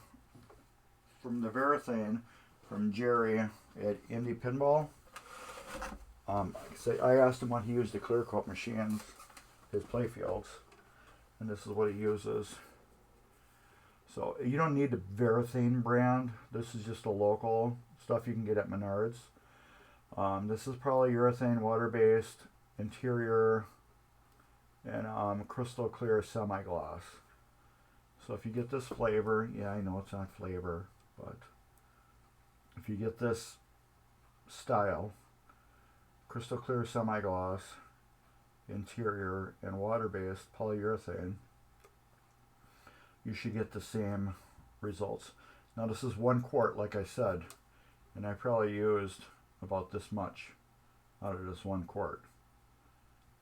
from the Varathane from Jerry at Indie Pinball. I asked him what he used to clear coat machines, his playfields, and this is what he uses. So you don't need the Varathane brand. This is just a local stuff you can get at Menards. This is polyurethane, water-based, interior, and crystal clear semi-gloss. So if you get this flavor, yeah, I know it's not flavor, but if you get this style, crystal clear semi-gloss, interior, and water-based polyurethane, you should get the same results. Now this is 1 quart, like I said, and I probably used about this much out of this 1 quart.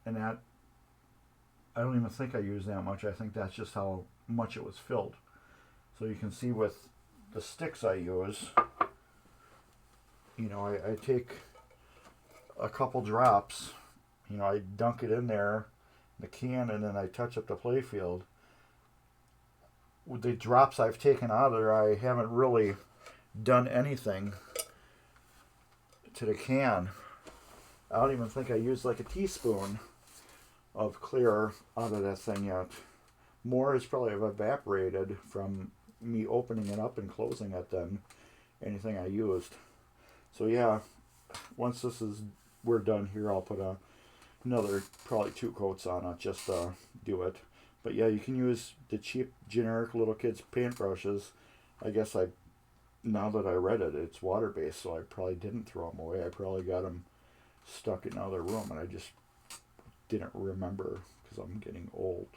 And that, I don't even think I used that much. I think that's just how much it was filled. So you can see with the sticks I use, you know, I take a couple drops, you know, I dunk it in there, the can, and then I touch up the playfield. With the drops I've taken out of there, I haven't really done anything to the can. I don't even think I used like a teaspoon of clear out of that thing yet. More is probably evaporated from me opening it up and closing it than anything I used. So yeah, once we're done here, I'll put another probably 2 coats on it just to do it. But yeah, you can use the cheap generic little kids paintbrushes. I guess now that I read it, it's water based, so I probably didn't throw them away. I probably got them stuck in another room, and I just didn't remember because I'm getting old.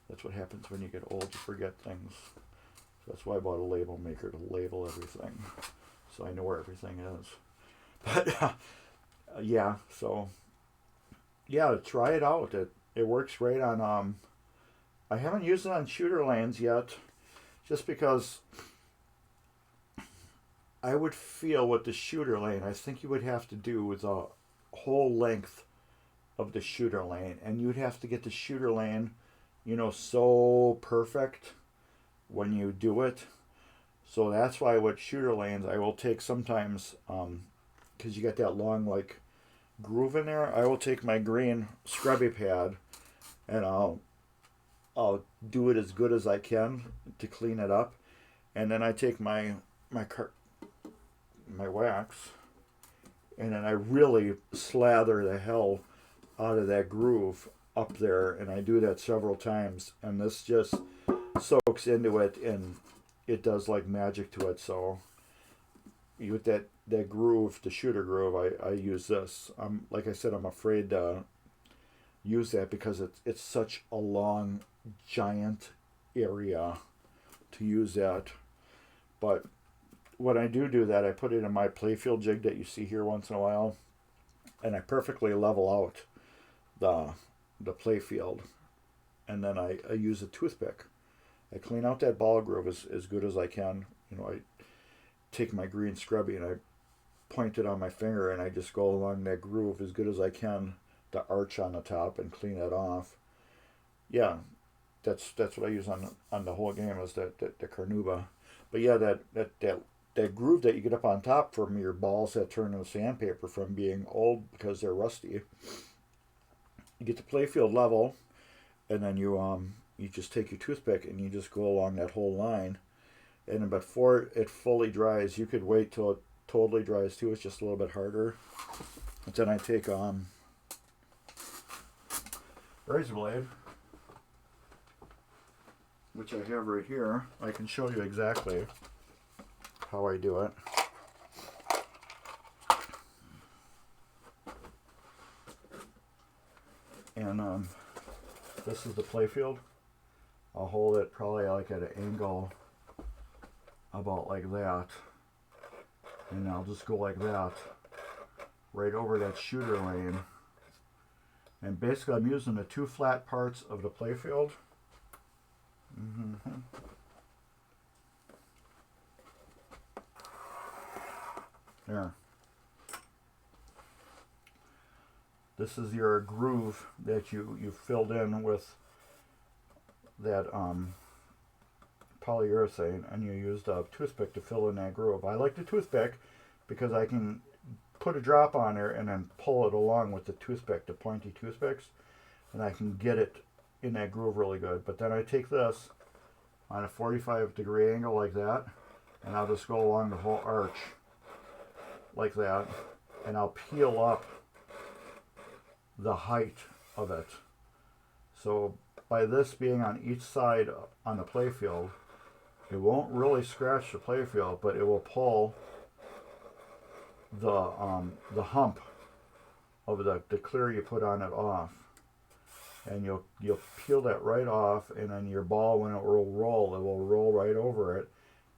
That's what happens when you get old, you forget things. So that's why I bought a label maker to label everything, so I know where everything is. But yeah, so yeah, try it out. It works great on I haven't used it on shooter lanes yet, just because I would feel with the shooter lane, I think you would have to do the whole length of the shooter lane, and you'd have to get the shooter lane, so perfect when you do it. So that's why with shooter lanes, I will take sometimes, because you got that long like groove in there, I will take my green scrubby pad and I'll do it as good as I can to clean it up, and then I take my wax, and then I really slather the hell out of that groove up there, and I do that several times, and this just soaks into it, and it does like magic to it. So with that groove, the shooter groove, I use this. Like I said, I'm afraid to use that because it's such a long, giant area to use that. But when I do that, I put it in my playfield jig that you see here once in a while, and I perfectly level out the playfield, and then I use a toothpick. I clean out that ball groove as good as I can. I take my green scrubby and I point it on my finger, and I just go along that groove as good as I can, the arch on the top, and clean it off. Yeah, that's what I use on the whole game, is the carnauba. But yeah, that groove that you get up on top from your balls that turn into sandpaper from being old because they're rusty. You get the playfield level, and then you just take your toothpick and you just go along that whole line. And then before it fully dries, you could wait till it totally dries too. It's just a little bit harder. And then I take razor blade, which I have right here. I can show you exactly how I do it. And this is the playfield. I'll hold it probably like at an angle about like that, and I'll just go like that right over that shooter lane. And basically I'm using the 2 flat parts of the playfield. There. This is your groove that you filled in with that polyurethane, and you used a toothpick to fill in that groove. I like the toothpick because I can put a drop on there and then pull it along with the toothpick, the pointy toothpicks, and I can get it in that groove really good. But then I take this on a 45-degree angle like that, and I'll just go along the whole arch like that, and I'll peel up the height of it. So by this being on each side on the playfield, it won't really scratch the playfield, but it will pull the hump of the clear you put on it off, and you'll peel that right off, and then your ball, when it will roll right over it,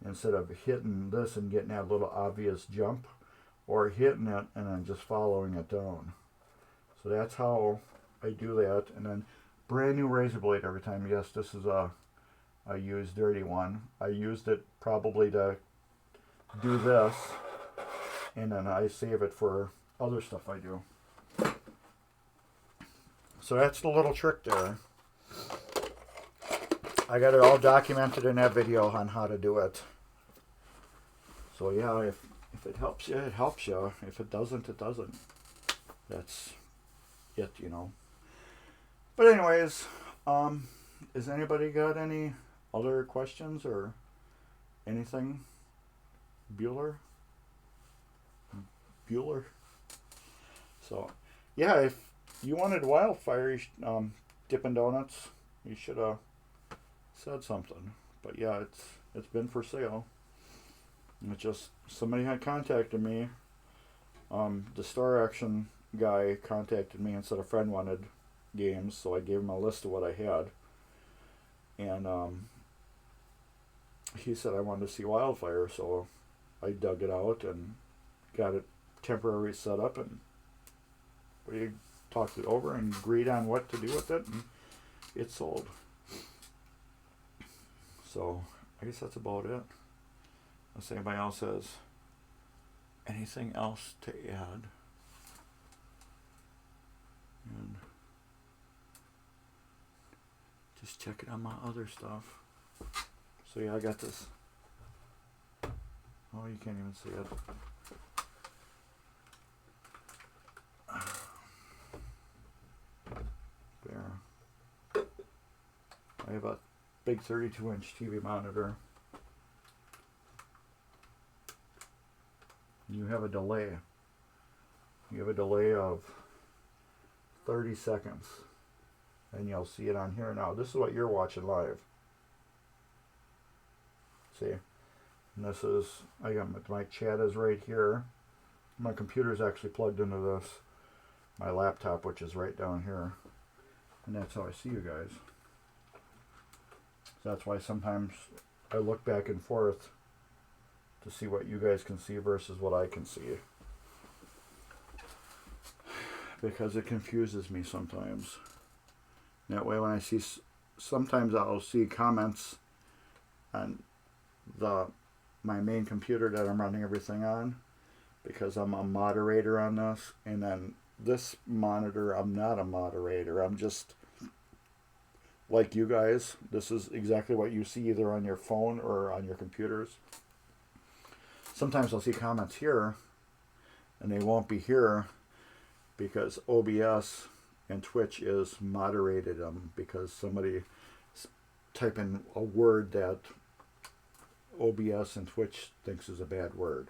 instead of hitting this and getting that little obvious jump, or hitting it and then just following it down. So that's how I do that. And then brand new razor blade every time. Yes, this is a used dirty one. I used it probably to do this, and then I save it for other stuff I do. So that's the little trick there. I got it all documented in that video on how to do it. So yeah, If it helps you, it helps you. If it doesn't, it doesn't. That's it, you know. But anyways, has anybody got any other questions or anything? Bueller? So, yeah, if you wanted wildfire, Dippin' Donuts, you should have said something. But yeah, it's been for sale. It just, somebody had contacted me. The Star Action guy contacted me and said a friend wanted games, so I gave him a list of what I had. And he said I wanted to see Wildfire, so I dug it out and got it temporarily set up, and we talked it over and agreed on what to do with it, and it sold. So I guess that's about it. Unless anybody else has anything else to add. And just check it on my other stuff. So yeah, I got this. Oh, you can't even see it. There. I have a big 32-inch TV monitor. You have a delay. You have a delay of 30 seconds. And you'll see it on here now. This is what you're watching live. See? And this is, I got my chat is right here. My computer's actually plugged into this. My laptop, which is right down here. And that's how I see you guys. So that's why sometimes I look back and forth to see what you guys can see versus what I can see. Because it confuses me sometimes. That way when I see, sometimes I'll see comments on my main computer that I'm running everything on, because I'm a moderator on this, and then this monitor, I'm not a moderator. I'm just like you guys. This is exactly what you see either on your phone or on your computers. Sometimes I'll see comments here, and they won't be here because OBS and Twitch is moderated them, because somebody type in a word that OBS and Twitch thinks is a bad word.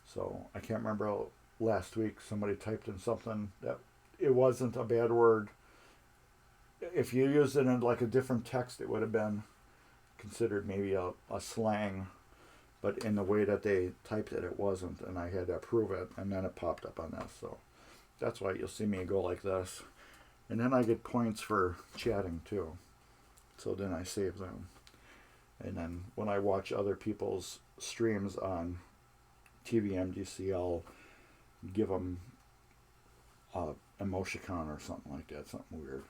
So I can't remember, last week somebody typed in something that it wasn't a bad word. If you used it in like a different text, it would have been considered maybe a slang, but in the way that they typed it, it wasn't, and I had to approve it, and then it popped up on this. So that's why you'll see me go like this. And then I get points for chatting too. So then I save them. And then when I watch other people's streams on tvMGC, I'll give them a emoticon or something like that, something weird.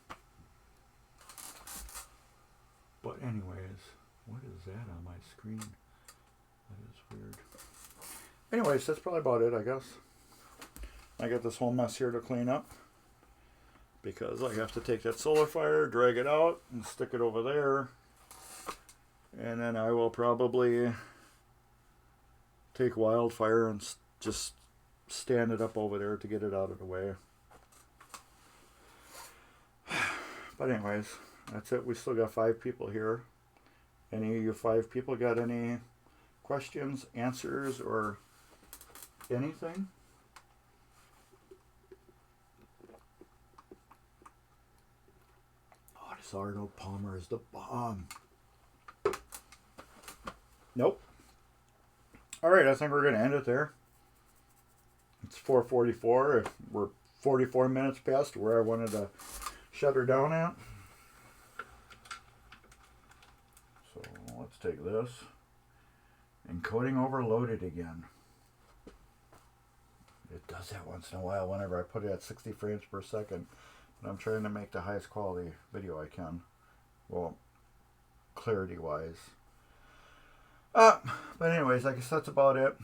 But anyways, what is that on my screen? That is weird. Anyways, that's probably about it, I guess. I got this whole mess here to clean up, because I have to take that solar fire, drag it out, and stick it over there. And then I will probably take Wildfire and just stand it up over there to get it out of the way. But anyways, that's it. We still got 5 people here. Any of you 5 people got any questions, answers, or anything? Oh, this Arnold Palmer is the bomb. Nope. Alright, I think we're going to end it there. It's 4:44. We're 44 minutes past where I wanted to shut her down at. So let's take this. Encoding overloaded again. It does that once in a while whenever I put it at 60 frames per second. And I'm trying to make the highest quality video I can. Well, clarity wise. But anyways, I guess that's about it.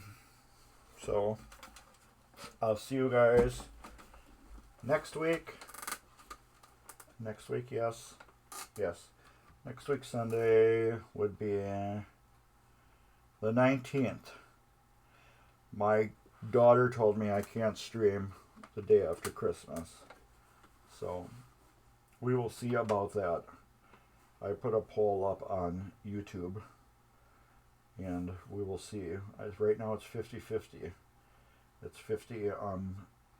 So I'll see you guys next week. Next week, yes. Next week Sunday would be the 19th. My daughter told me I can't stream the day after Christmas. So we will see about that. I put a poll up on YouTube and we will see. As right now it's 50-50. It's 50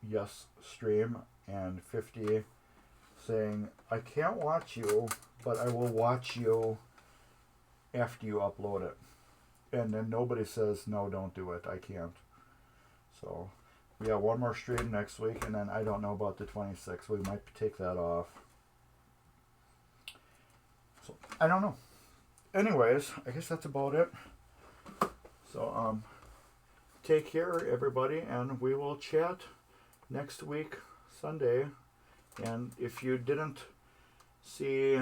yes stream and 50 saying I can't watch you, but I will watch you after you upload it. And then nobody says no, don't do it. I can't. So we got one more stream next week, and then I don't know about the 26th. We might take that off. So I don't know. Anyways, I guess that's about it. So take care, everybody, and we will chat next week, Sunday. And if you didn't see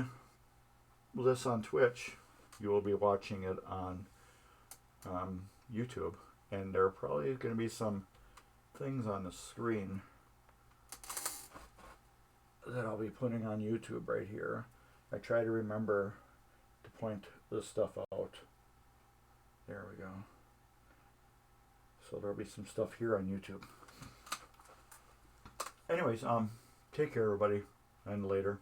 this on Twitch, you will be watching it on YouTube. And there are probably going to be some things on the screen that I'll be putting on YouTube right here. I try to remember to point this stuff out. There we go. So there'll be some stuff here on YouTube. Anyways, take care, everybody, and later.